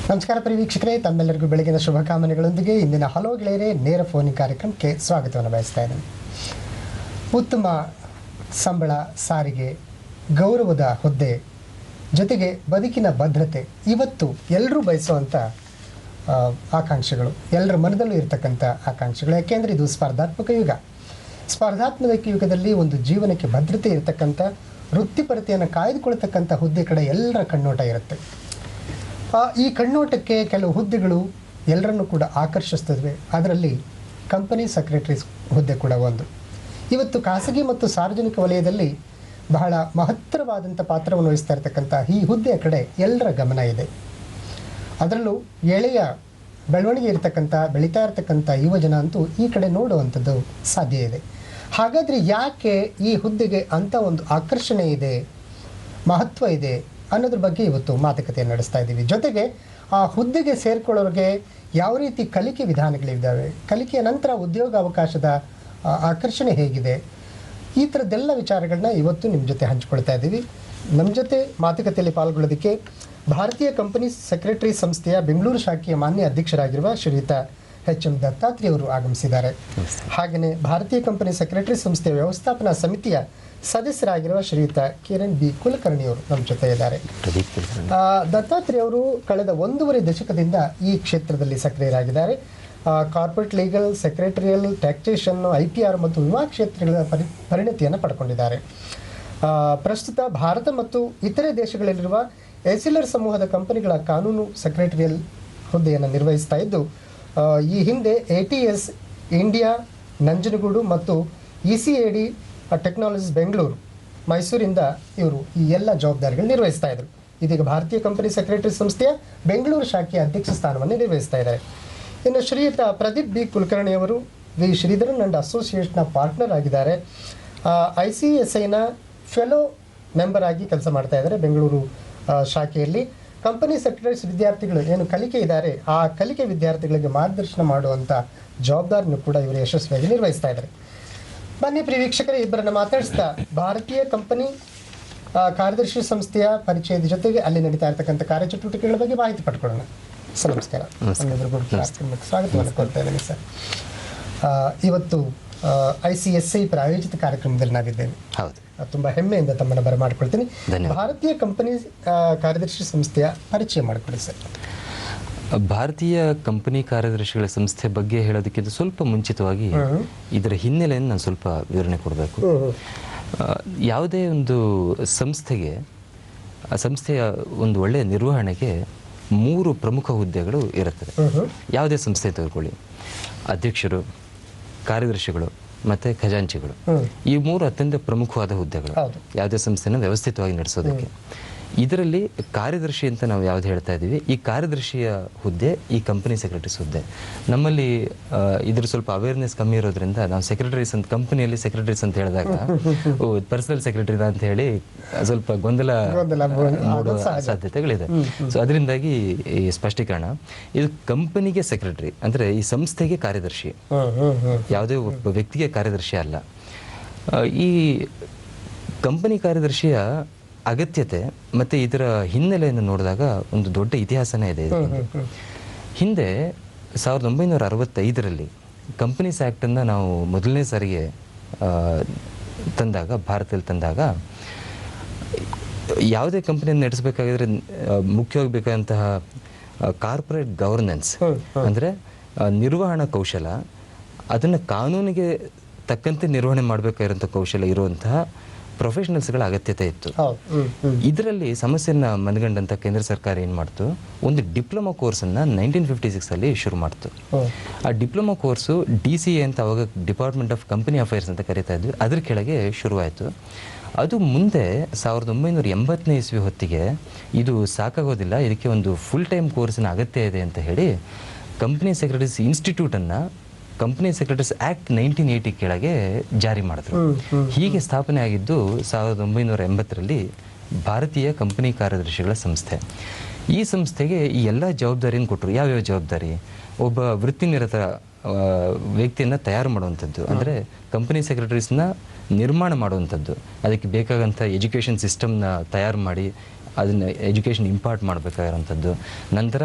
ನಮಸ್ಕಾರ ಪ್ರಿಯ ವೀಕ್ಷಕರೇ, ತಮ್ಮೆಲ್ಲರಿಗೂ ಬೆಳಗಿನ ಶುಭಕಾಮನೆಗಳೊಂದಿಗೆ ಇಂದಿನ ಹಲೋ ಗೆಳೆಯರೇ ನೇರ ಫೋನ್ ಕಾರ್ಯಕ್ರಮಕ್ಕೆ ಸ್ವಾಗತವನ್ನು ಬಯಸ್ತಾ ಇದ್ದೇನೆ. ಉತ್ತಮ ಸಂಬಳ, ಸಾರಿಗೆ, ಗೌರವದ ಹುದ್ದೆ ಜೊತೆಗೆ ಬದುಕಿನ ಭದ್ರತೆ ಇವತ್ತು ಎಲ್ಲರೂ ಬಯಸುವಂಥ ಆಕಾಂಕ್ಷೆಗಳು, ಎಲ್ಲರ ಮನದಲ್ಲೂ ಇರತಕ್ಕಂಥ ಆಕಾಂಕ್ಷೆಗಳು. ಯಾಕೆಂದರೆ ಇದು ಸ್ಪರ್ಧಾತ್ಮಕ ಯುಗ. ಸ್ಪರ್ಧಾತ್ಮಕ ಯುಗದಲ್ಲಿ ಒಂದು ಜೀವನಕ್ಕೆ ಭದ್ರತೆ ಇರತಕ್ಕಂಥ, ವೃತ್ತಿಪರತೆಯನ್ನು ಕಾಯ್ದುಕೊಳ್ತಕ್ಕಂಥ ಹುದ್ದೆ ಕಡೆ ಎಲ್ಲರ ಕಣ್ಣೋಟ ಇರುತ್ತೆ. ಈ ಕಣ್ಣೋಟಕ್ಕೆ ಕೆಲವು ಹುದ್ದೆಗಳು ಎಲ್ಲರನ್ನೂ ಕೂಡ ಆಕರ್ಷಿಸ್ತವೆ. ಅದರಲ್ಲಿ ಕಂಪನಿ ಸೆಕ್ರೆಟರಿ ಹುದ್ದೆ ಕೂಡ ಒಂದು. ಇವತ್ತು ಖಾಸಗಿ ಮತ್ತು ಸಾರ್ವಜನಿಕ ವಲಯದಲ್ಲಿ ಬಹಳ ಮಹತ್ತರವಾದಂಥ ಪಾತ್ರವನ್ನು ವಹಿಸ್ತಾ ಇರತಕ್ಕಂಥ ಈ ಹುದ್ದೆಯ ಕಡೆ ಎಲ್ಲರ ಗಮನ ಇದೆ. ಅದರಲ್ಲೂ ಎಳೆಯ ಬೆಳವಣಿಗೆ ಇರತಕ್ಕಂಥ, ಬೆಳೀತಾ ಇರತಕ್ಕಂಥ ಯುವಜನ ಅಂತೂ ಈ ಕಡೆ ನೋಡುವಂಥದ್ದು ಸಾಧ್ಯ ಇದೆ. ಹಾಗಾದರೆ ಯಾಕೆ ಈ ಹುದ್ದೆಗೆ ಅಂಥ ಒಂದು ಆಕರ್ಷಣೆ ಇದೆ, ಮಹತ್ವ ಇದೆ ಅನ್ನೋದ್ರ ಬಗ್ಗೆ ಇವತ್ತು ಮಾತುಕತೆಯನ್ನು ನಡೆಸ್ತಾ ಇದ್ದೀವಿ. ಜೊತೆಗೆ ಆ ಹುದ್ದೆಗೆ ಸೇರ್ಕೊಳ್ಳೋರಿಗೆ ಯಾವ ರೀತಿ ಕಲಿಕೆ ವಿಧಾನಗಳಿದ್ದಾವೆ, ಕಲಿಕೆಯ ನಂತರ ಉದ್ಯೋಗ ಅವಕಾಶದ ಆಕರ್ಷಣೆ ಹೇಗಿದೆ, ಈ ಥರದ್ದೆಲ್ಲ ವಿಚಾರಗಳನ್ನ ಇವತ್ತು ನಿಮ್ಮ ಜೊತೆ ಹಂಚ್ಕೊಳ್ತಾ ಇದ್ದೀವಿ. ನಮ್ಮ ಜೊತೆ ಮಾತುಕತೆಯಲ್ಲಿ ಪಾಲ್ಗೊಳ್ಳೋದಕ್ಕೆ ಭಾರತೀಯ ಕಂಪನಿ ಸೆಕ್ರೆಟರಿ ಸಂಸ್ಥೆಯ ಬೆಂಗಳೂರು ಶಾಖೆಯ ಮಾನ್ಯ ಅಧ್ಯಕ್ಷರಾಗಿರುವ ಶ್ರೀಯುತ ಎಚ್ ಎಂ ದತ್ತಾತ್ರೇಯ ಅವರು ಆಗಮಿಸಿದ್ದಾರೆ. ಹಾಗೆಯೇ ಭಾರತೀಯ ಕಂಪನಿ ಸೆಕ್ರೆಟರಿ ಸಂಸ್ಥೆಯ ವ್ಯವಸ್ಥಾಪನಾ ಸಮಿತಿಯ ಸದಸ್ಯರಾಗಿರುವ ಶ್ರೀಯುತ ಕಿರಣ್ ಬಿ ಕುಲಕರ್ಣಿ ಅವರು ನಮ್ಮ ಜೊತೆ ಇದ್ದಾರೆ. ದತ್ತಾತ್ರೇಯ ಅವರು ಕಳೆದ 1.5 ದಶಕದಿಂದ ಈ ಕ್ಷೇತ್ರದಲ್ಲಿ ಸಕ್ರಿಯರಾಗಿದ್ದಾರೆ. Corporate legal, secretarial, taxation, IPR ಮತ್ತು ವಿಮಾ ಕ್ಷೇತ್ರಗಳ ಪರಿಣತಿಯನ್ನು ಪಡ್ಕೊಂಡಿದ್ದಾರೆ. ಪ್ರಸ್ತುತ ಭಾರತ ಮತ್ತು ಇತರೆ ದೇಶಗಳಲ್ಲಿರುವ ಎಸಿಲರ್ ಸಮೂಹದ ಕಂಪನಿಗಳ ಕಾನೂನು ಸೆಕ್ರೆಟರಿಯಲ್ ಹುದ್ದೆಯನ್ನು ನಿರ್ವಹಿಸ್ತಾ ಇದ್ದು, ಈ ಹಿಂದೆ ATS ಇಂಡಿಯಾ ನಂಜನಗೂಡು ಮತ್ತು ECAD ಟೆಕ್ನಾಲಜೀಸ್ ಬೆಂಗಳೂರು, ಮೈಸೂರಿಂದ ಇವರು ಈ ಎಲ್ಲ ಜವಾಬ್ದಾರಿಗಳು ನಿರ್ವಹಿಸ್ತಾ ಇದ್ರು. ಇದೀಗ ಭಾರತೀಯ ಕಂಪನಿ ಸೆಕ್ರೆಟರಿ ಸಂಸ್ಥೆಯ ಬೆಂಗಳೂರು ಶಾಖೆಯ ಅಧ್ಯಕ್ಷ ಸ್ಥಾನವನ್ನು ನಿರ್ವಹಿಸ್ತಾ ಇದ್ದಾರೆ. ಇನ್ನು ಶ್ರೀಯುತ ಪ್ರದೀಪ್ ಬಿ ಕುಲಕರ್ಣಿ ಅವರು ವಿ ಶ್ರೀಧರನ್ ಅಂಡ್ ಅಸೋಸಿಯೇಟ್ನ ಪಾರ್ಟ್ನರ್ ಆಗಿದ್ದಾರೆ. ICSIನ ಫೆಲೋ ಮೆಂಬರ್ ಆಗಿ ಕೆಲಸ ಮಾಡ್ತಾ ಇದ್ದಾರೆ ಬೆಂಗಳೂರು ಶಾಖೆಯಲ್ಲಿ. ಕಂಪನಿ ಸೆಕ್ರೆಟರೀಸ್ ವಿದ್ಯಾರ್ಥಿಗಳು ಏನು ಕಲಿಕೆ ಇದ್ದಾರೆ, ಆ ಕಲಿಕೆ ವಿದ್ಯಾರ್ಥಿಗಳಿಗೆ ಮಾರ್ಗದರ್ಶನ ಮಾಡುವಂಥ ಜವಾಬ್ದಾರಿನೂ ಕೂಡ ಇವರು ಯಶಸ್ವಿಯಾಗಿ ನಿರ್ವಹಿಸ್ತಾ ಇದ್ದಾರೆ. ಬನ್ನಿ ಪ್ರಿಯ ವೀಕ್ಷಕರೇ, ಇಬ್ಬರನ್ನ ಮಾತಾಡಿಸ್ತಾ ಭಾರತೀಯ ಕಂಪನಿ ಕಾರ್ಯದರ್ಶಿ ಸಂಸ್ಥೆಯ ಪರಿಚಯದ ಜೊತೆಗೆ ಅಲ್ಲಿ ನಡೀತಾ ಇರತಕ್ಕಂಥ ಕಾರ್ಯಚಟುವಟಿಕೆಗಳ ಬಗ್ಗೆ ಮಾಹಿತಿ ಪಡ್ಕೊಳ್ಳೋಣ. ಸರ್ ನಮಸ್ಕಾರ, ಸ್ವಾಗತವನ್ನು ಕೊಡ್ತಾ ಇದ್ದೇನೆ ಸರ್. ಇವತ್ತು ICSI ಪ್ರಾಯೋಜಿತ ಕಾರ್ಯಕ್ರಮದಲ್ಲಿ ನಾವಿದ್ದೇವೆ. ಹೌದು, ತುಂಬ ಹೆಮ್ಮೆಯಿಂದ ತಮ್ಮನ್ನು ಬರಮಾಡ್ಕೊಳ್ತೀನಿ. ಭಾರತೀಯ ಕಂಪನಿ ಕಾರ್ಯದರ್ಶಿ ಸಂಸ್ಥೆಯ ಪರಿಚಯ ಮಾಡಿಕೊಡಿ ಸರ್. ಭಾರತೀಯ ಕಂಪನಿ ಕಾರ್ಯದರ್ಶಿಗಳ ಸಂಸ್ಥೆ ಬಗ್ಗೆ ಹೇಳೋದಕ್ಕಿಂತ ಸ್ವಲ್ಪ ಮುಂಚಿತವಾಗಿ ಇದರ ಹಿನ್ನೆಲೆಯನ್ನು ನಾನು ಸ್ವಲ್ಪ ವಿವರಣೆ ಕೊಡಬೇಕು. ಯಾವುದೇ ಒಂದು ಸಂಸ್ಥೆಗೆ, ಸಂಸ್ಥೆಯ ಒಂದು ಒಳ್ಳೆಯ ನಿರ್ವಹಣೆಗೆ 3 ಪ್ರಮುಖ ಹುದ್ದೆಗಳು ಇರುತ್ತದೆ. ಯಾವುದೇ ಸಂಸ್ಥೆ ತೆಗೆದುಕೊಳ್ಳಿ, ಅಧ್ಯಕ್ಷರು, ಕಾರ್ಯದರ್ಶಿಗಳು ಮತ್ತು ಖಜಾಂಚಿಗಳು, ಈ 3 ಅತ್ಯಂತ ಪ್ರಮುಖವಾದ ಹುದ್ದೆಗಳು ಯಾವುದೇ ಸಂಸ್ಥೆನ ವ್ಯವಸ್ಥಿತವಾಗಿ ನಡೆಸೋದಕ್ಕೆ. ಇದರಲ್ಲಿ ಕಾರ್ಯದರ್ಶಿ ಅಂತ ನಾವು ಯಾವ್ದು ಹೇಳ್ತಾ ಇದ್ದೀವಿ, ಈ ಕಾರ್ಯದರ್ಶಿಯ ಹುದ್ದೆ ಈ ಕಂಪನಿ ಸೆಕ್ರೆಟರೀಸ್ ಹುದ್ದೆ. ನಮ್ಮಲ್ಲಿ ಇದ್ರ ಸ್ವಲ್ಪ ಅವೇರ್ನೆಸ್ ಕಮ್ಮಿ ಇರೋದ್ರಿಂದ ನಾವು ಸೆಕ್ರೆಟರೀಸ್ ಅಂತ, ಕಂಪನಿಯಲ್ಲಿ ಸೆಕ್ರೆಟರೀಸ್ ಅಂತ ಹೇಳಿದಾಗ ಪರ್ಸನಲ್ ಸೆಕ್ರೆಟರಿ ಅಂತ ಹೇಳಿ ಸ್ವಲ್ಪ ಗೊಂದಲ ಮೂಡುವ ಸಾಧ್ಯತೆಗಳಿದೆ. ಸೊ ಅದರಿಂದಾಗಿ ಈ ಸ್ಪಷ್ಟೀಕರಣ, ಇದು ಕಂಪನಿಗೆ ಸೆಕ್ರೆಟರಿ ಅಂದರೆ ಈ ಸಂಸ್ಥೆಗೆ ಕಾರ್ಯದರ್ಶಿ, ಯಾವುದೇ ಒಬ್ಬ ವ್ಯಕ್ತಿಗೆ ಕಾರ್ಯದರ್ಶಿ ಅಲ್ಲ. ಈ ಕಂಪನಿ ಕಾರ್ಯದರ್ಶಿಯ ಅಗತ್ಯತೆ ಮತ್ತು ಇದರ ಹಿನ್ನೆಲೆಯನ್ನು ನೋಡಿದಾಗ ಒಂದು ದೊಡ್ಡ ಇತಿಹಾಸನೇ ಇದೆ. ಹಿಂದೆ 1965ರಲ್ಲಿ ಕಂಪನೀಸ್ ಆ್ಯಕ್ಟನ್ನು ನಾವು ಮೊದಲನೇ ಸಾರಿಗೆ ತಂದಾಗ, ಭಾರತದಲ್ಲಿ ತಂದಾಗ, ಯಾವುದೇ ಕಂಪನಿಯನ್ನು ನಡೆಸಬೇಕಾಗಿದ್ರೆ ಮುಖ್ಯವಾಗಿ ಬೇಕಾದಂತಹ ಕಾರ್ಪೊರೇಟ್ ಗವರ್ನೆನ್ಸ್ ಅಂದರೆ ನಿರ್ವಹಣಾ ಕೌಶಲ, ಅದನ್ನು ಕಾನೂನಿಗೆ ತಕ್ಕಂತೆ ನಿರ್ವಹಣೆ ಮಾಡಬೇಕಾಗಿರೋಂಥ ಕೌಶಲ ಇರುವಂತಹ ಪ್ರೊಫೆಷನಲ್ಸ್ಗಳ ಅಗತ್ಯತೆ ಇತ್ತು. ಇದರಲ್ಲಿ ಸಮಸ್ಯೆಯನ್ನು ಮನಗಂಡಂಥ ಕೇಂದ್ರ ಸರ್ಕಾರ ಏನು ಮಾಡ್ತು, ಒಂದು ಡಿಪ್ಲೊಮಾ ಕೋರ್ಸನ್ನು 1956ಅಲ್ಲಿ ಶುರು ಮಾಡ್ತು. ಆ ಡಿಪ್ಲೊಮಾ ಕೋರ್ಸು DCA ಅಂತ ಅವಾಗ ಡಿಪಾರ್ಟ್ಮೆಂಟ್ ಆಫ್ ಕಂಪನಿ ಅಫೇರ್ಸ್ ಅಂತ ಕರೀತಾ ಇದ್ವಿ, ಅದ್ರ ಕೆಳಗೆ ಶುರುವಾಯಿತು. ಅದು ಮುಂದೆ 1980ನೇ ಇಸ್ವಿ ಹೊತ್ತಿಗೆ ಇದು ಸಾಕಾಗೋದಿಲ್ಲ, ಇದಕ್ಕೆ ಒಂದು ಫುಲ್ ಟೈಮ್ ಕೋರ್ಸಿನ ಅಗತ್ಯ ಇದೆ ಅಂತ ಹೇಳಿ ಕಂಪನಿ ಸೆಕ್ರೆಟರೀಸ್ ಇನ್ಸ್ಟಿಟ್ಯೂಟನ್ನು ಕಂಪನಿ ಸೆಕ್ರೆಟರೀಸ್ ಆ್ಯಕ್ಟ್ 1980 ಕೆಳಗೆ ಜಾರಿ ಮಾಡಿದ್ರು. ಹೀಗೆ ಸ್ಥಾಪನೆ ಆಗಿದ್ದು 1980ರಲ್ಲಿ ಭಾರತೀಯ ಕಂಪನಿ ಕಾರ್ಯದರ್ಶಿಗಳ ಸಂಸ್ಥೆ. ಈ ಸಂಸ್ಥೆಗೆ ಈ ಎಲ್ಲ ಜವಾಬ್ದಾರಿಯನ್ನು ಕೊಟ್ಟರು. ಯಾವ್ಯಾವ ಜವಾಬ್ದಾರಿ? ಒಬ್ಬ ವೃತ್ತಿನಿರತ ವ್ಯಕ್ತಿಯನ್ನು ತಯಾರು ಮಾಡುವಂಥದ್ದು, ಅಂದರೆ ಕಂಪನಿ ಸೆಕ್ರೆಟರೀಸ್ನ ನಿರ್ಮಾಣ ಮಾಡುವಂಥದ್ದು, ಅದಕ್ಕೆ ಬೇಕಾದಂಥ ಎಜುಕೇಷನ್ ಸಿಸ್ಟಮ್ನ ತಯಾರು ಮಾಡಿ ಅದನ್ನು ಎಜುಕೇಷನ್ ಇಂಪಾರ್ಟ್ ಮಾಡಬೇಕಾಗಿರೋಂಥದ್ದು. ನಂತರ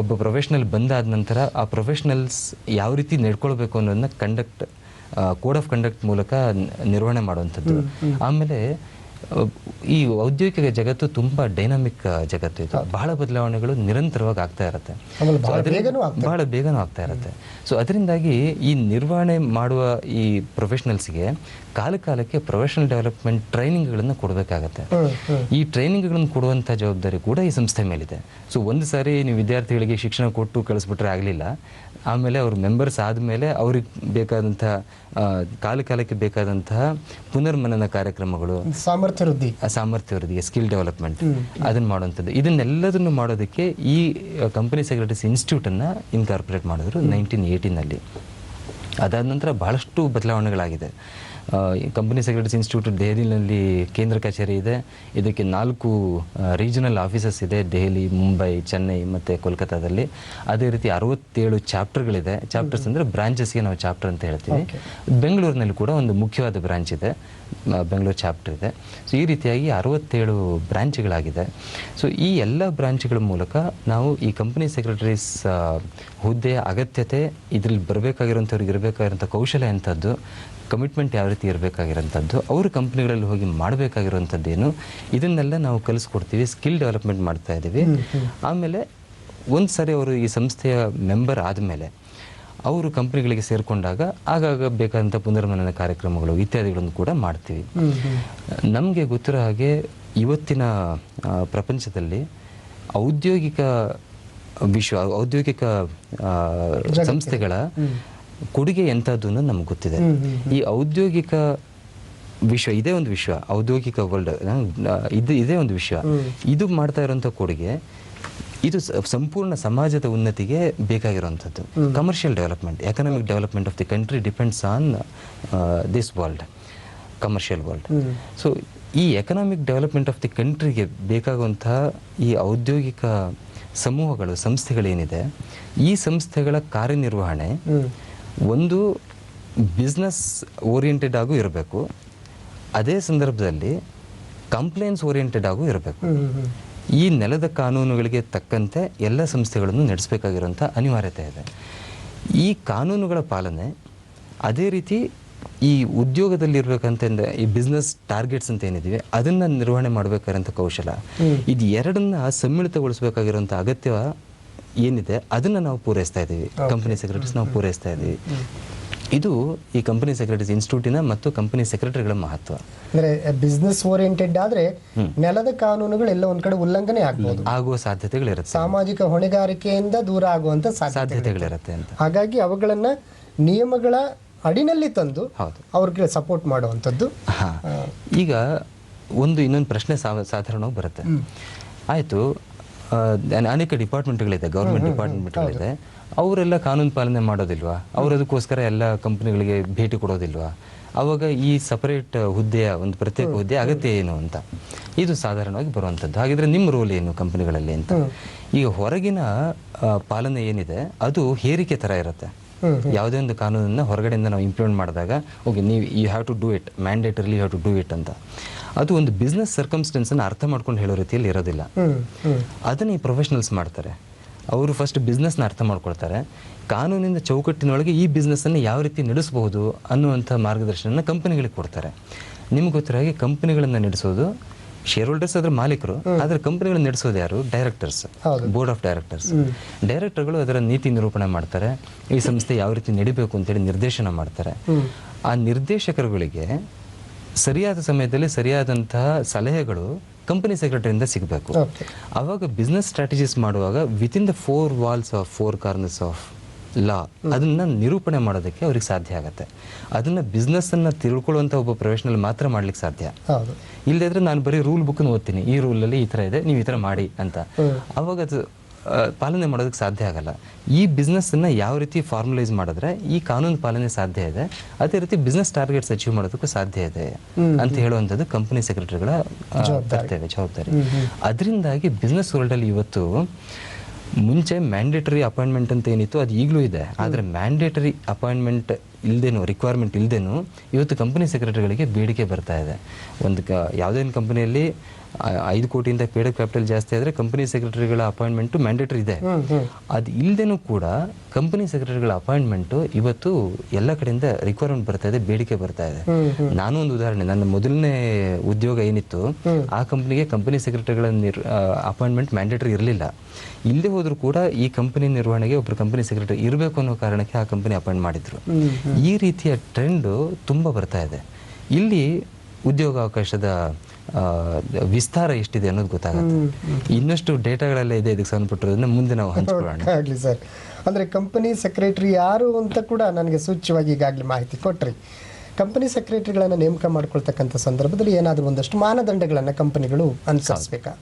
ಒಬ್ಬ ಪ್ರೊಫೆಷ್ನಲ್ ಬಂದಾದ ನಂತರ ಆ ಪ್ರೊಫೆಷ್ನಲ್ಸ್ ಯಾವ ರೀತಿ ನಡ್ಕೊಳ್ಬೇಕು ಅನ್ನೋದನ್ನ ಕೋಡ್ ಆಫ್ ಕಂಡಕ್ಟ್ ಮೂಲಕ ನಿರ್ವಹಣೆ ಮಾಡುವಂಥದ್ದು. ಆಮೇಲೆ ಈ ಔದ್ಯೋಗಿಕ ಜಗತ್ತು ತುಂಬ ಡೈನಾಮಿಕ್ ಜಗತ್ತು, ಇದು ಬಹಳ ಬದಲಾವಣೆಗಳು ನಿರಂತರವಾಗಿ ಆಗ್ತಾ ಇರುತ್ತೆ, ಬಹಳ ಬೇಗನೂ ಆಗ್ತಾ ಇರುತ್ತೆ. ಸೊ ಅದರಿಂದಾಗಿ ಈ ನಿರ್ವಹಣೆ ಮಾಡುವ ಈ ಪ್ರೊಫೆಷನಲ್ಸ್ಗೆ ಕಾಲಕ್ಕೆ ಪ್ರೊಫೆಷನಲ್ ಡೆವಲಪ್ಮೆಂಟ್ ಟ್ರೈನಿಂಗ್ಗಳನ್ನು ಕೊಡಬೇಕಾಗತ್ತೆ. ಈ ಟ್ರೈನಿಂಗ್ಗಳನ್ನು ಕೊಡುವಂಥ ಜವಾಬ್ದಾರಿ ಕೂಡ ಈ ಸಂಸ್ಥೆ ಮೇಲಿದೆ. ಸೊ ಒಂದು ಸಾರಿ ನೀವು ವಿದ್ಯಾರ್ಥಿಗಳಿಗೆ ಶಿಕ್ಷಣ ಕೊಟ್ಟು ಕಳಿಸ್ಬಿಟ್ರೆ ಆಗಲಿಲ್ಲ, ಆಮೇಲೆ ಅವ್ರ ಮೆಂಬರ್ಸ್ ಆದಮೇಲೆ ಅವ್ರಿಗೆ ಬೇಕಾದಂತಹ ಕಾಲಕ್ಕೆ ಬೇಕಾದಂತಹ ಪುನರ್ಮನನ ಕಾರ್ಯಕ್ರಮಗಳು, ಸಾಮರ್ಥ್ಯ ವೃದ್ಧಿಗೆ, ಸ್ಕಿಲ್ ಡೆವಲಪ್ಮೆಂಟ್ ಅದನ್ನು ಮಾಡುವಂಥದ್ದು, ಇದನ್ನೆಲ್ಲದನ್ನು ಮಾಡೋದಕ್ಕೆ ಈ ಕಂಪನಿ ಸೆಕ್ರೆಟರೀಸ್ ಇನ್ಸ್ಟಿಟ್ಯೂಟನ್ನು ಇನ್ಕಾರ್ಪೊರೇಟ್ ಮಾಡಿದ್ರು 1918ನಲ್ಲಿ. ಅದಾದ ನಂತರ ಬಹಳಷ್ಟು ಬದಲಾವಣೆಗಳಾಗಿದೆ. ಕಂಪನಿ ಸೆಕ್ರೆಟರೀಸ್ ಇನ್ಸ್ಟಿಟ್ಯೂಟ್ ದೆಹಲಿನಲ್ಲಿ ಕೇಂದ್ರ ಕಚೇರಿ ಇದೆ. ಇದಕ್ಕೆ 4 ರೀಜನಲ್ ಆಫೀಸಸ್ ಇದೆ, ದೆಹಲಿ, ಮುಂಬೈ, ಚೆನ್ನೈ ಮತ್ತು ಕೋಲ್ಕತ್ತಾದಲ್ಲಿ. ಅದೇ ರೀತಿ 67 ಚಾಪ್ಟರ್ಗಳಿದೆ. ಚಾಪ್ಟರ್ಸ್ ಅಂದರೆ ಬ್ರಾಂಚಸ್ಗೆ ನಾವು ಚಾಪ್ಟರ್ ಅಂತ ಹೇಳ್ತೀವಿ. ಬೆಂಗಳೂರಿನಲ್ಲಿ ಕೂಡ ಒಂದು ಮುಖ್ಯವಾದ ಬ್ರಾಂಚ್ ಇದೆ, ಬೆಂಗಳೂರು ಚಾಪ್ಟರ್ ಇದೆ. ಸೊ ಈ ರೀತಿಯಾಗಿ 67 ಬ್ರಾಂಚ್ಗಳಾಗಿದೆ. ಸೊ ಈ ಎಲ್ಲ ಬ್ರಾಂಚ್ಗಳ ಮೂಲಕ ನಾವು ಈ ಕಂಪನಿ ಸೆಕ್ರೆಟರೀಸ್ ಹುದ್ದೆಯ ಅಗತ್ಯತೆ, ಇದರಲ್ಲಿ ಬರಬೇಕಾಗಿರೋಂಥವ್ರಿಗೆ ಇರಬೇಕಾಗಿರೋಂಥ ಕೌಶಲ್ಯ ಎಂಥದ್ದು, ಕಮಿಟ್ಮೆಂಟ್ ಯಾವ ರೀತಿ ಇರಬೇಕಾಗಿರೋಂಥದ್ದು, ಅವರು ಕಂಪ್ನಿಗಳಲ್ಲಿ ಹೋಗಿ ಮಾಡಬೇಕಾಗಿರುವಂಥದ್ದೇನು, ಇದನ್ನೆಲ್ಲ ನಾವು ಕಲಿಸ್ಕೊಡ್ತೀವಿ, ಸ್ಕಿಲ್ ಡೆವಲಪ್ಮೆಂಟ್ ಮಾಡ್ತಾ ಇದ್ದೀವಿ. ಆಮೇಲೆ ಒಂದು ಸಾರಿ ಅವರು ಈ ಸಂಸ್ಥೆಯ ಮೆಂಬರ್ ಆದಮೇಲೆ ಅವರು ಕಂಪ್ನಿಗಳಿಗೆ ಸೇರಿಕೊಂಡಾಗ ಆಗಾಗ ಬೇಕಾದಂಥ ಪುನರ್ಮನನ ಕಾರ್ಯಕ್ರಮಗಳು ಇತ್ಯಾದಿಗಳನ್ನು ಕೂಡ ಮಾಡ್ತೀವಿ. ನಮಗೆ ಗೊತ್ತಿರೋ ಹಾಗೆ ಇವತ್ತಿನ ಪ್ರಪಂಚದಲ್ಲಿ ಔದ್ಯೋಗಿಕ ಸಂಸ್ಥೆಗಳ ಕೊಡುಗೆ ಎಂಥದ್ದು ಅನ್ನೋದು ನಮ್ಗೆ ಗೊತ್ತಿದೆ. ಈ ಔದ್ಯೋಗಿಕ ವಿಶ್ವ, ಇದೇ ಒಂದು ವಿಶ್ವ, ಔದ್ಯೋಗಿಕ ವರ್ಲ್ಡ್ ಇದೇ ಒಂದು ವಿಶ್ವ. ಇದು ಮಾಡ್ತಾ ಇರೋಂಥ ಕೊಡುಗೆ, ಇದು ಸಂಪೂರ್ಣ ಸಮಾಜದ ಉನ್ನತಿಗೆ ಬೇಕಾಗಿರುವಂಥದ್ದು. Commercial development, economic development of the country depends on this world, commercial world. So ಈ ಎಕನಾಮಿಕ್ ಡೆವಲಪ್ಮೆಂಟ್ ಆಫ್ ದಿ ಕಂಟ್ರಿಗೆ ಬೇಕಾಗುವಂತಹ ಈ ಔದ್ಯೋಗಿಕ ಸಮೂಹಗಳು, ಸಂಸ್ಥೆಗಳೇನಿದೆ, ಈ ಸಂಸ್ಥೆಗಳ ಕಾರ್ಯನಿರ್ವಹಣೆ ಒಂದು ಬಿಸ್ನೆಸ್ ಓರಿಯೆಂಟೆಡ್ ಆಗೂ ಇರಬೇಕು, ಅದೇ ಸಂದರ್ಭದಲ್ಲಿ ಕಂಪ್ಲೇನ್ಸ್ ಓರಿಯೆಂಟೆಡ್ ಆಗೂ ಇರಬೇಕು. ಈ ನೆಲದ ಕಾನೂನುಗಳಿಗೆ ತಕ್ಕಂತೆ ಎಲ್ಲ ಸಂಸ್ಥೆಗಳನ್ನು ನಡೆಸಬೇಕಾಗಿರುವಂಥ ಅನಿವಾರ್ಯತೆ ಇದೆ. ಈ ಕಾನೂನುಗಳ ಪಾಲನೆ, ಅದೇ ರೀತಿ ಈ ಉದ್ಯೋಗದಲ್ಲಿರ್ಬೇಕಂತ ಈ ಬಿಸ್ನೆಸ್ ಟಾರ್ಗೆಟ್ಸ್ ಅಂತ ಏನಿದೆಯೋ ಅದನ್ನು ನಿರ್ವಹಣೆ ಮಾಡಬೇಕಾಗಿರೋಂಥ ಕೌಶಲ, ಇದು ಎರಡನ್ನ ಸಮ್ಮಿಳಿತಗೊಳಿಸಬೇಕಾಗಿರುವಂಥ ಅಗತ್ಯ ಏನಿದೆ ಅದನ್ನು ನಾವು ಪೂರೈಸ್ತಾ ಇದ್ದೀವಿ. ಕಂಪನಿ ಸೆಕ್ರೆಟರೀಸ್ ನಾವು ಪೂರೈಸ್ತಾ ಇದ್ದೀವಿ. ಇದು ಈ ಕಂಪನಿ ಸೆಕ್ರೆಟರೀಸ್ ಇನ್ಸ್ಟಿಟ್ಯೂಟಿನ ಮತ್ತು ಕಂಪನಿ ಸೆಕ್ರೆಟರಿಗಳ ಮಹತ್ವ. ಅಂದ್ರೆ ಬಿಸ್ನೆಸ್ ಓರಿಯೆಂಟೆಡ್ ಆದ್ರೆ ನೆಲದ ಕಾನೂನುಗಳು ಎಲ್ಲ ಒಂದ್ ಕಡೆ ಉಲ್ಲಂಘನೆ ಆಗುವ ಸಾಧ್ಯತೆಗಳಿರುತ್ತೆ, ಸಾಮಾಜಿಕ ಹೊಣೆಗಾರಿಕೆಯಿಂದ ದೂರ ಆಗುವಂತ ಸಾಧ್ಯತೆಗಳಿರುತ್ತೆ ಅಂತ. ಹಾಗಾಗಿ ಅವುಗಳನ್ನ ನಿಯಮಗಳ ಅಡಿನಲ್ಲಿ ತಂದು ಅವ್ರಿಗೆ ಸಪೋರ್ಟ್ ಮಾಡುವಂಥದ್ದು. ಈಗ ಇನ್ನೊಂದು ಪ್ರಶ್ನೆ ಸಾಧಾರಣವಾಗಿ ಬರುತ್ತೆ. ಆಯಿತು, ಅನೇಕ ಡಿಪಾರ್ಟ್ಮೆಂಟ್ಗಳಿದೆ, ಗೌರ್ಮೆಂಟ್ ಡಿಪಾರ್ಟ್ಮೆಂಟ್ಗಳಿದೆ, ಅವರೆಲ್ಲ ಕಾನೂನು ಪಾಲನೆ ಮಾಡೋದಿಲ್ವಾ? ಅವರು ಅದಕ್ಕೋಸ್ಕರ ಎಲ್ಲ ಕಂಪ್ನಿಗಳಿಗೆ ಭೇಟಿ ಕೊಡೋದಿಲ್ವಾ? ಅವಾಗ ಈ ಸಪರೇಟ್ ಹುದ್ದೆಯ ಒಂದು ಪ್ರತ್ಯೇಕ ಹುದ್ದೆ ಅಗತ್ಯ ಏನು ಅಂತ ಇದು ಸಾಧಾರಣವಾಗಿ ಬರುವಂಥದ್ದು. ಹಾಗಿದ್ರೆ ನಿಮ್ಮ ರೋಲ್ ಏನು ಕಂಪ್ನಿಗಳಲ್ಲಿ ಅಂತ? ಈಗ ಹೊರಗಿನ ಪಾಲನೆ ಏನಿದೆ ಅದು ಹೇರಿಕೆ ಥರ ಇರುತ್ತೆ. ಯಾವುದೇ ಒಂದು ಕಾನೂನನ್ನು ಹೊರಗಡೆಯಿಂದ ನಾವು ಇಂಪ್ಲಿಮೆಂಟ್ ಮಾಡಿದಾಗ ಓಕೆ ನೀವು you have to do it, mandatorily you have to do it ಅಂತ, ಅದು ಒಂದು ಬಿಸ್ನೆಸ್ ಸರ್ಕಮ್ಸ್ಟೆನ್ಸನ್ನು ಅರ್ಥ ಮಾಡ್ಕೊಂಡು ಹೇಳೋ ರೀತಿಯಲ್ಲಿ ಇರೋದಿಲ್ಲ. ಅದನ್ನು ಈ ಪ್ರೊಫೆಷನಲ್ಸ್ ಮಾಡ್ತಾರೆ. ಅವರು ಫಸ್ಟ್ ಬಿಸ್ನೆಸ್ನ ಅರ್ಥ ಮಾಡ್ಕೊಳ್ತಾರೆ, ಕಾನೂನಿನ ಚೌಕಟ್ಟಿನೊಳಗೆ ಈ ಬಿಸ್ನೆಸ್ಸನ್ನು ಯಾವ ರೀತಿ ನಡೆಸಬಹುದು ಅನ್ನುವಂಥ ಮಾರ್ಗದರ್ಶನ ಕಂಪನಿಗಳಿಗೆ ಕೊಡ್ತಾರೆ. ನಿಮ್ಗೆ ಗೊತ್ತಿರೋ ಹಾಗೆ ಕಂಪನಿಗಳನ್ನು ನಡೆಸೋದು ಶೇರ್ ಹೋಲ್ಡರ್ಸ್ ಅದರ ಮಾಲೀಕರು, ಆದರೆ ಕಂಪನಿಗಳನ್ನ ನಡೆಸೋದು ಯಾರು? Directors, board of directors. ಡೈರೆಕ್ಟರ್ಗಳು ಅದರ ನೀತಿ ನಿರೂಪಣೆ ಮಾಡ್ತಾರೆ, ಈ ಸಂಸ್ಥೆ ಯಾವ ರೀತಿ ನಡಿಬೇಕು ಅಂತೇಳಿ ನಿರ್ದೇಶನ ಮಾಡ್ತಾರೆ. ಆ ನಿರ್ದೇಶಕರುಗಳಿಗೆ ಸರಿಯಾದ ಸಮಯದಲ್ಲಿ ಸರಿಯಾದಂತಹ ಸಲಹೆಗಳು ಕಂಪನಿ ಸೆಕ್ರೆಟರಿಯಿಂದ ಸಿಗಬೇಕು. ಆವಾಗ ಬಿಸ್ನೆಸ್ ಸ್ಟ್ರಾಟಜೀಸ್ ಮಾಡುವಾಗ within the 4 walls of 4 corners of law ಅದನ್ನ ನಿರೂಪಣೆ ಮಾಡೋದಕ್ಕೆ ಅವ್ರಿಗೆ ಸಾಧ್ಯ ಆಗುತ್ತೆ. ಅದನ್ನ ಬಿಸ್ನೆಸ್ ಅನ್ನ ತಿಳ್ಕೊಳ್ಳುವಂತ ಒಬ್ಬ ಪ್ರೊಫೆಷನಲ್ ಮಾತ್ರ ಮಾಡ್ಲಿಕ್ಕೆ ಸಾಧ್ಯ. ಇಲ್ಲದಿದ್ರೆ ನಾನು ಬರೀ ರೂಲ್ ಬುಕ್ ಓದ್ತೀನಿ, ಈ ರೂಲಲ್ಲಿ ಈ ಥರ ಇದೆ, ನೀವು ಈ ಥರ ಮಾಡಿ ಅಂತ, ಅವಾಗ ಅದು ಪಾಲನೆ ಮಾಡೋದಕ್ಕೆ ಸಾಧ್ಯ ಆಗಲ್ಲ. ಈ ಬಿಸ್ನೆಸ್ಸನ್ನು ಯಾವ ರೀತಿ ಫಾರ್ಮಲೈಸ್ ಮಾಡಿದ್ರೆ ಈ ಕಾನೂನು ಪಾಲನೆ ಸಾಧ್ಯ ಇದೆ, ಅದೇ ರೀತಿ ಬಿಸ್ನೆಸ್ ಟಾರ್ಗೆಟ್ಸ್ ಅಚೀವ್ ಮಾಡೋದಕ್ಕೂ ಸಾಧ್ಯ ಇದೆ ಅಂತ ಹೇಳುವಂಥದ್ದು ಕಂಪನಿ ಸೆಕ್ರೆಟರಿಗಳ ಜವಾಬ್ದಾರಿ. ಅದರಿಂದಾಗಿ ಬಿಸ್ನೆಸ್ ವರ್ಲ್ಡಲ್ಲಿ ಇವತ್ತು ಮುಂಚೆ ಮ್ಯಾಂಡೇಟರಿ ಅಪಾಯಿಂಟ್ಮೆಂಟ್ ಅಂತ ಏನಿತ್ತು ಅದು ಈಗಲೂ ಇದೆ, ಆದರೆ ಮ್ಯಾಂಡೇಟರಿ ಅಪಾಯಿಂಟ್ಮೆಂಟ್ ಇಲ್ಲದೇನು ರಿಕ್ವೈರ್ಮೆಂಟ್ ಇಲ್ಲದೇನು ಇವತ್ತು ಕಂಪನಿ ಸೆಕ್ರೆಟರಿಗಳಿಗೆ ಬೇಡಿಕೆ ಬರ್ತಾ ಇದೆ. ಒಂದು ಯಾವುದೇ ಒಂದು ಕಂಪನಿಯಲ್ಲಿ 5 ಕೋಟಿಯಿಂದ ಪೇಡ್ ಕ್ಯಾಪಿಟಲ್ ಜಾಸ್ತಿ ಆದರೆ ಕಂಪನಿ ಸೆಕ್ರೆಟರಿಗಳ ಅಪಾಯಿಂಟ್ಮೆಂಟು ಮ್ಯಾಂಡೇಟರಿ ಇದೆ. ಅದು ಇಲ್ಲದೇನೂ ಕೂಡ ಕಂಪನಿ ಸೆಕ್ರೆಟರಿಗಳ ಅಪಾಯಿಂಟ್ಮೆಂಟು ಇವತ್ತು ಎಲ್ಲ ಕಡೆಯಿಂದ ರಿಕ್ವೈರ್ಮೆಂಟ್ ಬರ್ತಾ ಇದೆ, ಬೇಡಿಕೆ ಬರ್ತಾ ಇದೆ. ನಾನು ಒಂದು ಉದಾಹರಣೆ, ನನ್ನ ಮೊದಲನೇ ಉದ್ಯೋಗ ಏನಿತ್ತು ಆ ಕಂಪನಿಗೆ ಕಂಪನಿ ಸೆಕ್ರೆಟರಿಗಳ ಅಪಾಯಿಂಟ್ಮೆಂಟ್ ಮ್ಯಾಂಡೇಟರಿ ಇರಲಿಲ್ಲ. ಇಲ್ಲದೆ ಹೋದರೂ ಕೂಡ ಈ ಕಂಪನಿ ನಿರ್ವಹಣೆಗೆ ಒಬ್ಬರು ಕಂಪನಿ ಸೆಕ್ರೆಟರಿ ಇರಬೇಕು ಅನ್ನೋ ಕಾರಣಕ್ಕೆ ಆ ಕಂಪನಿ ಅಪಾಯಿಂಟ್ ಮಾಡಿದ್ರು. ಈ ರೀತಿಯ ಟ್ರೆಂಡು ತುಂಬ ಬರ್ತಾ ಇದೆ. ಇಲ್ಲಿ ಉದ್ಯೋಗಾವಕಾಶದ ವಿಸ್ತಾರ ಎಷ್ಟಿದೆ ಅನ್ನೋದು ಗೊತ್ತಾಗುತ್ತೆ. ಇನ್ನಷ್ಟು ಡೇಟಾಗಳೆಲ್ಲ ಇದೆ ಇದಕ್ಕೆ ಸಂಬಂಧಪಟ್ಟಿರೋದನ್ನ ಮುಂದೆ ನಾವು ಹಂಚ್ಕೊಳ್ಳೋಣ. ಆಗಲಿ ಸರ್. ಅಂದರೆ ಕಂಪನಿ ಸೆಕ್ರೆಟರಿ ಯಾರು ಅಂತ ಕೂಡ ನನಗೆ ಸೂಚ್ಯವಾಗಿ ಈಗಾಗಲೇ ಮಾಹಿತಿ ಕೊಟ್ರಿ. ಕಂಪನಿ ಸೆಕ್ರೆಟರಿಗಳನ್ನು ನೇಮಕ ಮಾಡ್ಕೊಳ್ತಕ್ಕಂಥ ಸಂದರ್ಭದಲ್ಲಿ ಏನಾದರೂ ಒಂದಷ್ಟು ಮಾನದಂಡಗಳನ್ನು ಕಂಪನಿಗಳು ಅನುಸರಿಸಬೇಕಾ?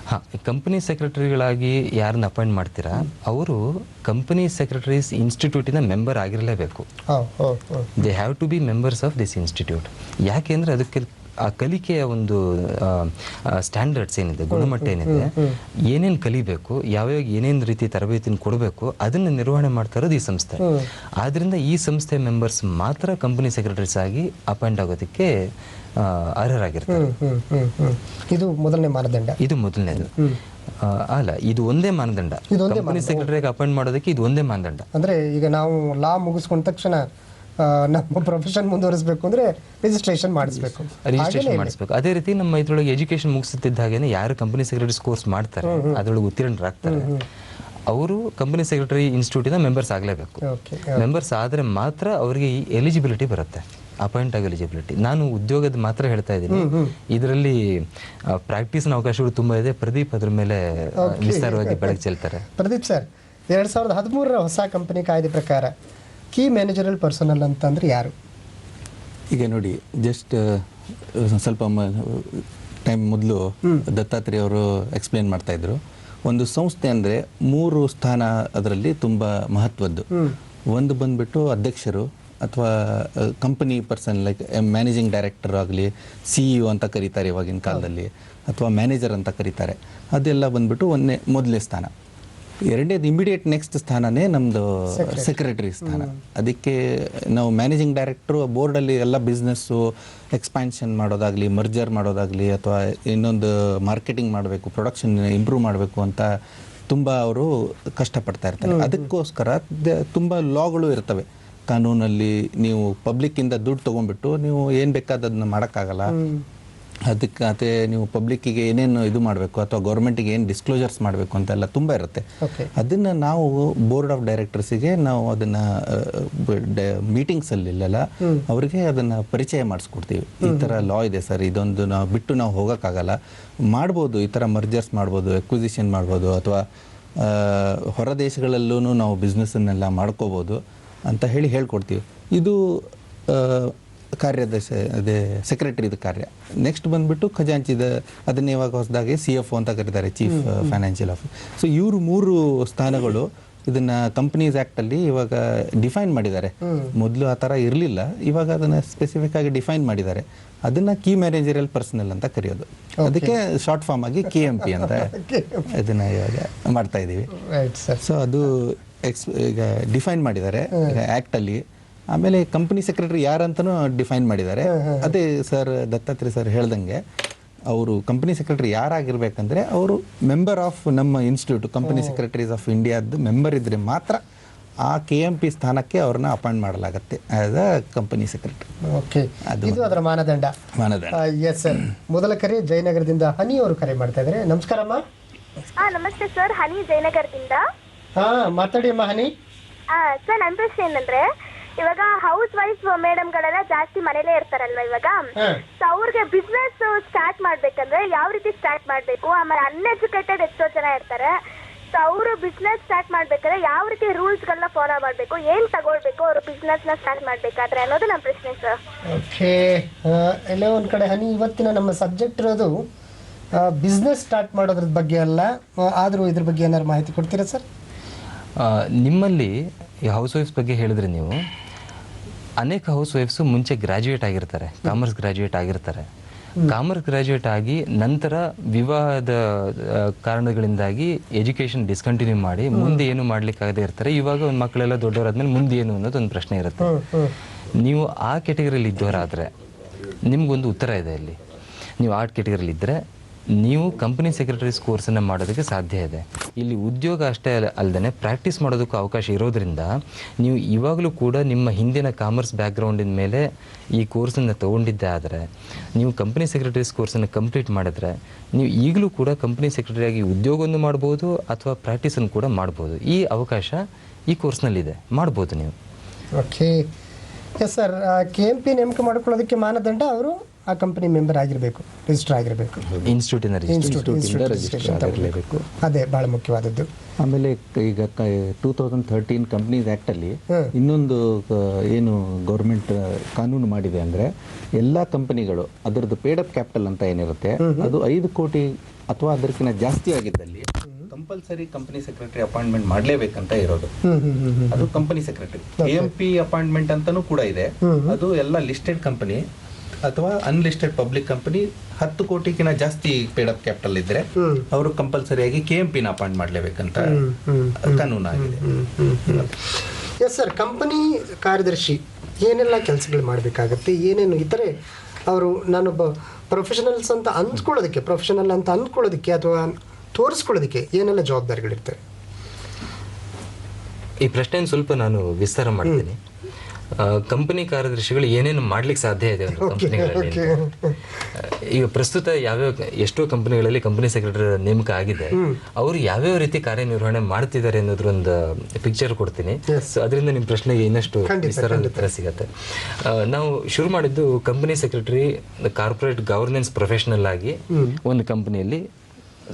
ಹಾಂ, ಕಂಪನಿ ಸೆಕ್ರೆಟರಿಗಳಾಗಿ ಯಾರನ್ನ ಅಪಾಯಿಂಟ್ ಮಾಡ್ತೀರಾ ಅವರು ಕಂಪನಿ ಸೆಕ್ರೆಟರೀಸ್ ಇನ್ಸ್ಟಿಟ್ಯೂಟಿನ ಮೆಂಬರ್ ಆಗಿರಲೇಬೇಕು. They have to be members of this institute. ಯಾಕೆಂದರೆ ಅದಕ್ಕೆ ಆ ಕಲಿಕೆಯ ಒಂದು ಸ್ಟ್ಯಾಂಡರ್ಡ್ಸ್ ಏನಿದೆ, ಗುಣಮಟ್ಟ ಏನಿದೆ, ಏನೇನು ಕಲಿಬೇಕು, ಯಾವ್ಯಾವ ಏನೇನು ರೀತಿ ತರಬೇತಿನ ಕೊಡಬೇಕು ಅದನ್ನು ನಿರ್ವಹಣೆ ಮಾಡ್ತಾ ಇರೋದು ಈ ಸಂಸ್ಥೆ. ಆದ್ದರಿಂದ ಈ ಸಂಸ್ಥೆ ಮೆಂಬರ್ಸ್ ಮಾತ್ರ ಕಂಪನಿ ಸೆಕ್ರೆಟರೀಸ್ ಆಗಿ ಅಪಾಯಿಂಟ್ ಆಗೋದಕ್ಕೆ ಅರ್ಹರಾಗಿರ್ತಾರೆ. ಇದು ಮೊದಲನೇ ಮಾನದಂಡ. ಇದು ಮೊದಲನೇದು ಅಲ್ಲ, ಇದು ಒಂದೇ ಮಾನದಂಡ. ಕಂಪನಿ ಸೆಕ್ರೆಟರಿಗೆ ಅಪಾಯಿಂಟ್ ಮಾಡೋದಕ್ಕೆ ಇದು ಒಂದೇ ಮಾನದಂಡ. ಅಂದರೆ ಈಗ ನಾವು ಲಾ ಮುಗಿಸ್ಕೊಂಡ ತಕ್ಷಣ ನಮ್ಮ ಪ್ರೊಫೆಷನ್ ಮುಂದುವರಿಸಬೇಕು ಅಂದ್ರೆ ರಿಜಿಸ್ಟ್ರೇಷನ್ ಮಾಡಿಸ್ಬೇಕು. ಅದೇ ರೀತಿ ನಮ್ಮ ಇದ್ರೊಳಗೆ ಎಜುಕೇಶನ್ ಮುಗಿಸುತ್ತಿದ್ದ ಹಾಗೇನೆ ಯಾರು ಕಂಪನಿ ಸೆಕ್ರೆಟರಿ ಕೋರ್ಸ್ ಮಾಡ್ತಾರೆ, ಅದರೊಳಗೆ ಉತ್ತೀರ್ಣರಾಗ್ತಾರೆ, ಅವರು ಕಂಪನಿ ಸೆಕ್ರೆಟರಿ ಇನ್ಸ್ಟಿಟ್ಯೂಟಿನ ಮೆಂಬರ್ಸ್ ಆಗಲೇಬೇಕು. ಮೆಂಬರ್ಸ್ ಆದರೆ ಮಾತ್ರ ಅವರಿಗೆ ಈ ಎಲಿಜಿಬಿಲಿಟಿ ಬರುತ್ತೆ, ಅಪಾಯಿಂಟ್ ಆಗಿ ಎಲಿಜಿಬಿಲಿಟಿ. ನಾನು ಉದ್ಯೋಗದ ಮಾತ್ರ ಹೇಳ್ತಾ ಇದ್ದೀನಿ, ಇದರಲ್ಲಿ ಪ್ರಾಕ್ಟೀಸ್ನ ಅವಕಾಶಗಳು ತುಂಬ ಇದೆ. ಪ್ರದೀಪ್ ಅದ್ರ ಮೇಲೆ ವಿಸ್ತಾರವಾಗಿ ಬೆಳಕು ಚೆಲ್ತಾರೆ. ಪ್ರದೀಪ್ ಸರ್, 2013ರ ಹೊಸ ಕಂಪನಿ ಕಾಯ್ದೆ ಪ್ರಕಾರ ಕೀ ಮ್ಯಾನೇಜರಲ್ ಪರ್ಸನಲ್ ಅಂತಂದ್ರೆ ಯಾರು? ಈಗ ನೋಡಿ, ಜಸ್ಟ್ ಸ್ವಲ್ಪ ಟೈಮ್ ಮೊದಲು ದತ್ತಾತ್ರೇಯ ಅವರು ಎಕ್ಸ್ಪ್ಲೇನ್ ಮಾಡ್ತಾ ಇದ್ರು. ಒಂದು ಸಂಸ್ಥೆ ಅಂದರೆ 3 ಸ್ಥಾನ ಅದರಲ್ಲಿ ತುಂಬ ಮಹತ್ವದ್ದು. ಒಂದು ಬಂದ್ಬಿಟ್ಟು ಅಧ್ಯಕ್ಷರು ಅಥವಾ company person, like managing director ಆಗಲಿ, CEO ಅಂತ ಕರೀತಾರೆ ಇವಾಗಿನ ಕಾಲದಲ್ಲಿ, ಅಥವಾ ಮ್ಯಾನೇಜರ್ ಅಂತ ಕರೀತಾರೆ. ಅದೆಲ್ಲ ಬಂದ್ಬಿಟ್ಟು ಮೊದಲನೇ ಸ್ಥಾನ. ಎರಡನೇದು ಇಮಿಡಿಯೇಟ್ ನೆಕ್ಸ್ಟ್ ಸ್ಥಾನನೇ ನಮ್ಮದು ಸೆಕ್ರೆಟರಿ ಸ್ಥಾನ. ಅದಕ್ಕೆ ನಾವು ಮ್ಯಾನೇಜಿಂಗ್ ಡೈರೆಕ್ಟ್ರು ಬೋರ್ಡಲ್ಲಿ ಎಲ್ಲ ಬಿಸ್ನೆಸ್ಸು ಎಕ್ಸ್ಪ್ಯಾನ್ಷನ್ ಮಾಡೋದಾಗಲಿ, ಮರ್ಜರ್ ಮಾಡೋದಾಗಲಿ, ಅಥವಾ ಇನ್ನೊಂದು ಮಾರ್ಕೆಟಿಂಗ್ ಮಾಡಬೇಕು, ಪ್ರೊಡಕ್ಷನ್ ಇಂಪ್ರೂವ್ ಮಾಡಬೇಕು ಅಂತ ತುಂಬ ಅವರು ಕಷ್ಟಪಡ್ತಾ ಇರ್ತಾರೆ. ಅದಕ್ಕೋಸ್ಕರ ತುಂಬ ಲಾಗಳು ಇರ್ತವೆ ಕಾನೂನಲ್ಲಿ. ನೀವು ಪಬ್ಲಿಕ್ಕಿಂದ ದುಡ್ಡು ತೊಗೊಂಡ್ಬಿಟ್ಟು ನೀವು ಏನು ಬೇಕಾದದನ್ನ ಮಾಡೋಕ್ಕಾಗಲ್ಲ. ಅದಕ್ಕೆ ಅದೇ ನೀವು ಪಬ್ಲಿಕ್ಕಿಗೆ ಏನೇನು ಇದು ಮಾಡಬೇಕು ಅಥವಾ ಗೌರ್ಮೆಂಟಿಗೆ ಏನು ಡಿಸ್ಕ್ಲೋಜರ್ಸ್ ಮಾಡಬೇಕು ಅಂತೆಲ್ಲ ತುಂಬ ಇರುತ್ತೆ. ಅದನ್ನು ನಾವು ಬೋರ್ಡ್ ಆಫ್ ಡೈರೆಕ್ಟರ್ಸಿಗೆ ನಾವು ಅದನ್ನು ಮೀಟಿಂಗ್ಸಲ್ಲಿಲ್ಲ ಅವರಿಗೆ ಅದನ್ನು ಪರಿಚಯ ಮಾಡಿಸ್ಕೊಡ್ತೀವಿ. ಈ ಥರ ಲಾ ಇದೆ ಸರ್, ಇದೊಂದು ನಾವು ಬಿಟ್ಟು ನಾವು ಹೋಗೋಕ್ಕಾಗಲ್ಲ, ಮಾಡ್ಬೋದು, ಈ ಥರ ಮರ್ಜರ್ಸ್ ಮಾಡ್ಬೋದು, ಎಕ್ವಿಸಿಷನ್ ಮಾಡ್ಬೋದು, ಅಥವಾ ಹೊರ ದೇಶಗಳಲ್ಲೂ ನಾವು ಬಿಸ್ನೆಸ್ಸನ್ನೆಲ್ಲ ಮಾಡ್ಕೋಬೋದು ಅಂತ ಹೇಳ್ಕೊಡ್ತೀವಿ. ಇದು ಕಾರ್ಯದ ಅದೇ ಸೆಕ್ರೆಟರಿದ ಕಾರ್ಯ. ನೆಕ್ಸ್ಟ್ ಬಂದ್ಬಿಟ್ಟು ಖಜಾಂಚಿದ, ಅದನ್ನ ಇವಾಗ ಹೊಸದಾಗಿ CFO ಅಂತ ಕರೀತಾರೆ, ಚೀಫ್ ಫೈನಾನ್ಷಿಯಲ್ ಆಫೀಸರ್. ಸೊ ಇವರು 3 ಸ್ಥಾನಗಳು ಇದನ್ನ ಕಂಪನೀಸ್ ಆ್ಯಕ್ಟಲ್ಲಿ ಇವಾಗ ಡಿಫೈನ್ ಮಾಡಿದ್ದಾರೆ. ಮೊದಲು ಆ ಥರ ಇರಲಿಲ್ಲ, ಇವಾಗ ಅದನ್ನು ಸ್ಪೆಸಿಫಿಕ್ ಆಗಿ ಡಿಫೈನ್ ಮಾಡಿದ್ದಾರೆ. ಅದನ್ನ ಕೀ ಮ್ಯಾನೇಜರಿಯಲ್ ಪರ್ಸನಲ್ ಅಂತ ಕರೆಯೋದು. ಅದಕ್ಕೆ ಶಾರ್ಟ್ ಫಾರ್ಮ್ ಆಗಿ KMP ಅಂತ ಇದನ್ನ ಇವಾಗ ಮಾಡ್ತಾ ಇದ್ದೀವಿ. ಸೊ ಅದು ಈಗ ಡಿಫೈನ್ ಮಾಡಿದ್ದಾರೆ ಆ್ಯಕ್ಟಲ್ಲಿ. ಆಮೇಲೆ ಕಂಪನಿ ಸೆಕ್ರೆಟರಿ ಯಾರಂತನೂ ಡಿಫೈನ್ ಮಾಡಿದ್ದಾರೆ. ಅದೇ ಸರ್ ದತ್ತಾತ್ರೇಯ ಸರ್ ಹೇಳ್ದಂಗೆ ಅವರು ಕಂಪನಿ ಸೆಕ್ರೆಟರಿ ಯಾರಾಗಿರ್ಬೇಕಂದ್ರೆ ಅವರು ಮೆಂಬರ್ ಆಫ್ ನಮ್ಮ ಇನ್ಸ್ಟಿಟ್ಯೂಟ್, ಕಂಪನಿ ಸೆಕ್ರೆಟರೀಸ್ ಆಫ್ ಇಂಡಿಯಾದ ಮೆಂಬರ್ ಇದ್ರೆ ಮಾತ್ರ ಆ KMP ಸ್ಥಾನಕ್ಕೆ ಅವ್ರನ್ನ ಅಪಾಯಿಂಟ್ ಮಾಡಲಾಗುತ್ತೆ as a company secretary. Okay, ಇದು ಅದರ ಮಾನದಂಡ. Yes sir. ಮೊದಲ ಕರೆ ಜಯನಗರದಿಂದ ಹನಿ ಅವರು ಕರೆ ಮಾಡ್ತಾ ಇದ್ದಾರೆ. ನಮಸ್ಕಾರಮ್ಮ. ನಮಸ್ತೆ ಸರ್, ಹನಿ ಜಯನಗರದಿಂದ. ಮಾತಾಡಿ ಅಮ್ಮ ಹನಿ. ಸರ್, ನನ್ನ ಪ್ರಶ್ನೆ ಏನಂದ್ರೆ, ಇವಾಗ ಹೌಸ್ ವೈಫ್ ಮೇಡಮ್ಗಳೆಲ್ಲ ಜಾಸ್ತಿ ಮನೇಲೇ ಇರ್ತಾರಲ್ವಾ ಇವಾಗ, ಸೊ ಅವ್ರಿಗೆ ಬಿಸ್ನೆಸ್ ಸ್ಟಾರ್ಟ್ ಮಾಡ್ಬೇಕಂದ್ರೆ ಯಾವ ರೀತಿ ಸ್ಟಾರ್ಟ್ ಮಾಡ್ಬೇಕು? ಆಮೇಲೆ ಅನ್ಎಜುಕೇಟೆಡ್ ಎಷ್ಟೋ ಜನ ಇರ್ತಾರೆ. ಸೊ ಅವರು ಬಿಸ್ನೆಸ್ ಸ್ಟಾರ್ಟ್ ಮಾಡ್ಬೇಕಾದ್ರೆ ಯಾವ ರೀತಿ ರೂಲ್ಸ್ ಗಳನ್ನ ಫಾಲೋ ಮಾಡ್ಬೇಕು, ಏನ್ ತಗೊಳ್ಬೇಕು ಅವರು ಬಿಸ್ನೆಸ್ ನ ಸ್ಟಾರ್ಟ್ ಮಾಡ್ಬೇಕಾದ್ರೆ ಅನ್ನೋದು ನಮ್ಮ ಪ್ರಶ್ನೆ ಸರ್. ಓಕೆ, ಎಲ್ಲೋ ಒಂದ್ ಕಡೆ ಹನಿ, ಇವತ್ತಿನ ನಮ್ಮ ಸಬ್ಜೆಕ್ಟ್ ಇರೋದು ಬಿಸ್ನೆಸ್ ಸ್ಟಾರ್ಟ್ ಮಾಡೋದ್ರ ಬಗ್ಗೆ ಅಲ್ಲ, ಆದರೂ ಇದ್ರ ಬಗ್ಗೆ ಏನಾದ್ರು ಮಾಹಿತಿ ಕೊಡ್ತೀರಾ ಸರ್? ನಿಮ್ಮಲ್ಲಿ ಹೌಸ್ ವೈಫ್ಸ್ ಬಗ್ಗೆ ಹೇಳಿದ್ರೆ ನೀವು, ಅನೇಕ ಹೌಸ್ ವೈಫ್ಸು ಮುಂಚೆ ಗ್ರ್ಯಾಜುಯೇಟ್ ಆಗಿರ್ತಾರೆ, ಕಾಮರ್ಸ್ ಗ್ರ್ಯಾಜುಯೇಟ್ ಆಗಿರ್ತಾರೆ. ಕಾಮರ್ಸ್ ಗ್ರಾಜ್ಯುಯೇಟ್ ಆಗಿ ನಂತರ ವಿವಾಹದ ಕಾರಣಗಳಿಂದಾಗಿ ಎಜುಕೇಶನ್ ಡಿಸ್ಕಂಟಿನ್ಯೂ ಮಾಡಿ ಮುಂದೆ ಏನು ಮಾಡ್ಲಿಕ್ಕಾಗದೇ ಇರ್ತಾರೆ. ಇವಾಗ ಒಂದು ಮಕ್ಕಳೆಲ್ಲ ದೊಡ್ಡವರಾದ್ಮೇಲೆ ಮುಂದೆ ಏನು ಅನ್ನೋದು ಒಂದು ಪ್ರಶ್ನೆ ಇರುತ್ತೆ. ನೀವು ಆ ಕ್ಯಾಟಗರಿಯಲ್ಲಿ ಇದ್ದವರಾದರೆ ನಿಮ್ಗೊಂದು ಉತ್ತರ ಇದೆ ಇಲ್ಲಿ. ನೀವು ಆ ಕ್ಯಾಟಗರಿಯಲ್ಲಿ ಇದ್ದರೆ ನೀವು ಕಂಪನಿ ಸೆಕ್ರೆಟರೀಸ್ ಕೋರ್ಸನ್ನು ಮಾಡೋದಕ್ಕೆ ಸಾಧ್ಯ ಇದೆ. ಇಲ್ಲಿ ಉದ್ಯೋಗ ಅಷ್ಟೇ ಅಲ್ಲದೆ ಪ್ರಾಕ್ಟೀಸ್ ಮಾಡೋದಕ್ಕೂ ಅವಕಾಶ ಇರೋದ್ರಿಂದ ನೀವು ಇವಾಗಲೂ ಕೂಡ ನಿಮ್ಮ ಹಿಂದಿನ ಕಾಮರ್ಸ್ ಬ್ಯಾಕ್ಗ್ರೌಂಡಿನ ಮೇಲೆ ಈ ಕೋರ್ಸನ್ನು ತೊಗೊಂಡಿದ್ದೆ ಆದರೆ, ನೀವು ಕಂಪನಿ ಸೆಕ್ರೆಟರೀಸ್ ಕೋರ್ಸನ್ನು ಕಂಪ್ಲೀಟ್ ಮಾಡಿದ್ರೆ ನೀವು ಈಗಲೂ ಕೂಡ ಕಂಪನಿ ಸೆಕ್ರೆಟರಿಯಾಗಿ ಉದ್ಯೋಗವನ್ನು ಮಾಡ್ಬೋದು ಅಥವಾ ಪ್ರಾಕ್ಟೀಸನ್ನು ಕೂಡ ಮಾಡ್ಬೋದು. ಈ ಅವಕಾಶ ಈ ಕೋರ್ಸ್ನಲ್ಲಿದೆ, ಮಾಡ್ಬೋದು ನೀವು. Okay, yes sir. KMP ನೇಮಕ ಮಾಡ್ಕೊಳ್ಳೋದಕ್ಕೆ ಮಾನದಂಡ ಅವರು ಆ ಕಂಪನಿ ಮೆಂಬರ್ ಆಗಿರಬೇಕು, ರಿಜಿಸ್ಟರ್ ಆಗಿರಬೇಕು, ಇನ್ಸ್ಟಿಟ್ಯೂಟಿನ ರಿಜಿಸ್ಟ್ರೇಷನ್ ಆಗಿರಲೇಬೇಕು. ಅದೇ ಭಾಳ ಮುಖ್ಯವಾದದ್ದು. ಆಮೇಲೆ ಈಗ 2013 ಕಂಪ್ನೀಸ್ ಆ್ಯಕ್ಟಲ್ಲಿ ಇನ್ನೊಂದು ಏನು ಗೌರ್ಮೆಂಟ್ ಕಾನೂನು ಮಾಡಿದೆ ಅಂದರೆ, ಎಲ್ಲ ಕಂಪನಿಗಳು ಅದರದ್ದು ಪೇಡ್ ಅಪ್ ಕ್ಯಾಪಿಟಲ್ ಅಂತ ಏನಿರುತ್ತೆ ಅದು 5 ಕೋಟಿ ಅಥವಾ ಅದಕ್ಕಿಂತ ಜಾಸ್ತಿ ಆಗಿದ್ದಲ್ಲಿ ಕಂಪಲ್ಸರಿ ಕಂಪನಿ ಸೆಕ್ರೆಟರಿ ಅಪಾಯಿಂಟ್ಮೆಂಟ್ ಮಾಡಲೇಬೇಕಂತ ಇರೋದು. ಅದು ಕಂಪನಿ ಸೆಕ್ರೆಟರಿ. KMP ಅಪಾಯಿಂಟ್ಮೆಂಟ್ ಅಂತಾನೂ ಕೂಡ ಇದೆ. ಅದು ಎಲ್ಲ ಲಿಸ್ಟೆಡ್ ಕಂಪನಿ ಅಥವಾ ಅನ್ಲಿಸ್ಟೆಡ್ ಪಬ್ಲಿಕ್ ಕಂಪನಿ 10 ಕೋಟಿಗಿನ ಜಾಸ್ತಿ ಪೇಡ್ ಅಪ್ ಕ್ಯಾಪಿಟಲ್ ಇದ್ರೆ ಅವರು ಕಂಪಲ್ಸರಿಯಾಗಿ KMPನ ಅಪಾಯಿಂಟ್ ಮಾಡಲೇಬೇಕಂತ ಕಾನೂನಾಗಿದೆ. Yes sir. ಕಂಪನಿ ಕಾರ್ಯದರ್ಶಿ ಏನೆಲ್ಲ ಕೆಲಸಗಳು ಮಾಡಬೇಕಾಗತ್ತೆ, ಏನೇನು ಇತರೆ ಅವರು ನಾನೊಬ್ಬ ಪ್ರೊಫೆಷನಲ್ ಅಂತ ಅಂದ್ಕೊಳ್ಳೋದಕ್ಕೆ ಅಥವಾ ತೋರಿಸ್ಕೊಳ್ಳೋದಕ್ಕೆ ಏನೆಲ್ಲ ಜವಾಬ್ದಾರಿಗಳಿರ್ತವೆ? ಈ ಪ್ರಶ್ನೆಯನ್ನು ಸ್ವಲ್ಪ ನಾನು ವಿಸ್ತಾರ ಮಾಡ್ತೀನಿ. ಕಂಪನಿ ಕಾರ್ಯದರ್ಶಿಗಳು ಏನೇನು ಮಾಡ್ಲಿಕ್ಕೆ ಸಾಧ್ಯ ಇದೆ ಒಂದು ಕಂಪನಿಗಳಲ್ಲಿ. ಈಗ ಪ್ರಸ್ತುತ ಎಷ್ಟೋ ಕಂಪನಿಗಳಲ್ಲಿ ಕಂಪನಿ ಸೆಕ್ರೆಟರಿ ನೇಮಕ ಆಗಿದೆ. ಅವರು ಯಾವ್ಯಾವ ರೀತಿ ಕಾರ್ಯನಿರ್ವಹಣೆ ಮಾಡ್ತಿದ್ದಾರೆ ಅನ್ನೋದ್ರ ಒಂದು ಪಿಕ್ಚರ್ ಕೊಡ್ತೀನಿ. ಸೊ ಅದರಿಂದ ನಿಮ್ಮ ಪ್ರಶ್ನೆಗೆ ಇನ್ನಷ್ಟು ವಿಸ್ತಾರದ ಉತ್ತರ ಸಿಗತ್ತೆ. ನಾವು ಶುರು ಮಾಡಿದ್ದು company secretary corporate governance professional ಆಗಿ ಒಂದು ಕಂಪನಿಯಲ್ಲಿ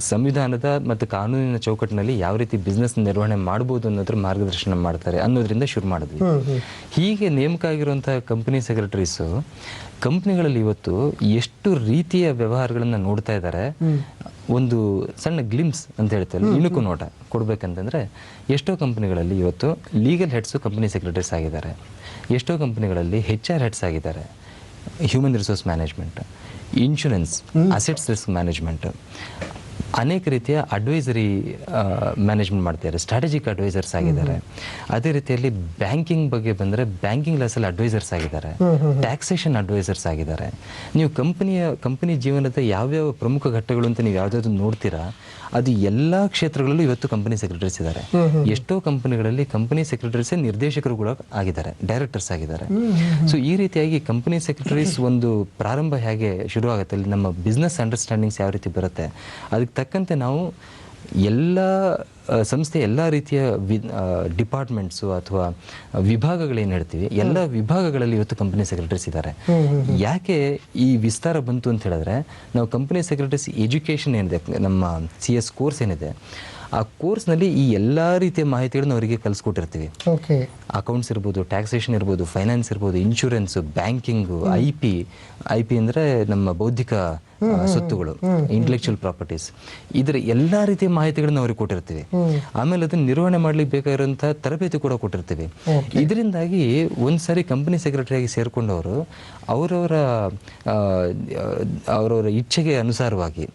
ಸಂವಿಧಾನದ ಮತ್ತು ಕಾನೂನಿನ ಚೌಕಟ್ಟಿನಲ್ಲಿ ಯಾವ ರೀತಿ ಬಿಸ್ನೆಸ್ ನಿರ್ವಹಣೆ ಮಾಡ್ಬೋದು ಅನ್ನೋದ್ರ ಮಾರ್ಗದರ್ಶನ ಮಾಡ್ತಾರೆ ಅನ್ನೋದ್ರಿಂದ ಶುರು ಮಾಡಿದ್ವಿ. ಹೀಗೆ ನೇಮಕ ಆಗಿರುವಂತಹ ಕಂಪನಿ ಸೆಕ್ರೆಟರೀಸು ಕಂಪ್ನಿಗಳಲ್ಲಿ ಇವತ್ತು ಎಷ್ಟು ರೀತಿಯ ವ್ಯವಹಾರಗಳನ್ನು ನೋಡ್ತಾ ಇದ್ದಾರೆ. ಒಂದು ಸಣ್ಣ ಗ್ಲಿಮ್ಸ್ ಅಂತ ಹೇಳ್ತಾರೆ, ಇಣುಕು ನೋಟ ಕೊಡ್ಬೇಕಂತಂದ್ರೆ, ಎಷ್ಟೋ ಕಂಪನಿಗಳಲ್ಲಿ ಇವತ್ತು ಲೀಗಲ್ ಹೆಡ್ಸು ಕಂಪನಿ ಸೆಕ್ರೆಟರೀಸ್ ಆಗಿದ್ದಾರೆ. ಎಷ್ಟೋ ಕಂಪನಿಗಳಲ್ಲಿ HR ಹೆಡ್ಸ್ ಆಗಿದ್ದಾರೆ, human resource management, insurance, assets risk management, ಅನೇಕ ರೀತಿಯ ಅಡ್ವೈಸರಿ ಮ್ಯಾನೇಜ್ಮೆಂಟ್ ಮಾಡ್ತಿದ್ದಾರೆ, ಸ್ಟ್ರಾಟಜಿಕ್ ಅಡ್ವೈಸರ್ಸ್ ಆಗಿದ್ದಾರೆ. ಅದೇ ರೀತಿಯಲ್ಲಿ ಬ್ಯಾಂಕಿಂಗ್ ಬಗ್ಗೆ ಬಂದರೆ ಬ್ಯಾಂಕಿಂಗ್ ಲಾಸಲ್ಲಿ ಅಡ್ವೈಸರ್ಸ್ ಆಗಿದ್ದಾರೆ, ಟ್ಯಾಕ್ಸೇಷನ್ ಅಡ್ವೈಸರ್ಸ್ ಆಗಿದ್ದಾರೆ. ನೀವು ಕಂಪನಿ ಜೀವನದ ಯಾವ್ಯಾವ ಪ್ರಮುಖ ಘಟ್ಟಗಳು ಅಂತ ನೀವು ಯಾವುದಾದ್ರು ನೋಡ್ತೀರಾ, ಅದು ಎಲ್ಲ ಕ್ಷೇತ್ರಗಳಲ್ಲೂ ಇವತ್ತು ಕಂಪನಿ ಸೆಕ್ರೆಟರೀಸ್ ಇದ್ದಾರೆ. ಎಷ್ಟೋ ಕಂಪನಿಗಳಲ್ಲಿ ಕಂಪನಿ ಸೆಕ್ರೆಟರೀಸೇ ನಿರ್ದೇಶಕರು ಕೂಡ ಆಗಿದ್ದಾರೆ, ಡೈರೆಕ್ಟರ್ಸ್ ಆಗಿದ್ದಾರೆ. ಸೊ ಈ ರೀತಿಯಾಗಿ ಕಂಪನಿ ಸೆಕ್ರೆಟರೀಸ್ ಒಂದು ಪ್ರಾರಂಭ ಹೇಗೆ ಶುರು ಆಗುತ್ತೆ, ಅಲ್ಲಿ ನಮ್ಮ ಬಿಸ್ನೆಸ್ ಅಂಡರ್ಸ್ಟ್ಯಾಂಡಿಂಗ್ಸ್ ಯಾವ ರೀತಿ ಬರುತ್ತೆ, ಅದಕ್ಕೆ ತಕ್ಕಂತೆ ನಾವು ಎಲ್ಲ ಸಂಸ್ಥೆ ಎಲ್ಲ ರೀತಿಯ ಡಿಪಾರ್ಟ್ಮೆಂಟ್ಸು ಅಥವಾ ವಿಭಾಗಗಳೇನು ಹೇಳ್ತೀವಿ, ಎಲ್ಲ ವಿಭಾಗಗಳಲ್ಲಿ ಇವತ್ತು ಕಂಪನಿ ಸೆಕ್ರೆಟರೀಸ್ ಇದ್ದಾರೆ. ಯಾಕೆ ಈ ವಿಸ್ತಾರ ಬಂತು ಅಂತ ಹೇಳಿದ್ರೆ, ನಾವು ಕಂಪನಿ ಸೆಕ್ರೆಟರೀಸ್ ಎಜುಕೇಷನ್ ಏನಿದೆ, ನಮ್ಮ CS ಕೋರ್ಸ್ ಏನಿದೆ, ಆ ಕೋರ್ಸ್ನಲ್ಲಿ ಈ ಎಲ್ಲ ರೀತಿಯ ಮಾಹಿತಿಗಳನ್ನ ಅವರಿಗೆ ಕಲಿಸ್ಕೊಟ್ಟಿರ್ತೀವಿ. ಅಕೌಂಟ್ಸ್ ಇರ್ಬೋದು, ಟ್ಯಾಕ್ಸೇಷನ್ ಇರ್ಬೋದು, ಫೈನಾನ್ಸ್ ಇರ್ಬೋದು, ಇನ್ಶೂರೆನ್ಸು, ಬ್ಯಾಂಕಿಂಗು, IP ಅಂದರೆ ನಮ್ಮ ಬೌದ್ಧಿಕ ಸ್ವತ್ತುಗಳು, ಇಂಟೆಲೆಕ್ಚುಯಲ್ ಪ್ರಾಪರ್ಟೀಸ್, ಇದರ ಎಲ್ಲ ರೀತಿಯ ಮಾಹಿತಿಗಳನ್ನ ಅವ್ರಿಗೆ ಕೊಟ್ಟಿರ್ತೀವಿ. ಆಮೇಲೆ ಅದನ್ನ ನಿರ್ವಹಣೆ ಮಾಡ್ಲಿಕ್ಕೆ ಬೇಕಾಗಿರುವಂತಹ ತರಬೇತಿ ಕೂಡ ಕೊಟ್ಟಿರ್ತೀವಿ. ಇದರಿಂದಾಗಿ ಒಂದ್ಸರಿ ಕಂಪನಿ ಸೆಕ್ರೆಟರಿಯಾಗಿ ಸೇರ್ಕೊಂಡವರು ಅವರವರ ಇಚ್ಛೆಗೆ ಅನುಸಾರವಾಗಿ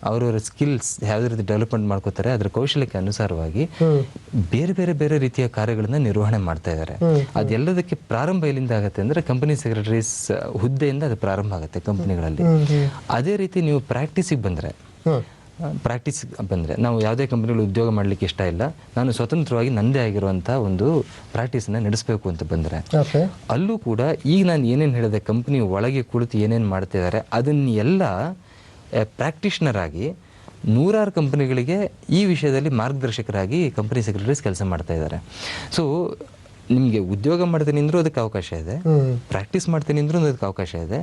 ಅವರವರ ಸ್ಕಿಲ್ಸ್ ಯಾವುದೇ ರೀತಿ ಡೆವಲಪ್ಮೆಂಟ್ ಮಾಡ್ಕೋತಾರೆ, ಅದರ ಕೌಶಲ್ಯಕ್ಕೆ ಅನುಸಾರವಾಗಿ ಬೇರೆ ರೀತಿಯ ಕಾರ್ಯಗಳನ್ನ ನಿರ್ವಹಣೆ ಮಾಡ್ತಾ ಇದ್ದಾರೆ. ಅದೆಲ್ಲದಕ್ಕೆ ಪ್ರಾರಂಭ ಎಲ್ಲಿಂದ ಆಗುತ್ತೆ ಅಂದ್ರೆ ಕಂಪನಿ ಸೆಕ್ರೆಟರೀಸ್ ಹುದ್ದೆಯಿಂದ ಅದು ಪ್ರಾರಂಭ ಆಗುತ್ತೆ ಕಂಪನಿಗಳಲ್ಲಿ. ಅದೇ ರೀತಿ ನೀವು ಪ್ರಾಕ್ಟೀಸಿಗೆ ಬಂದ್ರೆ ನಾವು ಯಾವುದೇ ಕಂಪನಿಗಳು ಉದ್ಯೋಗ ಮಾಡಲಿಕ್ಕೆ ಇಷ್ಟ ಇಲ್ಲ, ನಾನು ಸ್ವತಂತ್ರವಾಗಿ ನಂದೇ ಆಗಿರುವಂತಹ ಒಂದು ಪ್ರಾಕ್ಟೀಸನ್ನ ನಡೆಸಬೇಕು ಅಂತ ಬಂದರೆ, ಅಲ್ಲೂ ಕೂಡ ಈಗ ನಾನು ಏನೇನು ಹೇಳಿದೆ, ಕಂಪನಿ ಒಳಗೆ ಕುಳಿತು ಏನೇನು ಮಾಡ್ತಾ ಇದ್ದಾರೆ ಅದನ್ನೆಲ್ಲ ಪ್ರಾಕ್ಟೀಷನರ್ ಆಗಿ 100 ಕಂಪನಿಗಳಿಗೆ ಈ ವಿಷಯದಲ್ಲಿ ಮಾರ್ಗದರ್ಶಕರಾಗಿ ಕಂಪನಿ ಸೆಕ್ರೆಟರೀಸ್ ಕೆಲಸ ಮಾಡ್ತಾ ಇದ್ದಾರೆ. ಸೊ ನಿಮಗೆ ಉದ್ಯೋಗ ಮಾಡ್ತೀನಿ ಅಂದ್ರೂ ಅದಕ್ಕೆ ಅವಕಾಶ ಇದೆ, ಪ್ರಾಕ್ಟೀಸ್ ಮಾಡ್ತೀನಿ ಅಂದ್ರೂ ಅದಕ್ಕೆ ಅವಕಾಶ ಇದೆ.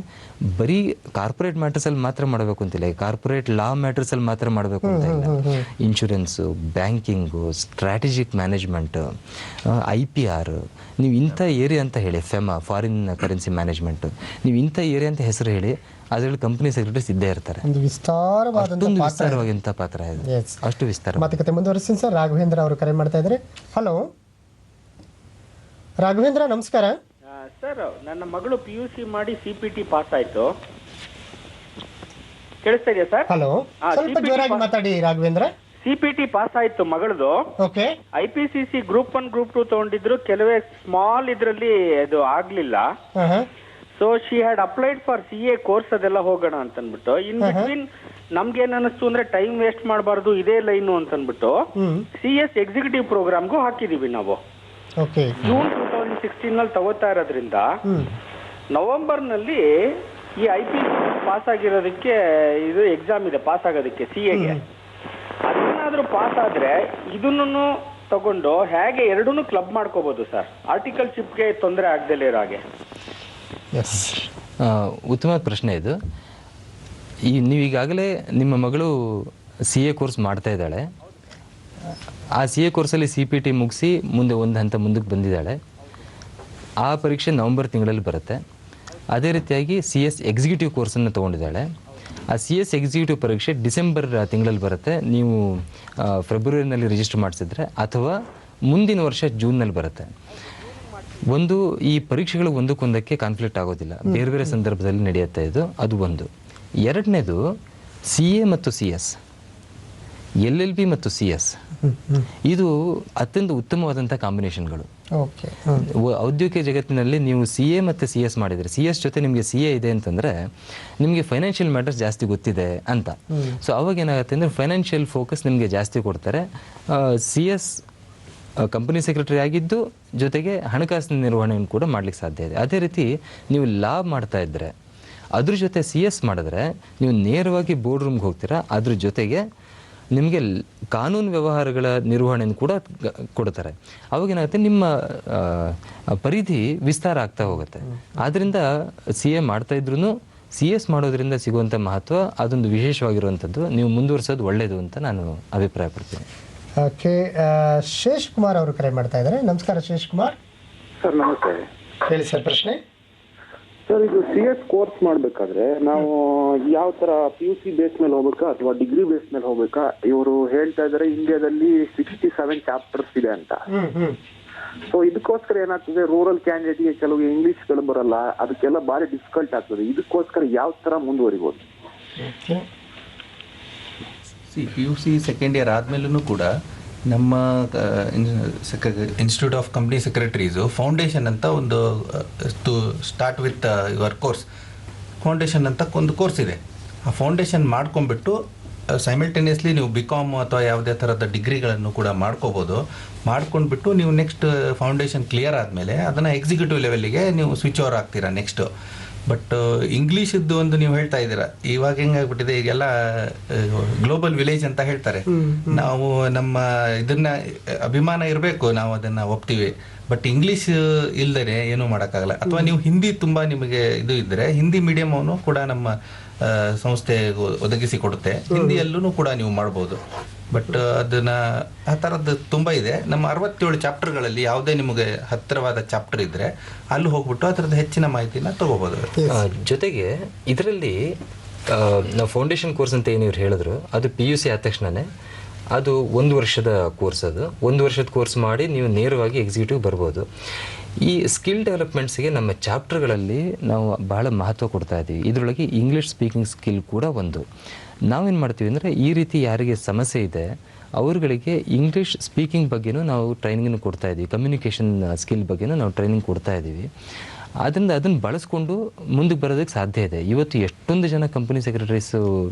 ಬರೀ ಕಾರ್ಪೊರೇಟ್ ಮ್ಯಾಟರ್ಸಲ್ಲಿ ಮಾತ್ರ ಮಾಡಬೇಕು ಅಂತಿಲ್ಲ, ಕಾರ್ಪೊರೇಟ್ ಲಾ ಮ್ಯಾಟರ್ಸಲ್ಲಿ ಮಾತ್ರ ಮಾಡಬೇಕು ಅಂತ ಇಲ್ಲ. Insurance, banking, strategic management, IPR, ನೀವು ಇಂಥ ಏರಿಯಾ ಅಂತ ಹೇಳಿ, ಫಾರಿನ್ ಕರೆನ್ಸಿ ಮ್ಯಾನೇಜ್ಮೆಂಟ್, ನೀವು ಇಂಥ ಏರಿಯಾ ಅಂತ ಹೆಸರು ಹೇಳಿ, ಅದರಲ್ಲಿ ಕಂಪನಿ ಸೆಕ್ರೆಟರೀಸ್ ಇದ್ದೇ ಇರ್ತಾರೆ. ವಿಸ್ತಾರವಾದಂಥ ಪಾತ್ರ ಇದೆ, ಅಷ್ಟು ವಿಸ್ತಾರ. ಮಾತುಕತೆ ಮುಂದುವರಿಸ್ತೀನಿ ಸರ್. ರಾಘವೇಂದ್ರ ಅವರು ಕರೆ ಮಾಡ್ತಾ ಇದ್ದಾರೆ. ಹಲೋ ರಾಘವೇಂದ್ರ, ನಮಸ್ಕಾರ ಸರ್. ನನ್ನ ಮಗಳು PUC ಮಾಡಿ CPT ಪಾಸ್ ಆಯಿತು. ಕೇಳಿಸ್ತಾ ಇದೆಯಾ ಸರ್? ಹಲೋ, ಸ್ವಲ್ಪ ಜೋರಾಗಿ ಮಾತಾಡಿ ರಾಘವೇಂದ್ರ. CPT ಪಾಸ್ ಆಯ್ತು ಮಗಳದು. ಓಕೆ. IPCC ಗ್ರೂಪ್ 1 ಗ್ರೂಪ್ 2 ತಗೊಂಡಿದ್ರು, ಕೆಲವೇ ಸ್ಮಾಲ್ ಇದ್ರಲ್ಲಿ ಅದು ಆಗ್ಲಿಲ್ಲ. So she had applied for CA course ಅದೆಲ್ಲ ಹೋಗೋಣ ಅಂತ ಅನ್ಬಿಟ್ಟು, ಇನ್ ಬಿಟ್ವೀನ್ ನಮ್ಗೆ ಏನ್ ಅನಿಸ್ತು ಅಂದ್ರೆ ಟೈಮ್ ವೇಸ್ಟ್ ಮಾಡಬಾರ್ದು ಇದೇ ಲೈನು ಅಂತ ಅನ್ಬಿಟ್ಟು CS ಎಕ್ಸಿಕ್ಯೂಟಿವ್ ಪ್ರೋಗ್ರಾಮ್ಗೂ ಹಾಕಿದೀವಿ ನಾವು. ಜೂನ್ 2016 ನಲ್ಲಿ ತಗೋತಾ ಇರೋದ್ರಿಂದ ನವೆಂಬರ್ ನಲ್ಲಿ ಈ IPCC ಪಾಸ್ ಆಗಿರೋದಕ್ಕೆ ಇದು ಎಕ್ಸಾಮ್ ಇದೆ, ಪಾಸ್ ಆಗೋದಕ್ಕೆ CAಗೆ. ಅದೇನಾದ್ರೂ ಪಾಸ್ ಆದ್ರೆ ಇದನ್ನು ತಗೊಂಡು ಹೇಗೆ ಎರಡನ್ನೂ ಕ್ಲಬ್ ಮಾಡ್ಕೋಬಹುದು ಸರ್, ಆರ್ಟಿಕಲ್ಶಿಪ್ಗೆ ತೊಂದರೆ ಆಗದೇ ಇರೋ ಹಾಗೆ. ಉತ್ತಮವಾದ ಪ್ರಶ್ನೆ ಇದು. ನೀವೀಗಾಗಲೇ ನಿಮ್ಮ ಮಗಳು CA ಕೋರ್ಸ್ ಮಾಡ್ತಾ ಇದ್ದಾಳೆ. ಆ CA ಕೋರ್ಸಲ್ಲಿ CPT ಮುಗಿಸಿ ಮುಂದೆ ಒಂದು ಹಂತ ಮುಂದಕ್ಕೆ ಬಂದಿದ್ದಾಳೆ. ಆ ಪರೀಕ್ಷೆ ನವೆಂಬರ್ ತಿಂಗಳಲ್ಲಿ ಬರುತ್ತೆ. ಅದೇ ರೀತಿಯಾಗಿ CS ಎಕ್ಸಿಕ್ಯೂಟಿವ್ ಕೋರ್ಸನ್ನು ತೊಗೊಂಡಿದ್ದಾಳೆ. ಆ CS ಎಕ್ಸಿಕ್ಯೂಟಿವ್ ಪರೀಕ್ಷೆ ಡಿಸೆಂಬರ್ ತಿಂಗಳಲ್ಲಿ ಬರುತ್ತೆ. ನೀವು ಫೆಬ್ರವರಿನಲ್ಲಿ ರಿಜಿಸ್ಟರ್ ಮಾಡಿಸಿದ್ರೆ, ಅಥವಾ ಮುಂದಿನ ವರ್ಷ ಜೂನ್ನಲ್ಲಿ ಬರುತ್ತೆ. ಈ ಪರೀಕ್ಷೆಗಳು ಒಂದಕ್ಕೊಂದಕ್ಕೆ ಕಾನ್ಫ್ಲಿಕ್ಟ್ ಆಗೋದಿಲ್ಲ, ಬೇರೆ ಬೇರೆ ಸಂದರ್ಭದಲ್ಲಿ ನಡೆಯುತ್ತೆ ಇದು. ಅದು ಒಂದು. ಎರಡನೇದು CA ಮತ್ತು CS, LLB ಮತ್ತು CS, ಇದು ಅತ್ಯಂತ ಉತ್ತಮವಾದಂಥ ಕಾಂಬಿನೇಷನ್ಗಳು. ಔದ್ಯೋಗಿಕ ಜಗತ್ತಿನಲ್ಲಿ ನೀವು CA ಮತ್ತು CS ಮಾಡಿದರೆ, CS ಜೊತೆ ನಿಮಗೆ CA ಇದೆ ಅಂತಂದರೆ ನಿಮಗೆ ಫೈನಾನ್ಷಿಯಲ್ ಮ್ಯಾಟರ್ಸ್ ಜಾಸ್ತಿ ಗೊತ್ತಿದೆ ಅಂತ. ಸೊ ಅವಾಗ ಏನಾಗುತ್ತೆ ಅಂದರೆ ಫೈನಾನ್ಷಿಯಲ್ ಫೋಕಸ್ ನಿಮಗೆ ಜಾಸ್ತಿ ಕೊಡ್ತಾರೆ. CS ಕಂಪನಿ ಸೆಕ್ರೆಟರಿ ಆಗಿದ್ದು ಜೊತೆಗೆ ಹಣಕಾಸಿನ ನಿರ್ವಹಣೆಯನ್ನು ಕೂಡ ಮಾಡ್ಲಿಕ್ಕೆ ಸಾಧ್ಯ ಇದೆ. ಅದೇ ರೀತಿ ನೀವು ಲಾ ಮಾಡ್ತಾ ಇದ್ದರೆ ಅದ್ರ ಜೊತೆ CS ಮಾಡಿದ್ರೆ ನೀವು ನೇರವಾಗಿ ಬೋರ್ಡ್ ರೂಮ್ಗೆ ಹೋಗ್ತೀರಾ. ಅದ್ರ ಜೊತೆಗೆ ನಿಮಗೆ ಕಾನೂನು ವ್ಯವಹಾರಗಳ ನಿರ್ವಹಣೆಯನ್ನು ಕೂಡ ಕೊಡ್ತಾರೆ. ಅವಾಗೇನಾಗುತ್ತೆ, ನಿಮ್ಮ ಪರಿಧಿ ವಿಸ್ತಾರ ಆಗ್ತಾ ಹೋಗುತ್ತೆ. ಆದ್ದರಿಂದ CA ಮಾಡ್ತಾ ಇದ್ರೂ CS ಮಾಡೋದ್ರಿಂದ ಸಿಗುವಂಥ ಮಹತ್ವ ಅದೊಂದು ವಿಶೇಷವಾಗಿರುವಂಥದ್ದು. ನೀವು ಮುಂದುವರಿಸೋದು ಒಳ್ಳೆಯದು ಅಂತ ನಾನು ಅಭಿಪ್ರಾಯ ಪಡ್ತೀನಿ. ಓಕೆ. ಶೇಷ್ ಕುಮಾರ್ ಅವರು ಕರೆ ಮಾಡ್ತಾ ಇದ್ದಾರೆ. ನಮಸ್ಕಾರ ಶೇಷ್ ಕುಮಾರ್ ಸರ್. ನಮಸ್ತೆ. ಹೇಳಿ ಸರ್ ಪ್ರಶ್ನೆ. ಸರ್, ಇದು CS ಕೋರ್ಸ್ ಮಾಡ್ಬೇಕಾದ್ರೆ ನಾವು ಯಾವ ತರ PUC ಬೇಸ್ ಮೇಲೆ ಹೋಗ್ಬೇಕಾ ಅಥವಾ ಡಿಗ್ರಿ ಬೇಸ್ ಮೇಲೆ ಹೋಗ್ಬೇಕಾ? ಇವರು ಹೇಳ್ತಾ ಇದಾರೆ ಇಂಡಿಯಾದಲ್ಲಿ 67 ಚಾಪ್ಟರ್ಸ್ ಇದೆ ಅಂತ. ಸೊ ಇದಕ್ಕೋಸ್ಕರ ಏನಾಗ್ತದೆ, ರೂರಲ್ ಕ್ಯಾಂಡಿಡೇಟ್ಗೆ ಕೆಲವು ಇಂಗ್ಲಿಷ್ಗಳು ಬರಲ್ಲ, ಅದಕ್ಕೆಲ್ಲ ಭಾರಿ ಡಿಫಿಕಲ್ಟ್ ಆಗ್ತದೆ. ಇದಕ್ಕೋಸ್ಕರ ಯಾವ ತರ ಮುಂದುವರಿಬಹುದು? PUC ಸೆಕೆಂಡ್ ಇಯರ್ ಆದಮೇಲೂ ಕೂಡ ನಮ್ಮ institute of company secretaries foundation ಅಂತ ಒಂದು start with your course foundation ಅಂತ ಒಂದು ಕೋರ್ಸ್ ಇದೆ. ಆ ಫೌಂಡೇಶನ್ ಮಾಡ್ಕೊಂಡ್ಬಿಟ್ಟು ಸೈಮಲ್ಟೇನಿಯಸ್ಲಿ ನೀವು BCom ಅಥವಾ ಯಾವುದೇ ಥರದ ಡಿಗ್ರಿಗಳನ್ನು ಕೂಡ ಮಾಡ್ಕೋಬೋದು. ಮಾಡ್ಕೊಂಡ್ಬಿಟ್ಟು ನೀವು ನೆಕ್ಸ್ಟ್ ಫೌಂಡೇಶನ್ ಕ್ಲಿಯರ್ ಆದಮೇಲೆ ಅದನ್ನು ಎಕ್ಸಿಕ್ಯೂಟಿವ್ ಲೆವೆಲ್ಲಿಗೆ ನೀವು ಸ್ವಿಚ್ ಓವರ್ ಆಗ್ತೀರಾ ನೆಕ್ಸ್ಟು. ಬಟ್ ಇಂಗ್ಲೀಷದ್ದು ಒಂದು ನೀವು ಹೇಳ್ತಾ ಇದ್ದೀರಾ, ಇವಾಗ ಹೆಂಗಾಗ್ಬಿಟ್ಟಿದೆ, ಈಗೆಲ್ಲ ಗ್ಲೋಬಲ್ ವಿಲೇಜ್ ಅಂತ ಹೇಳ್ತಾರೆ. ನಾವು ನಮ್ಮ ಇದನ್ನ ಅಭಿಮಾನ ಇರಬೇಕು, ನಾವು ಅದನ್ನು ಒಪ್ತೀವಿ. ಬಟ್ ಇಂಗ್ಲೀಷ್ ಇಲ್ದೇ ಏನೂ ಮಾಡೋಕ್ಕಾಗಲ್ಲ. ಅಥವಾ ನೀವು ಹಿಂದಿ ತುಂಬ ನಿಮಗೆ ಇದು ಇದ್ದರೆ ಹಿಂದಿ ಮೀಡಿಯಮನ್ನು ಕೂಡ ನಮ್ಮ ಸಂಸ್ಥೆ ಒದಗಿಸಿ ಕೊಡುತ್ತೆ. ಹಿಂದಿಯಲ್ಲೂ ಕೂಡ ನೀವು ಮಾಡ್ಬೋದು. ಬಟ್ ಅದನ್ನ ಆ ಥರದ್ದು ತುಂಬ ಇದೆ. ನಮ್ಮ 67 ಚಾಪ್ಟರ್ಗಳಲ್ಲಿ ಯಾವುದೇ ನಿಮಗೆ ಹತ್ತಿರವಾದ ಚಾಪ್ಟರ್ ಇದ್ದರೆ ಅಲ್ಲಿ ಹೋಗ್ಬಿಟ್ಟು ಆ ಥರದ ಹೆಚ್ಚಿನ ಮಾಹಿತಿನ ತಗೋಬೋದು. ಜೊತೆಗೆ ಇದರಲ್ಲಿ ನಾವು ಫೌಂಡೇಶನ್ ಕೋರ್ಸ್ ಅಂತ ಏನು ಇವ್ರು ಹೇಳಿದ್ರು, ಅದು PUC ಆದ ತಕ್ಷಣವೇ ಅದು 1 ವರ್ಷದ ಕೋರ್ಸ್. ಅದು 1 ವರ್ಷದ ಕೋರ್ಸ್ ಮಾಡಿ ನೀವು ನೇರವಾಗಿ ಎಕ್ಸಿಕ್ಯೂಟಿವ್ ಬರ್ಬೋದು. ಈ ಸ್ಕಿಲ್ ಡೆವಲಪ್ಮೆಂಟ್ಸ್ಗೆ ನಮ್ಮ ಚಾಪ್ಟರ್ಗಳಲ್ಲಿ ನಾವು ಬಹಳ ಮಹತ್ವ ಕೊಡ್ತಾ ಇದ್ದೀವಿ. ಇದರೊಳಗೆ ಇಂಗ್ಲೀಷ್ ಸ್ಪೀಕಿಂಗ್ ಸ್ಕಿಲ್ ಕೂಡ ಒಂದು. ನಾವೇನು ಮಾಡ್ತೀವಿ ಅಂದರೆ, ಈ ರೀತಿ ಯಾರಿಗೆ ಸಮಸ್ಯೆ ಇದೆ ಅವ್ರುಗಳಿಗೆ ಇಂಗ್ಲೀಷ್ ಸ್ಪೀಕಿಂಗ್ ಬಗ್ಗೆನೂ ನಾವು ಟ್ರೈನಿಂಗನ್ನು ಕೊಡ್ತಾ ಇದ್ದೀವಿ. ಕಮ್ಯುನಿಕೇಷನ್ ಸ್ಕಿಲ್ ಬಗ್ಗೆನೂ ನಾವು ಟ್ರೈನಿಂಗ್ ಕೊಡ್ತಾ ಇದ್ದೀವಿ. ಆದ್ದರಿಂದ ಅದನ್ನು ಬಳಸ್ಕೊಂಡು ಮುಂದಕ್ಕೆ ಬರೋದಕ್ಕೆ ಸಾಧ್ಯ ಇದೆ. ಇವತ್ತು ಎಷ್ಟೊಂದು ಜನ ಕಂಪನಿ ಸೆಕ್ರೆಟರೀಸು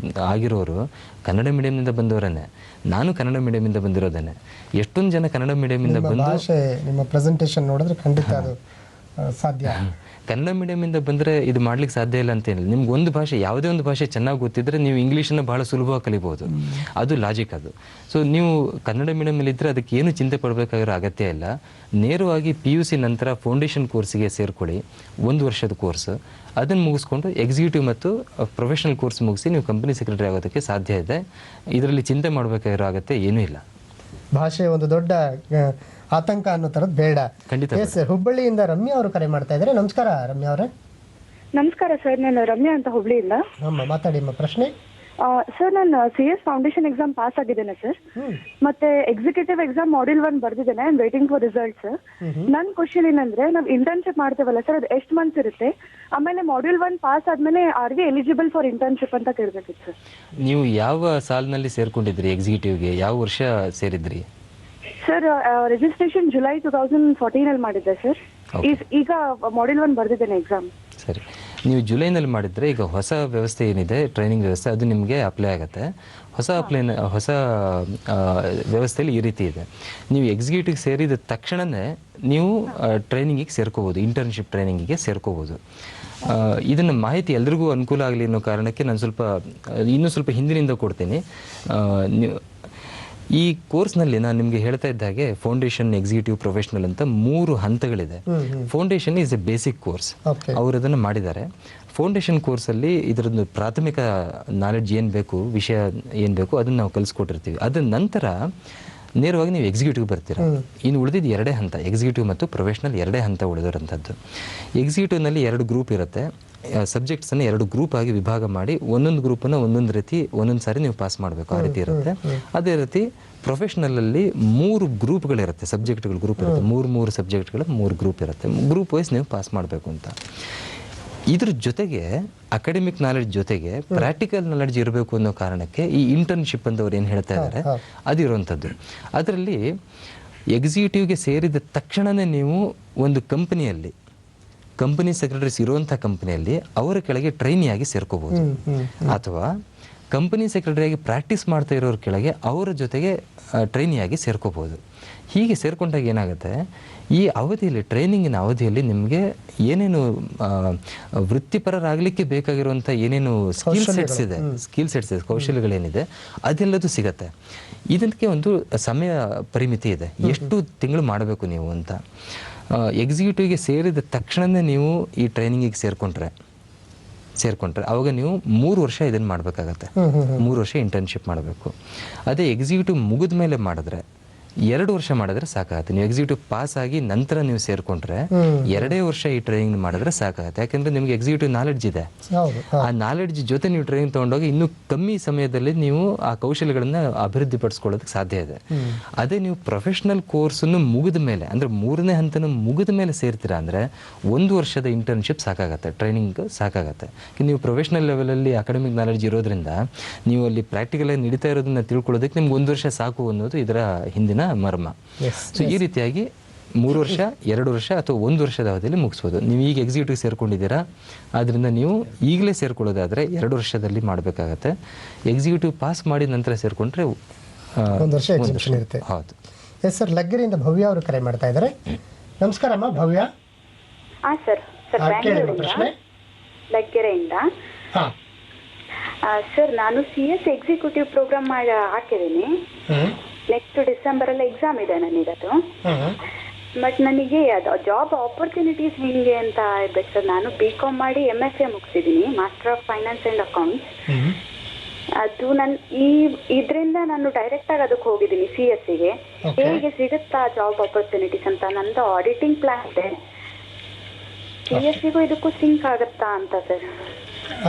ಆಗಿರೋರು ಕನ್ನಡ ಮೀಡಿಯಮ್ನಿಂದ ಬಂದವರನ್ನೇ. ನಾನು ಕನ್ನಡ ಮೀಡಿಯಮಿಂದ ಬಂದಿರೋದೇನೆ. ಎಷ್ಟೊಂದು ಜನ ಕನ್ನಡ ಮೀಡಿಯಮಿಂದ ಬಂದು ನಿಮ್ಮ ಪ್ರೆಸೆಂಟೇಷನ್ ನೋಡಿದ್ರೆ ಖಂಡಿತ ಅದು ಸಾಧ್ಯ. ಕನ್ನಡ ಮೀಡಿಯಮಿಂದ ಬಂದರೆ ಇದು ಮಾಡ್ಲಿಕ್ಕೆ ಸಾಧ್ಯ ಇಲ್ಲ ಅಂತೇನಿಲ್ಲ. ನಿಮ್ಗೆ ಒಂದು ಭಾಷೆ, ಯಾವುದೇ ಒಂದು ಭಾಷೆ ಚೆನ್ನಾಗಿ ಗೊತ್ತಿದ್ದರೆ ನೀವು ಇಂಗ್ಲೀಷನ್ನು ಭಾಳ ಸುಲಭವಾಗಿ ಕಲಿಬೋದು. ಅದು ಲಾಜಿಕ್ ಅದು. ಸೊ ನೀವು ಕನ್ನಡ ಮೀಡಿಯಮಲ್ಲಿ ಇದ್ದರೆ ಅದಕ್ಕೆ ಏನು ಚಿಂತೆ ಪಡಬೇಕಾಗಿರೋ ಅಗತ್ಯ ಇಲ್ಲ. ನೇರವಾಗಿ PUC ನಂತರ ಫೌಂಡೇಶನ್ ಕೋರ್ಸಿಗೆ ಸೇರ್ಕೊಳ್ಳಿ. 1 ವರ್ಷದ ಕೋರ್ಸ್. ಅದನ್ನು ಮುಗಿಸ್ಕೊಂಡು ಎಕ್ಸಿಕ್ಯೂಟಿವ್ ಮತ್ತು ಪ್ರೊಫೆಷನಲ್ ಕೋರ್ಸ್ ಮುಗಿಸಿ ನೀವು ಕಂಪನಿ ಸೆಕ್ರೆಟರಿ ಆಗೋದಕ್ಕೆ ಸಾಧ್ಯ ಇದೆ. ಇದರಲ್ಲಿ ಚಿಂತೆ ಮಾಡಬೇಕಾಗಿರೋ ಅಗತ್ಯ ಏನೂ ಇಲ್ಲ. ಭಾಷೆ ಒಂದು ದೊಡ್ಡ ಆತಂಕ ಅನ್ನೋ ಥರದ್ದು ಬೇಡ. ಖಂಡಿತ. ಹುಬ್ಬಳ್ಳಿಯಿಂದ ರಮ್ಯಾ ಅವರು ಕರೆ ಮಾಡ್ತಾ ಇದ್ದಾರೆ. ನಮಸ್ಕಾರ ರಮ್ಯಾ ಅವರೇ. ನಮಸ್ಕಾರ ಸರ್, ನಾನು ರಮ್ಯಾ ಅಂತ ಹುಬ್ಳಿಯಿಂದ. ಮಾತಾಡಿ. ಪ್ರಶ್ನೆ. ಸರ್ ನಾನು CS ಫೌಂಡೇಶನ್ ಎಕ್ಸಾಮ್ ಪಾಸ್ ಆಗಿದ್ದೇನೆ ಸರ್. ಮತ್ತೆ ಎಕ್ಸಿಕ್ಯೂಟಿವ್ ಎಕ್ಸಾಮ್ ಮಾಡ್ಯೂಲ್ 1 ಬರ್ದಿದ್ದೇನೆ. I am waiting for results. ನನ್ನ ಕ್ವಶನ್ ಏನಂದ್ರೆ, ನಾವು ಇಂಟರ್ನ್ಶಿಪ್ ಮಾಡ್ತೇವಲ್ಲ ಸರ್, ಅದು ಎಷ್ಟು ಮಂತ್ಸ್ ಇರುತ್ತೆ? ಆಮೇಲೆ ಮಾಡ್ಯೂಲ್ 1 ಪಾಸ್ ಆದ್ಮೇಲೆ are we eligible for internship ಅಂತ ಕೇಳಬೇಕಿತ್ತು ಸರ್. ನೀವು ಯಾವ ಸಾಲಿನಲ್ಲಿ ಸೇರ್ಕೊಂಡಿದ್ರಿ ಎಕ್ಸಿಕ್ಯೂಟಿವ್ಗೆ? ಯಾವ ವರ್ಷ ಸೇರಿದ್ರಿ? ಸರ್ ರಿಜಿಸ್ಟ್ರೇಷನ್ ಜುಲೈ 2014 ಅಲ್ಲಿ ಮಾಡಿದ್ದೆ ಸರ್. ಈಗ ಮಾಡ್ಯೂಲ್ 1 ಬರ್ದಿದ್ದೇನೆ ಎಕ್ಸಾಮ್. ಸರಿ, ನೀವು ಜುಲೈನಲ್ಲಿ ಮಾಡಿದರೆ ಈಗ ಹೊಸ ವ್ಯವಸ್ಥೆ ಏನಿದೆ, ಟ್ರೈನಿಂಗ್ ವ್ಯವಸ್ಥೆ, ಅದು ನಿಮಗೆ ಅಪ್ಲೈ ಆಗುತ್ತೆ. ಹೊಸ ವ್ಯವಸ್ಥೆಯಲ್ಲಿ ಈ ರೀತಿ ಇದೆ. ನೀವು ಎಕ್ಸಿಕ್ಯೂಟಿವ್ ಸೇರಿದ ತಕ್ಷಣವೇ ನೀವು ಟ್ರೈನಿಂಗಿಗೆ ಸೇರ್ಕೋಬೋದು, ಇಂಟರ್ನ್ಶಿಪ್ ಟ್ರೈನಿಂಗಿಗೆ ಸೇರ್ಕೋಬೋದು. ಇದನ್ನು ಮಾಹಿತಿ ಎಲ್ರಿಗೂ ಅನುಕೂಲ ಆಗಲಿ ಅನ್ನೋ ಕಾರಣಕ್ಕೆ ನಾನು ಇನ್ನೂ ಸ್ವಲ್ಪ ಹಿಂದಿನಿಂದ ಕೊಡ್ತೀನಿ. ಈ ಕೋರ್ಸ್ನಲ್ಲಿ ನಾನು ನಿಮಗೆ ಹೇಳ್ತಾ ಇದ್ದ ಹಾಗೆ ಫೌಂಡೇಶನ್, ಎಕ್ಸಿಕ್ಯೂಟಿವ್, ಪ್ರೊಫೆಷನಲ್ ಅಂತ 3 ಹಂತಗಳಿದೆ. Foundation is a basic course, ಅವರು ಅದನ್ನು ಮಾಡಿದ್ದಾರೆ. ಫೌಂಡೇಶನ್ ಕೋರ್ಸಲ್ಲಿ ಇದರದ್ದು ಪ್ರಾಥಮಿಕ ನಾಲೆಡ್ಜ್ ಏನು ಬೇಕು, ವಿಷಯ ಏನು ಬೇಕು ಅದನ್ನು ನಾವು ಕಲಿಸ್ಕೊಟ್ಟಿರ್ತೀವಿ. ಅದರ ನಂತರ ನೇರವಾಗಿ ನೀವು ಎಕ್ಸಿಕ್ಯೂಟಿವ್ ಬರ್ತೀರಾ. ಇನ್ನು ಉಳಿದಿದ್ದು 2 ಹಂತ, ಎಕ್ಸಿಕ್ಯೂಟಿವ್ ಮತ್ತು ಪ್ರೊಫೆಷನಲ್ 2 ಹಂತ ಉಳಿದಿರೋಂಥದ್ದು. ಎಕ್ಸಿಕ್ಯೂಟಿವ್ನಲ್ಲಿ 2 ಗ್ರೂಪ್ ಇರುತ್ತೆ. ಸಬ್ಜೆಕ್ಟ್ಸನ್ನು 2 ಗ್ರೂಪ್ ಆಗಿ ವಿಭಾಗ ಮಾಡಿ ಒಂದೊಂದು ಗ್ರೂಪನ್ನು ಒಂದೊಂದು ರೀತಿ ಒಂದೊಂದು ಸಾರಿ ನೀವು ಪಾಸ್ ಮಾಡಬೇಕು, ಆ ರೀತಿ ಇರುತ್ತೆ. ಅದೇ ರೀತಿ ಪ್ರೊಫೆಷನಲಲ್ಲಿ 3 ಗ್ರೂಪ್ಗಳಿರುತ್ತೆ, ಸಬ್ಜೆಕ್ಟ್ಗಳು ಗ್ರೂಪ್ ಇರುತ್ತೆ. 3 ಸಬ್ಜೆಕ್ಟ್ಗಳ 3 ಗ್ರೂಪ್ ಇರುತ್ತೆ. ಗ್ರೂಪ್ ವೈಸ್ ನೀವು ಪಾಸ್ ಮಾಡಬೇಕು ಅಂತ. ಇದ್ರ ಜೊತೆಗೆ ಅಕಾಡೆಮಿಕ್ ನಾಲೆಡ್ಜ್ ಜೊತೆಗೆ ಪ್ರಾಕ್ಟಿಕಲ್ ನಾಲೆಡ್ಜ್ ಇರಬೇಕು ಅನ್ನೋ ಕಾರಣಕ್ಕೆ ಈ ಇಂಟರ್ನ್ಶಿಪ್ ಅಂತ ಅವ್ರು ಏನು ಹೇಳ್ತಾ ಇದ್ದಾರೆ ಅದು ಇರುವಂಥದ್ದು. ಅದರಲ್ಲಿ ಎಕ್ಸಿಕ್ಯೂಟಿವ್ಗೆ ಸೇರಿದ ತಕ್ಷಣವೇ ನೀವು ಒಂದು ಕಂಪನಿ ಸೆಕ್ರೆಟರೀಸ್ ಇರುವಂಥ ಕಂಪನಿಯಲ್ಲಿ ಅವರ ಕೆಳಗೆ ಟ್ರೈನಿಯಾಗಿ ಸೇರ್ಕೋಬೋದು, ಅಥವಾ ಕಂಪನಿ ಸೆಕ್ರೆಟರಿಯಾಗಿ ಪ್ರಾಕ್ಟೀಸ್ ಮಾಡ್ತಾ ಇರೋರ ಕೆಳಗೆ ಅವರ ಜೊತೆಗೆ ಟ್ರೈನಿಯಾಗಿ ಸೇರ್ಕೋಬೋದು. ಹೀಗೆ ಸೇರ್ಕೊಂಡಾಗ ಏನಾಗುತ್ತೆ, ಈ ಅವಧಿಯಲ್ಲಿ, ಟ್ರೈನಿಂಗಿನ ಅವಧಿಯಲ್ಲಿ ನಿಮಗೆ ಏನೇನು ವೃತ್ತಿಪರರಾಗಲಿಕ್ಕೆ ಬೇಕಾಗಿರುವಂಥ ಏನೇನು ಸ್ಕಿಲ್ ಸೆಟ್ಸ್ ಇದೆ, ಕೌಶಲ್ಯಗಳೇನಿದೆ ಅದೆಲ್ಲದೂ ಸಿಗತ್ತೆ. ಇದಕ್ಕೆ ಒಂದು ಸಮಯ ಪರಿಮಿತಿ ಇದೆ, ಎಷ್ಟು ತಿಂಗಳು ಮಾಡಬೇಕು ನೀವು ಅಂತ. ಎಕ್ಸಿಕ್ಯೂಟಿವ್ಗೆ ಸೇರಿದ ತಕ್ಷಣವೇ ನೀವು ಈ ಟ್ರೈನಿಂಗಿಗೆ ಸೇರ್ಕೊಂಡ್ರೆ ಆವಾಗ ನೀವು 3 ವರ್ಷ ಇದನ್ನು ಮಾಡಬೇಕಾಗತ್ತೆ. 3 ವರ್ಷ ಇಂಟರ್ನ್ಶಿಪ್ ಮಾಡಬೇಕು. ಅದೇ ಎಕ್ಸಿಕ್ಯೂಟಿವ್ ಮುಗಿದ ಮೇಲೆ ಮಾಡಿದ್ರೆ 2 ವರ್ಷ ಮಾಡಿದ್ರೆ ಸಾಕಾಗುತ್ತೆ. ನೀವು ಎಕ್ಸಿಕ್ಯೂಟಿವ್ ಪಾಸ್ ಆಗಿ ನಂತರ ನೀವು ಸೇರ್ಕೊಂಡ್ರೆ 2 ವರ್ಷ ಈ ಟ್ರೈನಿಂಗ್ ಮಾಡಿದ್ರೆ ಸಾಕಾಗುತ್ತೆ. ಯಾಕಂದ್ರೆ ನಿಮ್ಗೆ ಎಕ್ಸಿಕ್ಯೂಟಿವ್ ನಾಲೆಡ್ಜ್ ಇದೆ. ಆ ನಾಲೆಡ್ಜ್ ಜೊತೆ ನೀವು ಟ್ರೈನಿಂಗ್ ತಗೊಂಡೋಗಿ ಇನ್ನೂ ಕಮ್ಮಿ ಸಮಯದಲ್ಲಿ ನೀವು ಆ ಕೌಶಲ್ಯಗಳನ್ನ ಅಭಿವೃದ್ಧಿ ಪಡಿಸ್ಕೊಳ್ಳೋದಕ್ಕೆ ಸಾಧ್ಯ ಇದೆ. ಅದೇ ನೀವು ಪ್ರೊಫೆಷನಲ್ ಕೋರ್ಸನ್ನು ಮುಗಿದ ಮೇಲೆ, ಅಂದ್ರೆ 3ನೇ ಹಂತನ ಮುಗಿದ ಮೇಲೆ ಸೇರ್ತೀರಾ ಅಂದ್ರೆ 1 ವರ್ಷದ ಇಂಟರ್ನ್ಶಿಪ್ ಸಾಕಾಗತ್ತೆ, ಟ್ರೈನಿಂಗ್ ಸಾಕಾಗತ್ತೆ. ನೀವು ಪ್ರೊಫೆಷನಲ್ ಲೆವೆಲಲ್ಲಿ ಅಕಾಡೆಮಿಕ್ ನಾಲೆಡ್ಜ್ ಇರೋದ್ರಿಂದ ನೀವು ಅಲ್ಲಿ ಪ್ರಾಕ್ಟಿಕಲ್ ಆಗಿ ನಡೀತಾ ಇರೋದನ್ನ ತಿಳ್ಕೊಳ್ಳೋದಕ್ಕೆ ನಿಮ್ಗೆ 1 ವರ್ಷ ಸಾಕು ಅನ್ನೋದು ಇದರ ಹಿಂದಿನ ಮರ್ಮ. ಸೊ ಈ ರೀತಿಯಾಗಿ 3 ವರ್ಷ, 2 ವರ್ಷ ಅಥವಾ 1 ವರ್ಷದ ಅವಧಿಯಲ್ಲಿ ಮುಗಿಸ್ಬೋದು. ನೀವು ಈಗ ಎಕ್ಸಿಕ್ಯೂಟಿವ್ ಸೇರ್ಕೊಂಡಿದ್ದೀರಾ, ಆದ್ದರಿಂದ ನೀವು ಈಗಲೇ ಸೇರ್ಕೊಳ್ಳೋದಾದ್ರೆ 2 ವರ್ಷದಲ್ಲಿ ಮಾಡಬೇಕಾಗತ್ತೆ. ಎಕ್ಸಿಕ್ಯೂಟಿವ್ ಪಾಸ್ ಮಾಡಿದ ನಂತರ ಸೇರ್ಕೊಂಡ್ರೆ 1 ವರ್ಷ ಎಕ್ಸಿಬಿಷನ್ ಇರುತ್ತೆ. ಹೌದು. ಎಸ್ ಸರ್, ಲಗ್ಗೆರೆಯಿಂದ ಭವ್ಯ ಅವರು ಕರೆ ಮಾಡ್ತಾ ಇದ್ದಾರೆ. ನಮಸ್ಕಾರ ಅಮ್ಮ ಭವ್ಯ. ಸರ್ ಲಗ್ಗೆರೆಯಿಂದ. ಸರ್ ನಾನು CS ಎಕ್ಸಿಕ್ಯೂಟಿವ್ ಪ್ರೋಗ್ರಾಮ್ ಹಾಕಿದ್ದೀನಿ. ನೆಕ್ಸ್ಟ್ ಡಿಸೆಂಬರ್ ಅಲ್ಲಿ ಎಕ್ಸಾಮ್ ಇದೆ ನನಗದು. ಬಟ್ ನನಗೆ ಅದು ಜಾಬ್ ಆಪರ್ಚುನಿಟೀಸ್ ಹೆಂಗೆ ಅಂತ ಇರ್ಬೇಕು ಸರ್. ನಾನು BCom ಮಾಡಿ MSA ಮುಗಿಸಿದ್ದೀನಿ, master of finance and accounts. ಅದು ಇದರಿಂದ ನಾನು ಡೈರೆಕ್ಟ್ ಆಗಿ ಅದಕ್ಕೆ ಹೋಗಿದ್ದೀನಿ CSಗೆ. ಹೇಗೆ ಸಿಗುತ್ತಾ ಜಾಬ್ ಆಪರ್ಚುನಿಟೀಸ್ ಅಂತ ನಂದು ಆಡಿಟಿಂಗ್ ಪ್ಲಾನ್ ಇದೆ. CSಗೂ ಇದಕ್ಕೂ ಸಿಂಕ್ ಆಗುತ್ತಾ ಅಂತ ಸರ್.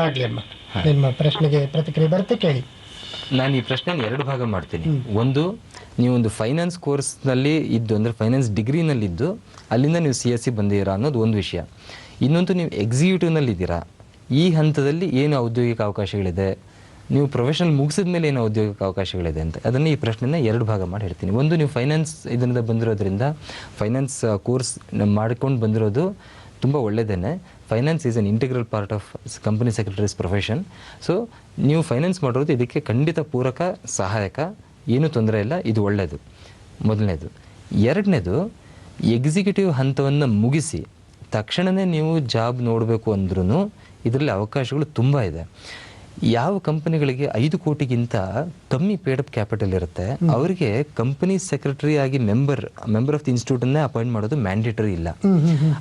ಆಗ್ಲಿ ಅಮ್ಮ, ನಿಮ್ಮ ಪ್ರಶ್ನೆಗೆ ಪ್ರತಿಕ್ರಿಯೆ ಬರುತ್ತೆ ಕೇಳಿ. ನಾನು ಈ ಪ್ರಶ್ನೆ 2 ಭಾಗ ಮಾಡ್ತೀನಿ. ಒಂದು, ನೀವೊಂದು ಫೈನಾನ್ಸ್ ಕೋರ್ಸ್ನಲ್ಲಿ ಇದ್ದು, ಅಂದರೆ ಫೈನಾನ್ಸ್ ಡಿಗ್ರಿನಲ್ಲಿದ್ದು ಅಲ್ಲಿಂದ ನೀವು CSE ಬಂದಿದ್ದೀರಾ ಅನ್ನೋದು ಒಂದು ವಿಷಯ. ಇನ್ನೊಂದು, ನೀವು ಎಕ್ಸಿಕ್ಯೂಟಿವ್ನಲ್ಲಿದ್ದೀರಾ, ಈ ಹಂತದಲ್ಲಿ ಏನು ಔದ್ಯೋಗಿಕ ಅವಕಾಶಗಳಿದೆ, ನೀವು ಪ್ರೊಫೆಷನಲ್ ಮುಗಿಸಿದ ಮೇಲೆ ಏನು ಔದ್ಯೋಗಿಕ ಅವಕಾಶಗಳಿದೆ ಅಂತ, ಅದನ್ನು ಈ ಪ್ರಶ್ನೆನ 2 ಭಾಗ ಮಾಡಿ ಹೇಳ್ತೀನಿ. ಒಂದು, ನೀವು ಫೈನಾನ್ಸ್ ಇದರಿಂದ ಬಂದಿರೋದ್ರಿಂದ, ಫೈನಾನ್ಸ್ ಕೋರ್ಸ್ ಮಾಡ್ಕೊಂಡು ಬಂದಿರೋದು ತುಂಬ ಒಳ್ಳೆಯದೇನೆ. Finance is an integral part of company secretaries profession. So ನೀವು ಫೈನಾನ್ಸ್ ಮಾಡೋದು ಇದಕ್ಕೆ ಖಂಡಿತ ಪೂರಕ, ಸಹಾಯಕ, ಏನೂ ತೊಂದರೆ ಇಲ್ಲ, ಇದು ಒಳ್ಳೆಯದು, ಮೊದಲನೇದು. ಎರಡನೇದು, ಎಕ್ಸಿಕ್ಯೂಟಿವ್ ಹಂತವನ್ನು ಮುಗಿಸಿ ತಕ್ಷಣವೇ ನೀವು ಜಾಬ್ ನೋಡಬೇಕು ಅಂದ್ರೂ ಇದರಲ್ಲಿ ಅವಕಾಶಗಳು ತುಂಬ ಇದೆ. ಯಾವ ಕಂಪನಿಗಳಿಗೆ 5 ಕೋಟಿಗಿಂತ ಕಮ್ಮಿ ಪೇಡ್ ಅಪ್ ಕ್ಯಾಪಿಟಲ್ ಇರುತ್ತೆ ಅವರಿಗೆ ಕಂಪನಿ ಸೆಕ್ರೆಟರಿ ಆಗಿ ಮೆಂಬರ್ ಆಫ್ ದಿ ಇನ್ಸ್ಟಿಟ್ಯೂಟನ್ನೇ ಅಪಾಯಿಂಟ್ ಮಾಡೋದು ಮ್ಯಾಂಡೇಟರಿ ಇಲ್ಲ.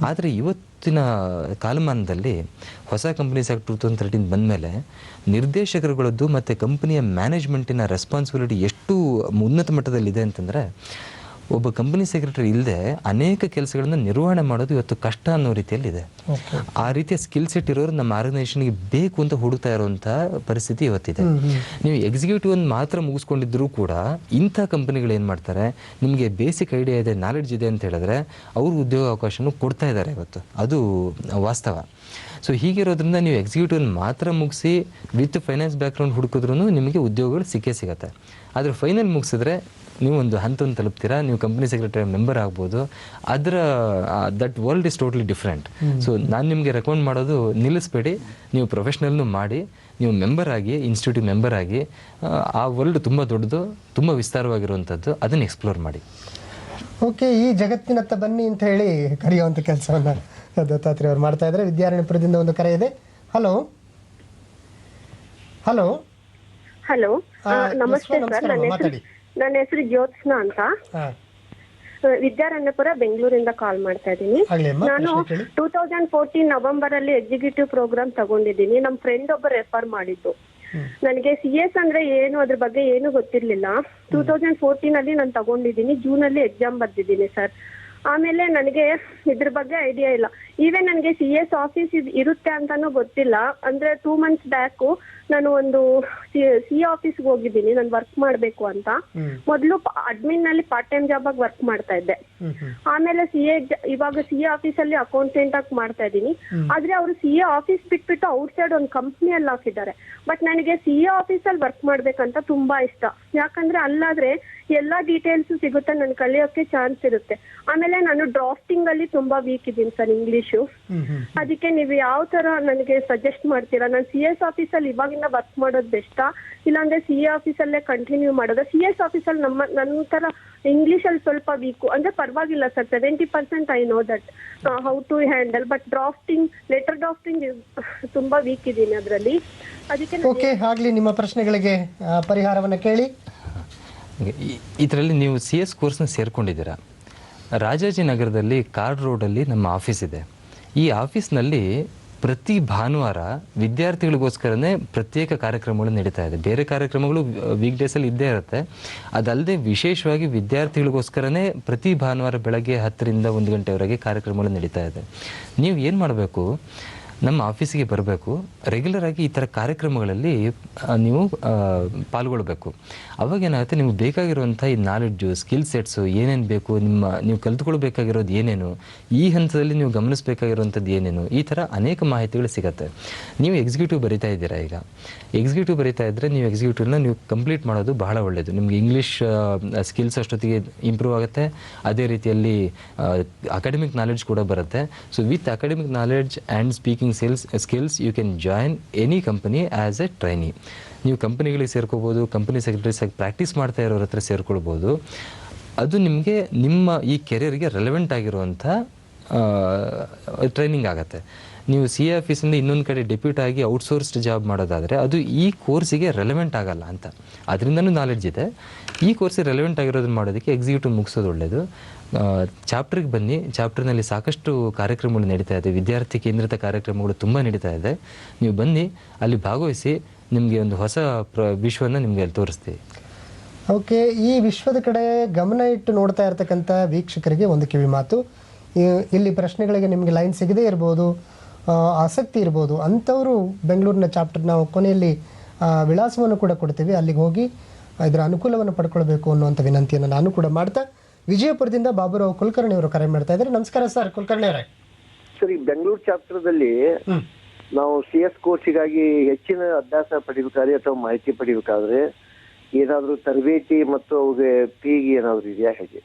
ಆದರೆ ಇವತ್ತಿನ ಕಾಲಮಾನದಲ್ಲಿ ಹೊಸ ಕಂಪನಿ ಸೆಕ್ರೆಟರಿ 2013 ಬಂದಮೇಲೆ ನಿರ್ದೇಶಕರುಗಳದ್ದು ಮತ್ತು ಕಂಪನಿಯ ಮ್ಯಾನೇಜ್ಮೆಂಟಿನ ರೆಸ್ಪಾನ್ಸಿಬಿಲಿಟಿ ಎಷ್ಟು ಉನ್ನತ ಮಟ್ಟದಲ್ಲಿದೆ ಅಂತಂದರೆ, ಒಬ್ಬ ಕಂಪನಿ ಸೆಕ್ರೆಟರಿ ಇಲ್ಲದೆ ಅನೇಕ ಕೆಲಸಗಳನ್ನು ನಿರ್ವಹಣೆ ಮಾಡೋದು ಇವತ್ತು ಕಷ್ಟ ಅನ್ನೋ ರೀತಿಯಲ್ಲಿದೆ. ಆ ರೀತಿಯ ಸ್ಕಿಲ್ ಸೆಟ್ ಇರೋರು ನಮ್ಮ ಆರ್ಗನೈಸೇಷನ್ಗೆ ಬೇಕು ಅಂತ ಹುಡುಕ್ತಾ ಇರುವಂಥ ಪರಿಸ್ಥಿತಿ ಇವತ್ತಿದೆ. ನೀವು ಎಕ್ಸಿಕ್ಯೂಟಿವ್ ಒಂದು ಮಾತ್ರ ಮುಗಿಸ್ಕೊಂಡಿದ್ರೂ ಕೂಡ ಇಂಥ ಕಂಪನಿಗಳು ಏನು ಮಾಡ್ತಾರೆ, ನಿಮಗೆ ಬೇಸಿಕ್ ಐಡಿಯಾ ಇದೆ, ನಾಲೆಡ್ಜ್ ಇದೆ ಅಂತ ಹೇಳಿದ್ರೆ ಅವರು ಉದ್ಯೋಗ ಅವಕಾಶನೂ ಕೊಡ್ತಾ ಇದ್ದಾರೆ ಇವತ್ತು. ಅದು ವಾಸ್ತವ. ಸೊ ಹೀಗಿರೋದ್ರಿಂದ ನೀವು ಎಕ್ಸಿಕ್ಯೂಟಿವ್ ಮಾತ್ರ ಮುಗಿಸಿ ವಿತ್ ಫೈನಾನ್ಸ್ ಬ್ಯಾಕ್ಗ್ರೌಂಡ್ ಹುಡುಕಿದ್ರೂ ನಿಮಗೆ ಉದ್ಯೋಗಗಳು ಸಿಕ್ಕೇ ಸಿಗುತ್ತೆ. ಆದರೆ ಫೈನಲ್ ಮುಗಿಸಿದ್ರೆ ನೀವು ಒಂದು ಹಂತವನ್ನು ತಲುಪ್ತೀರಾ, ನೀವು ಕಂಪ್ನಿ ಸೆಕ್ರೆಟರಿ ಮೆಂಬರ್ ಆಗ್ಬೋದು. ಅದರ that world is totally different. So ನಾನು ನಿಮಗೆ ರೆಕಮೆಂಡ್ ಮಾಡೋದು, ನಿಲ್ಲಿಸ್ಬೇಡಿ, ನೀವು ಪ್ರೊಫೆಷ್ನಲ್ನು ಮಾಡಿ, ನೀವು ಮೆಂಬರ್ ಆಗಿ, ಇನ್ಸ್ಟಿಟ್ಯೂಟಿವ್ ಮೆಂಬರ್ ಆಗಿ. ಆ ವರ್ಲ್ಡ್ ತುಂಬ ದೊಡ್ಡದು, ತುಂಬ ವಿಸ್ತಾರವಾಗಿರುವಂಥದ್ದು, ಅದನ್ನು ಎಕ್ಸ್ಪ್ಲೋರ್ ಮಾಡಿ. ಓಕೆ, ಈ ಜಗತ್ತಿನತ್ತ ಬನ್ನಿ ಅಂತ ಹೇಳಿ ಕರೆಯುವಂಥ ಕೆಲಸವನ್ನು ದತ್ತಾತ್ರೇಯ ಅವರು ಮಾಡ್ತಾ ಇದ್ದಾರೆ. ವಿದ್ಯಾರಣ್ಯಪುರದಿಂದ ಒಂದು ಕರೆ ಇದೆ. ಹಲೋ ಹಲೋ ಹಲೋ, ನಮಸ್ತೆ ಸರ್. ನನ್ನ ಹೆಸರು ಜ್ಯೋತ್ಸ್ನಾ ಅಂತ, ವಿದ್ಯಾರಣ್ಯಪುರ ಬೆಂಗಳೂರಿಂದ ಕಾಲ್ ಮಾಡ್ತಾ ಇದ್ದೀನಿ. ನಾನು 2014 ನವೆಂಬರ್ ಅಲ್ಲಿ ಎಕ್ಸಿಕ್ಯೂಟಿವ್ ಪ್ರೋಗ್ರಾಮ್ ತಗೊಂಡಿದ್ದೀನಿ. ನಮ್ಮ ಫ್ರೆಂಡ್ ಒಬ್ಬ ರೆಫರ್ ಮಾಡಿದ್ದು. ನನಗೆ CS ಅಂದ್ರೆ ಏನು, ಅದ್ರ ಬಗ್ಗೆ ಏನು ಗೊತ್ತಿರ್ಲಿಲ್ಲ. 2014 ಅಲ್ಲಿ ನಾನು ತಗೊಂಡಿದ್ದೀನಿ. ಜೂನ್ ಅಲ್ಲಿ ಎಕ್ಸಾಮ್ ಬರ್ದಿದ್ದೀನಿ ಸರ್. ಆಮೇಲೆ ನನಗೆ ಇದ್ರ ಬಗ್ಗೆ ಐಡಿಯಾ ಇಲ್ಲ. ಈವನ್ ನನಗೆ CS ಆಫೀಸ್ ಇರುತ್ತೆ ಅಂತಾನು ಗೊತ್ತಿಲ್ಲ. ಅಂದ್ರೆ 2 ಮಂತ್ಸ್ ಬ್ಯಾಕ್ ನಾನು ಒಂದು CA ಆಫೀಸ್ಗೆ ಹೋಗಿದ್ದೀನಿ, ನಾನು ವರ್ಕ್ ಮಾಡ್ಬೇಕು ಅಂತ. ಮೊದಲು ಅಡ್ಮಿನ್ ನಲ್ಲಿ ಪಾರ್ಟ್ ಟೈಮ್ ಜಾಬ್ ಆಗಿ ವರ್ಕ್ ಮಾಡ್ತಾ ಇದ್ದೆ. ಆಮೇಲೆ ಇವಾಗ CA ಆಫೀಸ್ ಅಲ್ಲಿ ಅಕೌಂಟೆಂಟ್ ಆಗಿ ಮಾಡ್ತಾ ಇದ್ದೀನಿ. ಆದ್ರೆ ಅವರು CA ಆಫೀಸ್ ಬಿಟ್ಬಿಟ್ಟು ಔಟ್ ಸೈಡ್ ಒಂದು ಕಂಪ್ನಿಯಲ್ಲಿ ಹಾಕಿದ್ದಾರೆ. ಬಟ್ ನನಗೆ CA ಆಫೀಸ್ ಅಲ್ಲಿ ವರ್ಕ್ ಮಾಡ್ಬೇಕಂತ ತುಂಬಾ ಇಷ್ಟ. ಯಾಕಂದ್ರೆ ಅಲ್ಲಾದ್ರೆ ಎಲ್ಲಾ ಡೀಟೇಲ್ಸ್ ಸಿಗುತ್ತೆ, ನನ್ ಕಲಿಯೋಕೆ ಚಾನ್ಸ್ ಇರುತ್ತೆ. ಆಮೇಲೆ ನಾನು ಡ್ರಾಫ್ಟಿಂಗ್ ಅಲ್ಲಿ ತುಂಬಾ ವೀಕ್ ಇದ್ದೀನಿ ಸರ್, ಇಂಗ್ಲಿಷು. ಅದಕ್ಕೆ ನೀವು ಯಾವ ತರ ನನಗೆ ಸಜೆಸ್ಟ್ ಮಾಡ್ತೀರಾ? ನಾನು CS ಆಫೀಸ್ ಅಲ್ಲಿ ಇವಾಗಿಂದ ವರ್ಕ್ ಮಾಡೋದು ಬೆಸ್ಟಾ, ಇಲ್ಲಾಂದ್ರೆ CA ಆಫೀಸ್ ಅಲ್ಲೇ ಕಂಟಿನ್ಯೂ ಮಾಡೋದು? CS ಆಫೀಸ್ ಅಲ್ಲಿ ನನ್ನ ತರ ಇಂಗ್ಲಿಷ್ ಅಲ್ಲಿ ಸ್ವಲ್ಪ ವೀಕು, ಅಂದ್ರೆ ಪರವಾಗಿಲ್ಲ sir, 70% I know that how to handle. But drafting, letter drafting ತುಂಬಾ ವೀಕ್ ಇದ್ದೀನಿ ಅದರಲ್ಲಿ. ಅದಕ್ಕೆ ಓಕೆ, ಆಗ್ಲಿ, ನಿಮ್ಮ ಪ್ರಶ್ನೆಗಳಿಗೆ ಪರಿಹಾರವನ್ನು ಕೇಳಿ. ಇದರಲ್ಲಿ ನೀವು CS ಕೋರ್ಸ್ನ ಸೇರ್ಕೊಂಡಿದ್ದೀರಾ. ರಾಜಾಜಿನಗರದಲ್ಲಿ ಕಾರ್ಡ್ ರೋಡಲ್ಲಿ ನಮ್ಮ ಆಫೀಸ್ ಇದೆ. ಈ ಆಫೀಸ್ನಲ್ಲಿ ಪ್ರತಿ ಭಾನುವಾರ ವಿದ್ಯಾರ್ಥಿಗಳಿಗೋಸ್ಕರನೇ ಪ್ರತ್ಯೇಕ ಕಾರ್ಯಕ್ರಮಗಳು ನಡೀತಾ ಇದೆ. ಬೇರೆ ಕಾರ್ಯಕ್ರಮಗಳು ವೀಕ್ ಡೇಸಲ್ಲಿ ಇದ್ದೇ ಇರುತ್ತೆ. ಅದಲ್ಲದೆ ವಿಶೇಷವಾಗಿ ವಿದ್ಯಾರ್ಥಿಗಳಿಗೋಸ್ಕರನೇ ಪ್ರತಿ ಭಾನುವಾರ ಬೆಳಗ್ಗೆ 10ರಿಂದ 1 ಗಂಟೆವರೆಗೆ ಕಾರ್ಯಕ್ರಮಗಳು ನಡೀತಾ ಇದೆ. ನೀವು ಏನು ಮಾಡಬೇಕು, ನಮ್ಮ ಆಫೀಸಿಗೆ ಬರಬೇಕು. ರೆಗ್ಯುಲರ್ ಆಗಿ ಈ ಥರ ಕಾರ್ಯಕ್ರಮಗಳಲ್ಲಿ ನೀವು ಪಾಲ್ಗೊಳ್ಬೇಕು. ಅವಾಗ ಏನಾಗುತ್ತೆ, ನಿಮ್ಗೆ ಬೇಕಾಗಿರುವಂಥ ಈ ನಾಲೆಡ್ಜು, ಸ್ಕಿಲ್ ಸೆಟ್ಸು ಏನೇನು ಬೇಕು, ನೀವು ಕಲ್ತ್ಕೊಳ್ಬೇಕಾಗಿರೋದು ಏನೇನು, ಈ ಹಂತದಲ್ಲಿ ನೀವು ಗಮನಿಸಬೇಕಾಗಿರುವಂಥದ್ದು ಏನೇನು, ಈ ಥರ ಅನೇಕ ಮಾಹಿತಿಗಳು ಸಿಗುತ್ತೆ. ನೀವು ಎಕ್ಸಿಕ್ಯೂಟಿವ್ ಬರಿತಾ ಇದ್ದೀರಾ. ಈಗ ಎಕ್ಸಿಕ್ಯೂಟಿವ್ ಬರಿತಾ ಇದ್ದರೆ ನೀವು ಎಕ್ಸಿಕ್ಯೂಟಿವ್ನ ನೀವು ಕಂಪ್ಲೀಟ್ ಮಾಡೋದು ಬಹಳ ಒಳ್ಳೆಯದು. ನಿಮಗೆ ಇಂಗ್ಲೀಷ್ ಸ್ಕಿಲ್ಸ್ ಅಷ್ಟೊತ್ತಿಗೆ ಇಂಪ್ರೂವ್ ಆಗುತ್ತೆ. ಅದೇ ರೀತಿಯಲ್ಲಿ ಅಕಾಡೆಮಿಕ್ ನಾಲೆಡ್ಜ್ ಕೂಡ ಬರುತ್ತೆ. So with academic knowledge and speaking skills you can join any company as a trainee. ನೀವು ಕಂಪನಿಗಳಿಗೆ ಸೇರ್ಕೋಬೋದು, ಕಂಪನಿ ಸೆಕ್ರೆಟರೀಸ್ ಆಗಿ ಪ್ರಾಕ್ಟೀಸ್ ಮಾಡ್ತಾ ಇರೋರ ಹತ್ರ ಸೇರ್ಕೊಳ್ಬೋದು. ಅದು ನಿಮಗೆ ನಿಮ್ಮ ಈ ಕೆರಿಯರ್ಗೆ ರೆಲೆವೆಂಟ್ ಆಗಿರುವಂಥ ಟ್ರೈನಿಂಗ್ ಆಗುತ್ತೆ. ನೀವು CA ಆಫೀಸಿಂದ ಇನ್ನೊಂದು ಕಡೆ ಡೆಪ್ಯೂಟ್ ಆಗಿ ಔಟ್ಸೋರ್ಸ್ಡ್ ಜಾಬ್ ಮಾಡೋದಾದರೆ ಅದು ಈ ಕೋರ್ಸಿಗೆ ರೆಲೆವೆಂಟ್ ಆಗಲ್ಲ ಅಂತ. ಅದರಿಂದನೂ ನಾಲೆಡ್ಜ್ ಇದೆ. ಈ ಕೋರ್ಸಿಗೆ ರೆಲೆವೆಂಟ್ ಆಗಿರೋದನ್ನು ಮಾಡೋದಕ್ಕೆ ಎಕ್ಸಿಕ್ಯೂಟಿವ್ ಮುಗಿಸೋದು ಒಳ್ಳೆಯದು. ಚಾಪ್ಟ್ರಿಗೆ ಬನ್ನಿ. ಚಾಪ್ಟರ್ನಲ್ಲಿ ಸಾಕಷ್ಟು ಕಾರ್ಯಕ್ರಮಗಳು ನಡೀತಾ ಇದೆ, ವಿದ್ಯಾರ್ಥಿ ಕೇಂದ್ರಿತ ಕಾರ್ಯಕ್ರಮಗಳು ತುಂಬ ನಡೀತಾ ಇದೆ. ನೀವು ಬನ್ನಿ, ಅಲ್ಲಿ ಭಾಗವಹಿಸಿ, ನಿಮಗೆ ಒಂದು ಹೊಸ ವಿಶ್ವನ ನಿಮಗೆ ಅಲ್ಲಿ ತೋರಿಸ್ತೀವಿ. ಓಕೆ, ಈ ವಿಶ್ವದ ಕಡೆ ಗಮನ ಇಟ್ಟು ನೋಡ್ತಾ ಇರ್ತಕ್ಕಂಥ ವೀಕ್ಷಕರಿಗೆ ಒಂದು ಕಿವಿ ಮಾತು. ಇಲ್ಲಿ ಪ್ರಶ್ನೆಗಳಿಗೆ ನಿಮಗೆ ಲೈನ್ ಸಿಗದೇ ಇರ್ಬೋದು, ಆಸಕ್ತಿ ಇರ್ಬೋದು. ಅಂಥವರು ಬೆಂಗಳೂರಿನ ಚಾಪ್ಟರ್ ನಾವು ಕೊನೆಯಲ್ಲಿ ವಿಳಾಸವನ್ನು ಕೂಡ ಕೊಡ್ತೀವಿ, ಅಲ್ಲಿಗೆ ಹೋಗಿ ಇದರ ಅನುಕೂಲವನ್ನು ಪಡ್ಕೊಳ್ಬೇಕು ಅನ್ನುವಂಥ ವಿನಂತಿಯನ್ನು ನಾನು ಕೂಡ ಮಾಡ್ತಾ, ವಿಜಯಪುರದಿಂದ ಬಾಬುರಾವ್ ಕುಲಕರ್ಣಿ ಅವರು ಕರೆ ಮಾಡ್ತಾ ಇದ್ದಾರೆ. ನಮಸ್ಕಾರ ಸರ್, ಕುಲಕರ್ಣಿ ಅವರೇ. ಸರ್, ಈ ಬೆಂಗಳೂರು ಚಾಪ್ಟರ್ದಲ್ಲಿ ನಾವು CS ಕೋರ್ಸಿಗಾಗಿ ಹೆಚ್ಚಿನ ಅಭ್ಯಾಸ ಪಡಿಬೇಕಾದ್ರೆ ಅಥವಾ ಮಾಹಿತಿ ಪಡಿಬೇಕಾದ್ರೆ ಏನಾದರೂ ತರಬೇತಿ ಮತ್ತು ಅವ್ರಿಗೆ ಫೀಗೆ ಏನಾದರೂ ಇದೆಯಾ, ಹೇಗೆ?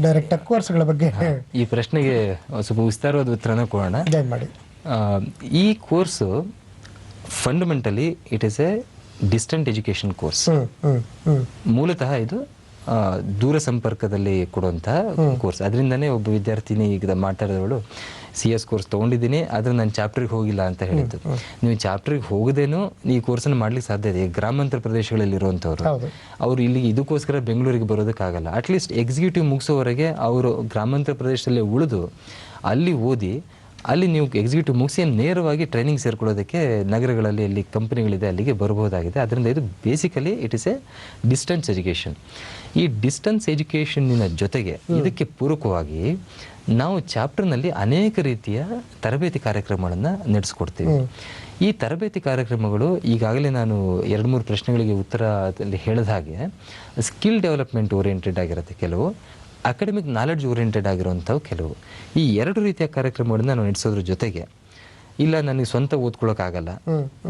ಡೈರೆಕ್ಟ್ ಕೋರ್ಸ್ಗಳ ಬಗ್ಗೆ ಈ ಪ್ರಶ್ನೆಗೆ ಸ್ವಲ್ಪ ವಿಸ್ತಾರವಾದ ಉತ್ತರನ ಕೊಡೋಣ. ದಯಮಾಡಿ. ಈ course fundamentally it is A distant education course. ಮೂಲತಃ ಇದು ದೂರ ಸಂಪರ್ಕದಲ್ಲಿ ಕೊಡುವಂತಹ ಕೋರ್ಸ್. ಅದರಿಂದನೇ ಒಬ್ಬ ವಿದ್ಯಾರ್ಥಿನಿ ಈಗ ಮಾತಾಡಿದವಳು CS ಕೋರ್ಸ್ ತೊಗೊಂಡಿದ್ದೀನಿ, ಆದರೆ ನಾನು ಚಾಪ್ಟರ್ಗೆ ಹೋಗಿಲ್ಲ ಅಂತ ಹೇಳಿದ್ದು. ನೀವು ಚಾಪ್ಟರ್ಗೆ ಹೋಗದೇನು ಈ ಕೋರ್ಸನ್ನು ಮಾಡ್ಲಿಕ್ಕೆ ಸಾಧ್ಯ ಇದೆ. ಗ್ರಾಮಾಂತರ ಪ್ರದೇಶಗಳಲ್ಲಿ ಇರುವಂಥವ್ರು ಅವರು ಇಲ್ಲಿ ಇದಕ್ಕೋಸ್ಕರ ಬೆಂಗಳೂರಿಗೆ ಬರೋದಕ್ಕಾಗಲ್ಲ. ಅಟ್ಲೀಸ್ಟ್ ಎಕ್ಸಿಕ್ಯೂಟಿವ್ ಮುಗಿಸೋವರೆಗೆ ಅವರು ಗ್ರಾಮಾಂತರ ಪ್ರದೇಶದಲ್ಲೇ ಉಳಿದು ಅಲ್ಲಿ ಓದಿ ಅಲ್ಲಿ ನೀವು ಎಕ್ಸಿಕ್ಯೂಟಿವ್ ಮುಗಿಸಿ ನೇರವಾಗಿ ಟ್ರೈನಿಂಗ್ ಸೇರ್ಕೊಳ್ಳೋದಕ್ಕೆ ನಗರಗಳಲ್ಲಿ ಎಲ್ಲಿ ಕಂಪನಿಗಳಿದೆ ಅಲ್ಲಿಗೆ ಬರ್ಬೋದಾಗಿದೆ. ಅದರಿಂದ ಇದು basically it is A distance education. ಈ ಡಿಸ್ಟೆನ್ಸ್ ಎಜುಕೇಷನ್ನಿನ ಜೊತೆಗೆ ಇದಕ್ಕೆ ಪೂರಕವಾಗಿ ನಾವು ಚಾಪ್ಟರ್ನಲ್ಲಿ ಅನೇಕ ರೀತಿಯ ತರಬೇತಿ ಕಾರ್ಯಕ್ರಮಗಳನ್ನು ನಡೆಸ್ಕೊಡ್ತೀವಿ. ಈ ತರಬೇತಿ ಕಾರ್ಯಕ್ರಮಗಳು ಈಗಾಗಲೇ ನಾನು 2-3 ಪ್ರಶ್ನೆಗಳಿಗೆ ಉತ್ತರದಲ್ಲಿ ಹೇಳಿದ ಹಾಗೆ ಸ್ಕಿಲ್ ಡೆವಲಪ್ಮೆಂಟ್ ಓರಿಯೆಂಟೆಡ್ ಆಗಿರುತ್ತೆ, ಕೆಲವು ಅಕಾಡೆಮಿಕ್ ನಾಲೆಡ್ಜ್ ಓರಿಯೆಂಟೆಡ್ ಆಗಿರುವಂಥವು ಕೆಲವು. ಈ 2 ರೀತಿಯ ಕಾರ್ಯಕ್ರಮಗಳನ್ನು ನಾವು ನಡೆಸೋದ್ರ ಜೊತೆಗೆ ಇಲ್ಲ ನನಗೆ ಸ್ವಂತ ಓದ್ಕೊಳ್ಳೋಕ್ಕಾಗಲ್ಲ,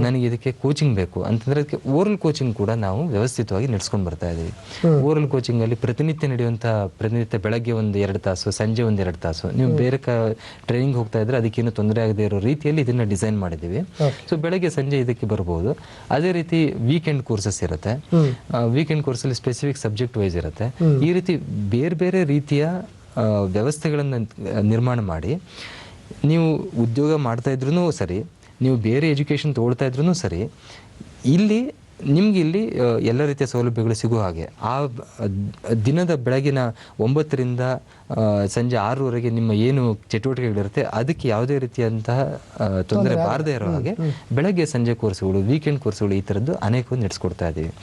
ನನಗೆ ಇದಕ್ಕೆ ಕೋಚಿಂಗ್ ಬೇಕು ಅಂತಂದರೆ ಅದಕ್ಕೆ ಓರಲ್ ಕೋಚಿಂಗ್ ಕೂಡ ನಾವು ವ್ಯವಸ್ಥಿತವಾಗಿ ನಡೆಸ್ಕೊಂಡು ಬರ್ತಾ ಇದ್ದೀವಿ. ಓರಲ್ ಕೋಚಿಂಗಲ್ಲಿ ಪ್ರತಿನಿತ್ಯ ಬೆಳಗ್ಗೆ 1-2 ತಾಸು, ಸಂಜೆ 1-2 ತಾಸು, ನೀವು ಬೇರೆ ಟ್ರೈನಿಂಗ್ ಹೋಗ್ತಾ ಇದ್ರೆ ಅದಕ್ಕೇನು ತೊಂದರೆ ಆಗದೆ ಇರೋ ರೀತಿಯಲ್ಲಿ ಇದನ್ನು ಡಿಸೈನ್ ಮಾಡಿದ್ದೀವಿ. ಸೊ ಬೆಳಗ್ಗೆ ಸಂಜೆ ಇದಕ್ಕೆ ಬರ್ಬೋದು. ಅದೇ ರೀತಿ ವೀಕೆಂಡ್ ಕೋರ್ಸಸ್ ಇರುತ್ತೆ. ವೀಕೆಂಡ್ ಕೋರ್ಸಲ್ಲಿ ಸ್ಪೆಸಿಫಿಕ್ ಸಬ್ಜೆಕ್ಟ್ ವೈಸ್ ಇರುತ್ತೆ. ಈ ರೀತಿ ಬೇರೆ ಬೇರೆ ರೀತಿಯ ವ್ಯವಸ್ಥೆಗಳನ್ನು ನಿರ್ಮಾಣ ಮಾಡಿ ನೀವು ಉದ್ಯೋಗ ಮಾಡ್ತಾ ಇದ್ರೂ ಸರಿ, ನೀವು ಬೇರೆ ಎಜುಕೇಷನ್ ತೊಗೊಳ್ತಾ ಇದ್ರೂ ಸರಿ, ನಿಮ್ಗೆ ಇಲ್ಲಿ ಎಲ್ಲ ರೀತಿಯ ಸೌಲಭ್ಯಗಳು ಸಿಗೋ ಹಾಗೆ ಆ ದಿನದ ಬೆಳಗಿನ 9ರಿಂದ ಸಂಜೆ 6ರವರೆಗೆ ನಿಮ್ಮ ಏನು ಚಟುವಟಿಕೆಗಳಿರುತ್ತೆ ಅದಕ್ಕೆ ಯಾವುದೇ ರೀತಿಯಂತಹ ತೊಂದರೆ ಬಾರದೇ ಇರೋ ಹಾಗೆ ಬೆಳಗ್ಗೆ ಸಂಜೆ ಕೋರ್ಸ್ಗಳು, ವೀಕೆಂಡ್ ಕೋರ್ಸ್ಗಳು ಈ ಥರದ್ದು ಅನೇಕವನ್ನು ನಡೆಸ್ಕೊಡ್ತಾ ಇದ್ದೀವಿ.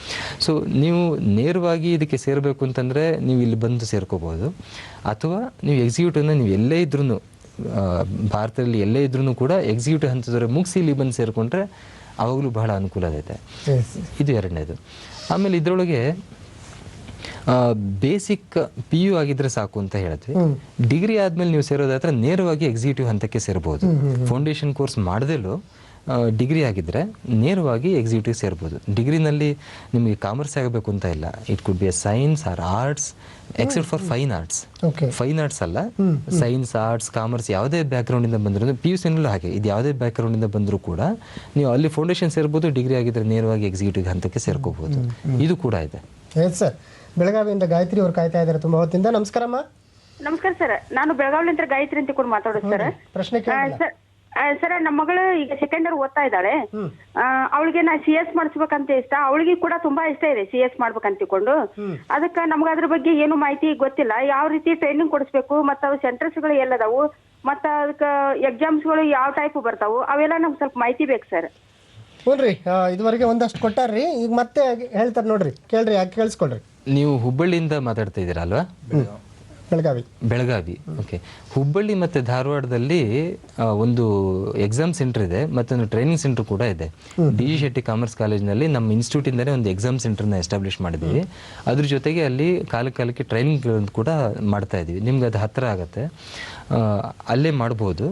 ಸೊ ನೀವು ನೇರವಾಗಿ ಇದಕ್ಕೆ ಸೇರಬೇಕು ಅಂತಂದರೆ ನೀವು ಇಲ್ಲಿ ಬಂದು ಸೇರ್ಕೋಬೋದು, ಅಥವಾ ನೀವು ಎಕ್ಸಿಕ್ಯೂಟಿವ್ನ ನೀವು ಎಲ್ಲೇ ಇದ್ರೂ ಭಾರತದಲ್ಲಿ ಎಲ್ಲೇ ಇದ್ರೂ ಕೂಡ ಎಕ್ಸಿಕ್ಯೂಟಿವ್ ಹಂತದವರೆಗೆ ಮುಗಿಸಿ ಇಲ್ಲಿ ಬಂದು ಸೇರಿಕೊಂಡ್ರೆ ಅವಾಗಲೂ ಬಹಳ ಅನುಕೂಲ ಆಗೈತೆ. ಇದು 2ನೇದು. ಆಮೇಲೆ ಇದರೊಳಗೆ ಬೇಸಿಕ್ PU ಆಗಿದ್ರೆ ಸಾಕು ಅಂತ ಹೇಳಿದ್ವಿ. ಡಿಗ್ರಿ ಆದಮೇಲೆ ನೀವು ಸೇರೋದಾದ್ರೆ ನೇರವಾಗಿ ಎಕ್ಸಿಕ್ಯೂಟಿವ್ ಹಂತಕ್ಕೆ ಸೇರ್ಬೋದು. ಫೌಂಡೇಶನ್ ಕೋರ್ಸ್ ಮಾಡದೇಲೂ ಡಿಗ್ರಿ ಆಗಿದ್ದರೆ ನೇರವಾಗಿ ಎಕ್ಸಿಕ್ಯೂಟಿವ್ ಸೇರ್ಬೋದು. ಡಿಗ್ರಿನಲ್ಲಿ ನಿಮಗೆ ಕಾಮರ್ಸ್ ಆಗಬೇಕು ಅಂತ ಇಲ್ಲ, it could be a science or arts except for fine arts. Fine arts ಅಲ್ಲ, ಸೈನ್ಸ್, ಆರ್ಟ್ಸ್, ಕಾಮರ್ಸ್ ಯಾವುದೇ ಬ್ಯಾಕ್ಗ್ರೌಂಡಿಂದ ಬಂದರೂ, PUCನಲ್ಲೂ ಹಾಗೆ, ಇದು ಯಾವುದೇ ಬ್ಯಾಕ್ಗ್ರೌಂಡಿಂದ ಬಂದರೂ ಕೂಡ ನೀವು ಅಲ್ಲಿ ಫೌಂಡೇಶನ್ ಸೇರ್ಬೋದು. ಡಿಗ್ರಿ ಆಗಿದ್ದರೆ ನೇರವಾಗಿ ಎಕ್ಸಿಕ್ಯೂಟಿವ್ ಹಂತಕ್ಕೆ ಸೇರ್ಕೋಬೋದು. ಇದು ಕೂಡ ಇದೆ. ಸರ್, ಬೆಳಗಾವಿಯಿಂದ ಗಾಯತ್ರಿ ಅವರು ಕಾಯ್ತಾ ಇದ್ದಾರೆ ತುಂಬ ಹೊತ್ತಿಂದ. ನಮಸ್ಕಾರಮ್ಮ. ನಮಸ್ಕಾರ ಸರ್, ನಾನು ಬೆಳಗಾವಿಲಿಂದ ಗಾಯತ್ರಿ ಅಂತ ಕೂಡ ಮಾತಾಡೋದು ಸರ್. ಪ್ರಶ್ನೆ ಸರ್, ನಮ್ಮ ಮಗಳು ಈಗ ಸೆಕೆಂಡ್ ಇಯರ್ ಓದ್ತಾ ಇದ್ದಾಳೆ. ಅವಳಿಗೆ ನಾ CS ಮಾಡಿಸ್ಬೇಕಂತ ಇಷ್ಟ, ಅವಳಿಗೆ ಕೂಡ ತುಂಬಾ ಇಷ್ಟ ಇದೆ CS ಮಾಡ್ಬೇಕಂತ ತಿಳ್ಕೊಂಡು. ಅದಕ್ಕೆ ನಮ್ಗೆ ಅದ್ರ ಬಗ್ಗೆ ಏನು ಮಾಹಿತಿ ಗೊತ್ತಿಲ್ಲ. ಯಾವ ರೀತಿ ಟ್ರೈನಿಂಗ್ ಕೊಡಿಸ್ಬೇಕು, ಮತ್ತು ಅವು ಸೆಂಟರ್ಸ್ಗಳು ಎಲ್ಲದಾವು, ಮತ್ತು ಅದಕ್ಕೆ ಎಕ್ಸಾಮ್ಸ್ಗಳು ಯಾವ ಟೈಪ್ ಬರ್ತಾವು, ಅವೆಲ್ಲ ನಮ್ಗೆ ಸ್ವಲ್ಪ ಮಾಹಿತಿ ಬೇಕು ಸರ್. ಹ್ಞೂ, ಇದುವರೆಗೆ ಒಂದಷ್ಟು ಕೊಟ್ಟಾರ್ರಿ, ಈಗ ಮತ್ತೆ ಹೇಳ್ತಾರೆ ನೋಡ್ರಿ, ಕೇಳ್ರಿ, ಯಾಕೆ ಕೇಳಿಸ್ಕೊಳ್ರಿ. ನೀವು ಹುಬ್ಬಳ್ಳಿಯಿಂದ ಮಾತಾಡ್ತಾ ಇದ್ದೀರಾ ಅಲ್ವಾ? ಬೆಳಗಾವಿ. ಓಕೆ. ಹುಬ್ಬಳ್ಳಿ ಮತ್ತು ಧಾರವಾಡದಲ್ಲಿ ಒಂದು ಎಕ್ಸಾಮ್ ಸೆಂಟರ್ ಇದೆ, ಮತ್ತೊಂದು ಟ್ರೈನಿಂಗ್ ಸೆಂಟರ್ ಕೂಡ ಇದೆ. DG ಶೆಟ್ಟಿ ಕಾಮರ್ಸ್ ಕಾಲೇಜ್ನಲ್ಲಿ ನಮ್ಮ ಇನ್ಸ್ಟಿಟ್ಯೂಟಿಂದಲೇ ಒಂದು ಎಕ್ಸಾಮ್ ಸೆಂಟರ್ನ ಎಸ್ಟಾಬ್ಲಿಷ್ ಮಾಡಿದ್ದೀವಿ. ಅದ್ರ ಜೊತೆಗೆ ಅಲ್ಲಿ ಕಾಲಕ್ಕೆ ಟ್ರೈನಿಂಗ್ ಕೂಡ ಮಾಡ್ತಾ ಇದ್ದೀವಿ. ನಿಮ್ಗೆ ಅದು ಹತ್ತಿರ ಆಗುತ್ತೆ, ಅಲ್ಲೇ ಮಾಡ್ಬೋದು.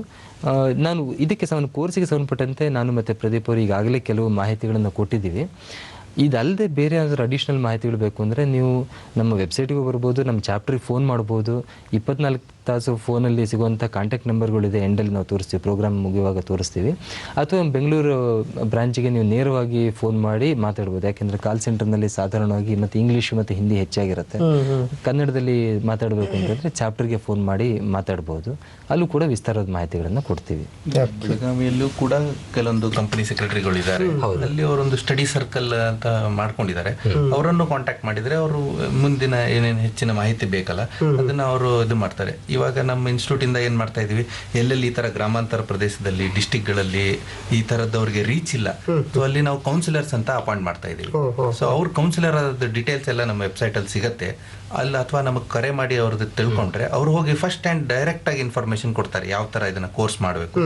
ನಾನು ಇದಕ್ಕೆ ಕೋರ್ಸಿಗೆ ಸಂಬಂಧಪಟ್ಟಂತೆ ನಾನು ಮತ್ತು ಪ್ರದೀಪ್ ಅವರು ಈಗಾಗಲೇ ಕೆಲವು ಮಾಹಿತಿಗಳನ್ನು ಕೊಟ್ಟಿದ್ದೀವಿ. ಇದಲ್ಲದೆ ಬೇರೆ ಏನಾದರೂ ಅಡಿಷ್ನಲ್ ಮಾಹಿತಿಗಳು ಬೇಕು ಅಂದರೆ ನೀವು ನಮ್ಮ ವೆಬ್ಸೈಟಿಗೂ ಬರ್ಬೋದು, ನಮ್ಮ ಚಾಪ್ಟ್ರಿಗೆ ಫೋನ್ ಮಾಡ್ಬೋದು. 24 ತಾಸು ಫೋನಲ್ಲಿ ಸಿಗುವಂಥ ಕಾಂಟ್ಯಾಕ್ಟ್ ನಂಬರ್ಗಳಿದೆ, ಎಂಡಲ್ಲಿ ನಾವು ತೋರಿಸ್ತೀವಿ, ಪ್ರೋಗ್ರಾಮ್ ಮುಗಿಯುವಾಗ ತೋರಿಸ್ತೀವಿ. ಅಥವಾ ಬೆಂಗಳೂರು ಬ್ರಾಂಚಿಗೆ ನೀವು ನೇರವಾಗಿ ಫೋನ್ ಮಾಡಿ ಮಾತಾಡ್ಬೋದು. ಯಾಕೆಂದರೆ ಕಾಲ್ ಸೆಂಟರ್ನಲ್ಲಿ ಸಾಧಾರಣವಾಗಿ ಮತ್ತು ಇಂಗ್ಲೀಷ್ ಮತ್ತು ಹಿಂದಿ ಹೆಚ್ಚಾಗಿರುತ್ತೆ. ಕನ್ನಡದಲ್ಲಿ ಮಾತಾಡಬೇಕು ಅಂತಂದರೆ ಚಾಪ್ಟರ್ಗೆ ಫೋನ್ ಮಾಡಿ ಮಾತಾಡ್ಬೋದು. ಅಲ್ಲೂ ಕೂಡ ವಿಸ್ತಾರದ ಮಾಹಿತಿಗಳನ್ನು ಕೊಡ್ತೀವಿ. ಬೆಳಗಾವಿಯಲ್ಲೂ ಕೂಡ ಕೆಲವೊಂದು ಕಂಪನಿ ಸೆಕ್ರೆಟರಿಗಳಿದ್ದಾರೆ, ಅಲ್ಲಿ ಅವರೊಂದು ಸ್ಟಡಿ ಸರ್ಕಲ್ ಅಂತ ಮಾಡ್ಕೊಂಡಿದ್ದಾರೆ. ಅವರನ್ನು ಕಾಂಟ್ಯಾಕ್ಟ್ ಮಾಡಿದರೆ ಅವರು ಮುಂದಿನ ಏನೇನು ಹೆಚ್ಚಿನ ಮಾಹಿತಿ ಬೇಕಲ್ಲ ಅದನ್ನ ಅವರು ಇದು ಮಾಡ್ತಾರೆ. ಇವಾಗ ನಮ್ಮ ಇನ್ಸ್ಟಿಟ್ಯೂಟ್ ಇಂದ ಏನ್ ಮಾಡ್ತಾ ಇದೀವಿ, ಎಲ್ಲೆಲ್ಲಿ ಈ ತರ ಗ್ರಾಮಾಂತರ ಪ್ರದೇಶದಲ್ಲಿ, ಡಿಸ್ಟಿಕ್ಗಳಲ್ಲಿ ಈ ತರದವ್ರಿಗೆ ರೀಚ್ ಇಲ್ಲ, ಸೊ ಅಲ್ಲಿ ನಾವು ಕೌನ್ಸಿಲರ್ಸ್ ಅಂತ ಅಪಾಯಿಂಟ್ ಮಾಡ್ತಾ ಇದೀವಿ. ಸೊ ಅವ್ರ ಕೌನ್ಸಿಲರ್ ಡೀಟೇಲ್ಸ್ ಎಲ್ಲ ನಮ್ಮ ವೆಬ್ಸೈಟ್ ಅಲ್ಲಿ ಸಿಗುತ್ತೆ. ಅಲ್ಲ ಅಥವಾ ನಮಗೆ ಕರೆ ಮಾಡಿ ಅವ್ರದ್ದು ತಿಳ್ಕೊಂಡ್ರೆ ಅವ್ರು ಹೋಗಿ ಫಸ್ಟ್ ಹ್ಯಾಂಡ್ ಡೈರೆಕ್ಟ್ ಆಗಿ ಇನ್ಫಾರ್ಮೇಶನ್ ಕೊಡ್ತಾರೆ, ಯಾವ ತರ ಇದನ್ನ ಕೋರ್ಸ್ ಮಾಡಬೇಕು,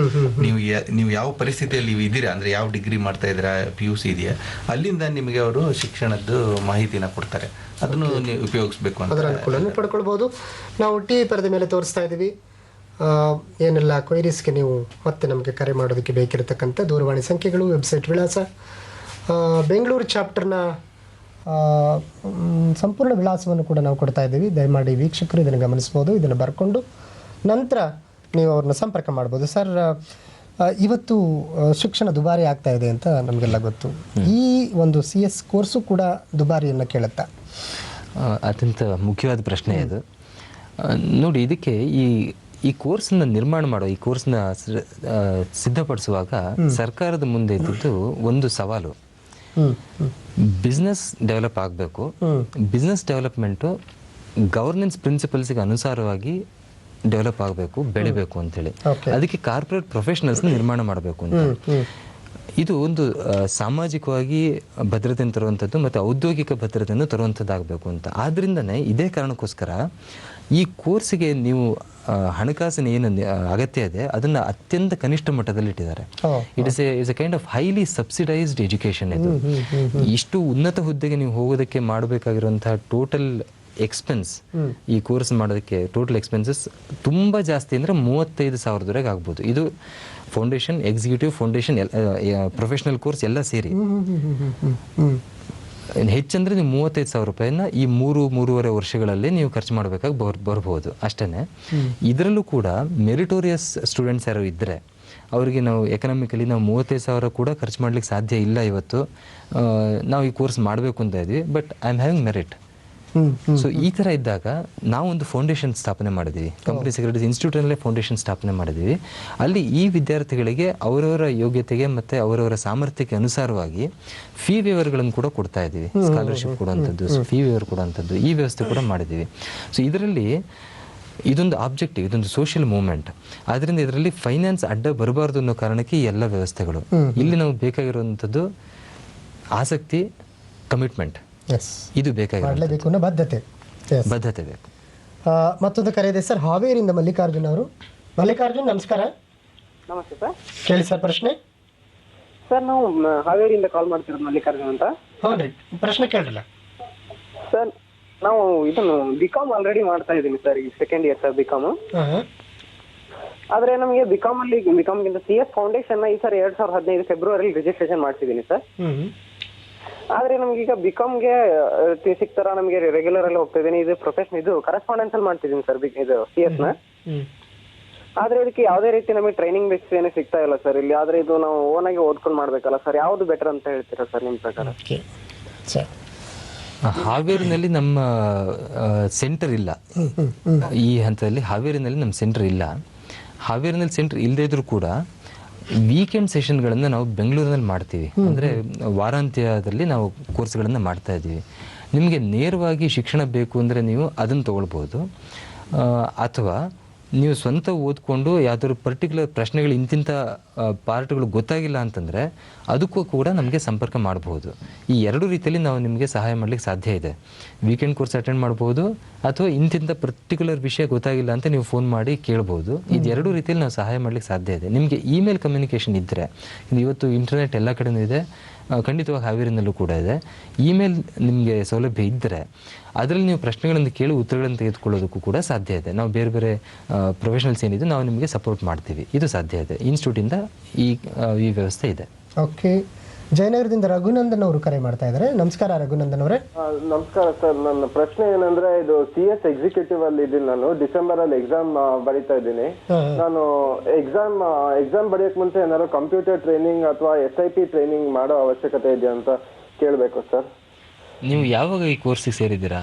ನೀವು ಯಾವ ಪರಿಸ್ಥಿತಿಯಲ್ಲಿ ಇದ್ದೀರಾ, ಅಂದ್ರೆ ಯಾವ ಡಿಗ್ರಿ ಮಾಡ್ತಾ ಇದ್ದೀರಾ, PUC ಇದೆಯಾ, ಅಲ್ಲಿಂದ ನಿಮಗೆ ಅವರು ಶಿಕ್ಷಣದ್ದು ಮಾಹಿತಿನ ಕೊಡ್ತಾರೆ. ಅದನ್ನು ನೀವು ಉಪಯೋಗಿಸ್ಬೇಕು ಅಂತ ಅದರ ಅನುಕೂಲವನ್ನು ಪಡ್ಕೊಳ್ಬೋದು. ನಾವು TV ಪರದೆ ಮೇಲೆ ತೋರಿಸ್ತಾ ಇದ್ದೀವಿ. ಏನೆಲ್ಲ ಕ್ವೈರೀಸ್ಗೆ ನೀವು ಮತ್ತೆ ನಮಗೆ ಕರೆ ಮಾಡೋದಕ್ಕೆ ಬೇಕಿರತಕ್ಕಂಥ ದೂರವಾಣಿ ಸಂಖ್ಯೆಗಳು, ವೆಬ್ಸೈಟ್ ವಿಳಾಸ, ಬೆಂಗಳೂರು ಚಾಪ್ಟರ್ನ ಸಂಪೂರ್ಣ ವಿಳಾಸವನ್ನು ಕೂಡ ನಾವು ಕೊಡ್ತಾ ಇದ್ದೀವಿ. ದಯಮಾಡಿ ವೀಕ್ಷಕರು ಇದನ್ನು ಗಮನಿಸ್ಬೋದು. ಇದನ್ನು ಬರ್ಕೊಂಡು ನಂತರ ನೀವು ಅವ್ರನ್ನ ಸಂಪರ್ಕ ಮಾಡ್ಬೋದು. ಸರ್, ಇವತ್ತು ಶಿಕ್ಷಣ ದುಬಾರಿ ಆಗ್ತಾ ಇದೆ ಅಂತ ನಮಗೆಲ್ಲ ಗೊತ್ತು. ಈ ಒಂದು CS ಕೋರ್ಸು ಕೂಡ ದುಬಾರಿಯನ್ನು ಕೇಳುತ್ತಾ? ಅತ್ಯಂತ ಮುಖ್ಯವಾದ ಪ್ರಶ್ನೆ ಇದು. ನೋಡಿ, ಇದಕ್ಕೆ ಈ ಕೋರ್ಸ್ನ ನಿರ್ಮಾಣ ಮಾಡೋ, ಈ ಕೋರ್ಸ್ನ ಸಿದ್ಧಪಡಿಸುವಾಗ ಸರ್ಕಾರದ ಮುಂದೆ ಇದ್ದಿದ್ದು ಒಂದು ಸವಾಲು. ಬಿಸ್ನೆಸ್ ಡೆವಲಪ್ ಆಗಬೇಕು. ಬಿಸ್ನೆಸ್ ಡೆವಲಪ್ಮೆಂಟು ಗವರ್ನೆನ್ಸ್ ಪ್ರಿನ್ಸಿಪಲ್ಸ್ಗೆ ಅನುಸಾರವಾಗಿ ಡೆವಲಪ್ ಆಗಬೇಕು, ಬೆಳಿಬೇಕು ಅಂತೇಳಿ. ಅದಕ್ಕೆ ಕಾರ್ಪೊರೇಟ್ ಪ್ರೊಫೆಷನಲ್ಸ್ ನಿರ್ಮಾಣ ಮಾಡಬೇಕು ಅಂತ. ಇದು ಒಂದು ಸಾಮಾಜಿಕವಾಗಿ ಭದ್ರತೆಯನ್ನು ತರುವಂಥದ್ದು ಮತ್ತು ಔದ್ಯೋಗಿಕ ಭದ್ರತೆಯನ್ನು ತರುವಂಥದ್ದಾಗಬೇಕು ಅಂತ. ಆದ್ದರಿಂದನೇ ಇದೇ ಕಾರಣಕ್ಕೋಸ್ಕರ ಈ ಕೋರ್ಸಿಗೆ ನೀವು ಹಣಕಾಸಿನ ಏನು ಅಗತ್ಯ ಇದೆ ಅದನ್ನು ಅತ್ಯಂತ ಕನಿಷ್ಠ ಮಟ್ಟದಲ್ಲಿ ಇಟ್ಟಿದ್ದಾರೆ. It is A kind of highly subsidised education. ಇದು ಇಷ್ಟು ಉನ್ನತ ಹುದ್ದೆಗೆ ನೀವು ಹೋಗೋದಕ್ಕೆ ಮಾಡಬೇಕಾಗಿರುವಂತಹ ಟೋಟಲ್ ಎಕ್ಸ್ಪೆನ್ಸ್, ಈ ಕೋರ್ಸ್ ಮಾಡೋದಕ್ಕೆ ಟೋಟಲ್ ಎಕ್ಸ್ಪೆನ್ಸಸ್ ತುಂಬ ಜಾಸ್ತಿ ಅಂದರೆ 35,000 ಆಗ್ಬೋದು. ಇದು foundation, executive, foundation, professional course ಎಲ್ಲ ಸೇರಿ ಹೆಚ್ಚಂದ್ರೆ ನೀವು 35,000 ರೂಪಾಯಿನ ಈ 3-3.5 ವರ್ಷಗಳಲ್ಲಿ ನೀವು ಖರ್ಚು ಮಾಡಬೇಕಾಗಿ ಬರ್ಬೋದು ಅಷ್ಟೇ. ಇದರಲ್ಲೂ ಕೂಡ ಮೆರಿಟೋರಿಯಸ್ ಸ್ಟೂಡೆಂಟ್ಸ್ ಯಾರು ಇದ್ದರೆ ಅವರಿಗೆ ನಾವು ಎಕನಾಮಿಕಲಿ ನಾವು 35,000 ಕೂಡ ಖರ್ಚು ಮಾಡ್ಲಿಕ್ಕೆ ಸಾಧ್ಯ ಇಲ್ಲ. ಇವತ್ತು ನಾವು ಈ ಕೋರ್ಸ್ ಮಾಡಬೇಕು ಅಂತ ಇದ್ವಿ, but I am having merit. So ಈ ಥರ ಇದ್ದಾಗ ನಾವು ಒಂದು ಫೌಂಡೇಶನ್ ಸ್ಥಾಪನೆ ಮಾಡಿದ್ದೀವಿ, ಕಂಪನಿ ಸೆಕ್ರೆಟರೀಸ್ ಇನ್ಸ್ಟಿಟ್ಯೂಟ್ನಲ್ಲೇ ಫೌಂಡೇಶನ್ ಸ್ಥಾಪನೆ ಮಾಡಿದ್ದೀವಿ. ಅಲ್ಲಿ ಈ ವಿದ್ಯಾರ್ಥಿಗಳಿಗೆ ಅವರವರ ಯೋಗ್ಯತೆಗೆ ಮತ್ತು ಅವರವರ ಸಾಮರ್ಥ್ಯಕ್ಕೆ ಅನುಸಾರವಾಗಿ ಫೀ ವೇವರ್ಗಳನ್ನು ಕೂಡ ಕೊಡ್ತಾ ಇದ್ದೀವಿ. ಸ್ಕಾಲರ್ಶಿಪ್ ಕೊಡುವಂಥದ್ದು, ಫೀ ವೇವರ್ ಕೊಡುವಂಥದ್ದು, ಈ ವ್ಯವಸ್ಥೆ ಕೂಡ ಮಾಡಿದ್ದೀವಿ. ಸೊ ಇದರಲ್ಲಿ ಇದೊಂದು ಆಬ್ಜೆಕ್ಟಿವ್, ಇದೊಂದು ಸೋಷಿಯಲ್ ಮೂವ್ಮೆಂಟ್. ಆದ್ದರಿಂದ ಇದರಲ್ಲಿ ಫೈನಾನ್ಸ್ ಅಡ್ಡ ಬರಬಾರ್ದು ಅನ್ನೋ ಕಾರಣಕ್ಕೆ ಈ ಎಲ್ಲ ವ್ಯವಸ್ಥೆಗಳು. ಇಲ್ಲಿ ನಾವು ಬೇಕಾಗಿರುವಂಥದ್ದು ಆಸಕ್ತಿ, ಕಮಿಟ್ಮೆಂಟ್, ಇದು ಬೇಕಾಗಿರಬೇಕು, ಬದ್ಧತೆ ಬೇಕು. ಮತ್ತೊಂದು ಕರೆ ಇದೆ ಸರ್, ಹಾವೇರಿಯಿಂದ ಮಲ್ಲಿಕಾರ್ಜುನ್ ಅವರು. ಮಲ್ಲಿಕಾರ್ಜುನ್ ನಮಸ್ಕಾರ. ನಮಸ್ತೆ ಸರ್. ಕೇಳಿ ಸರ್ ಪ್ರಶ್ನೆ. ಸರ್ ನಾವು ಹಾವೇರಿಯಿಂದ ಕಾಲ್ ಮಾಡ್ತಿರೋದು, ಮಲ್ಲಿಕಾರ್ಜುನ್ ಅಂತ. ಹೌದ್ರಿ, ಪ್ರಶ್ನೆ ಕೇಳಿಲ್ಲ ಸರ್. ನಾವು ಇದನ್ನು ಬಿಕಾಮ್ ಆಲ್ರೆಡಿ ಮಾಡ್ತಾ ಇದ್ದೀನಿ ಸರ್, ಈ ಸೆಕೆಂಡ್ ಇಯರ್ ಸರ್ ಬಿಕಾಮ್. ಆದ್ರೆ ನಮಗೆ ಬಿಕಾಮ್ಗಿಂತ CS ಫೌಂಡೇಶನ್ ಈ ಸರ್ 2015 ಫೆಬ್ರವರಿ ರಿಜಿಸ್ಟ್ರೇಷನ್ ಮಾಡ್ತಿದ್ದೀನಿ ಸರ್. ಆದ್ರೆ ನಮ್ಗೀಗ ಬಿಕಾಮ್ಗೆ ಸಿಗ್ತಾರ, ನಮಗೆ ರೆಗ್ಯುಲರ್ ಅಲ್ಲಿ ಹೋಗ್ತಾ ಇದ್ದೀನಿ. ಇದು ಪ್ರೊಫೆಷನ್, ಇದು ಕರೆಸ್ಪಾಂಡೆನ್ಸ್ ಅಲ್ಲಿ ಮಾಡ್ತಿದ್ದೀನಿ ಸರ್ ಇದು CS ನ. ಆದ್ರೆ ಇದಕ್ಕೆ ಯಾವುದೇ ರೀತಿ ನಮಗೆ ಟ್ರೈನಿಂಗ್ ಬೇಸ್ ಏನು ಸಿಗ್ತಾ ಇಲ್ಲ ಸರ್ ಇಲ್ಲಿ. ಆದ್ರೆ ಇದು ನಾವು ಓನ್ ಆಗಿ ಓದ್ಕೊಂಡು ಮಾಡ್ಬೇಕಲ್ಲ ಸರ್, ಯಾವ್ದು ಬೆಟರ್ ಅಂತ ಹೇಳ್ತೀರಾ ಸರ್ ನಿಮ್ ಪ್ರಕಾರ? ಹಾವೇರಿನಲ್ಲಿ ನಮ್ಮ ಸೆಂಟರ್ ಇಲ್ಲ, ಈ ಹಂತದಲ್ಲಿ ಹಾವೇರಿನಲ್ಲಿ ನಮ್ಮ ಸೆಂಟರ್ ಇಲ್ಲ. ಹಾವೇರಿನಲ್ಲಿ ಸೆಂಟರ್ ಇಲ್ಲದೇ ಇದ್ರೂ ಕೂಡ ವೀಕೆಂಡ್ ಸೆಷನ್ಗಳನ್ನು ನಾವು ಬೆಂಗಳೂರಿನಲ್ಲಿ ಮಾಡ್ತೀವಿ. ಅಂದರೆ ವಾರಾಂತ್ಯದಲ್ಲಿ ನಾವು ಕೋರ್ಸ್ಗಳನ್ನು ಮಾಡ್ತಾ ಇದ್ದೀವಿ. ನಿಮಗೆ ನೇರವಾಗಿ ಶಿಕ್ಷಣ ಬೇಕು ಅಂದರೆ ನೀವು ಅದನ್ನು ತೊಗೊಳ್ಬೋದು, ಅಥವಾ ನೀವು ಸ್ವಂತ ಓದ್ಕೊಂಡು ಯಾವುದಾದ್ರು ಪರ್ಟಿಕ್ಯುಲರ್ ಪ್ರಶ್ನೆಗಳು ಇಂತಿಂಥ ಪಾರ್ಟ್ಗಳು ಗೊತ್ತಾಗಿಲ್ಲ ಅಂತಂದರೆ ಅದಕ್ಕೂ ಕೂಡ ನಮಗೆ ಸಂಪರ್ಕ ಮಾಡಬಹುದು. ಈ ಎರಡು ರೀತಿಯಲ್ಲಿ ನಾವು ನಿಮಗೆ ಸಹಾಯ ಮಾಡಲಿಕ್ಕೆ ಸಾಧ್ಯ ಇದೆ. ವೀಕೆಂಡ್ ಕೋರ್ಸ್ ಅಟೆಂಡ್ ಮಾಡ್ಬೋದು, ಅಥವಾ ಇಂತಿಂಥ ಪರ್ಟಿಕ್ಯುಲರ್ ವಿಷಯ ಗೊತ್ತಾಗಿಲ್ಲ ಅಂತ ನೀವು ಫೋನ್ ಮಾಡಿ ಕೇಳ್ಬೋದು. ಇದು ಎರಡು ರೀತಿಯಲ್ಲಿ ನಾವು ಸಹಾಯ ಮಾಡಲಿಕ್ಕೆ ಸಾಧ್ಯ ಇದೆ. ನಿಮಗೆ ಇಮೇಲ್ ಕಮ್ಯುನಿಕೇಷನ್ ಇದ್ದರೆ, ಇವತ್ತು ಇಂಟರ್ನೆಟ್ ಎಲ್ಲ ಕಡೆಯೂ ಇದೆ, ಖಂಡಿತವಾಗಿ ಹಾವೇರಿನಲ್ಲೂ ಕೂಡ ಇದೆ. ಇಮೇಲ್ ನಿಮಗೆ ಸೌಲಭ್ಯ ಇದ್ದರೆ ಅದರಲ್ಲಿ ನೀವು ಪ್ರಶ್ನೆಗಳನ್ನು ಕೇಳಿ ಉತ್ತರಗಳನ್ನು ತೆಗೆದುಕೊಳ್ಳೋದಕ್ಕೂ ಕೂಡ ಸಾಧ್ಯ ಇದೆ. ನಾವು ಬೇರೆ ಬೇರೆ ಪ್ರೊಫೆಷನಲ್ಸ್ ಏನಿದೆ ನಾವು ನಿಮಗೆ ಸಪೋರ್ಟ್ ಮಾಡ್ತೀವಿ, ಇದು ಸಾಧ್ಯ ಇದೆ. ಇನ್ಸ್ಟಿಟ್ಯೂಟಿಂದ ಈ ವ್ಯವಸ್ಥೆ ಇದೆ. ಓಕೆ, ಜಯನಗರದಿಂದ ರಘುನಂದನ್ ಅವರು ಕರೆ ಮಾಡ್ತಾ ಇದ್ದಾರೆ. ನಮಸ್ಕಾರ ರಘುನಂದನ್ ಅವರೇ. ನಮಸ್ಕಾರ ಸರ್. ನನ್ನ ಪ್ರಶ್ನೆ ಏನಂದ್ರೆ, ಇದು CS ಎಕ್ಸಿಕ್ಯೂಟಿವ್ ಅಲ್ಲಿ ಇದ್ದೀನಿ ನಾನು. ಡಿಸೆಂಬರ್ ಅಲ್ಲಿ ಎಕ್ಸಾಮ್ ಬರೀತಾ ಇದ್ದೀನಿ. ನಾನು ಎಕ್ಸಾಮ್ ಬರೆಯಕ್ ಮುಂಚೆ ಏನಾದ್ರು ಕಂಪ್ಯೂಟರ್ ಟ್ರೈನಿಂಗ್ ಅಥವಾ SIP ಟ್ರೈನಿಂಗ್ ಮಾಡೋ ಅವಶ್ಯಕತೆ ಇದೆಯಾ ಅಂತ ಕೇಳಬೇಕು ಸರ್. ನೀವು ಯಾವಾಗ ಈ ಕೋರ್ಸಿಗೆ ಸೇರಿದ್ದೀರಾ?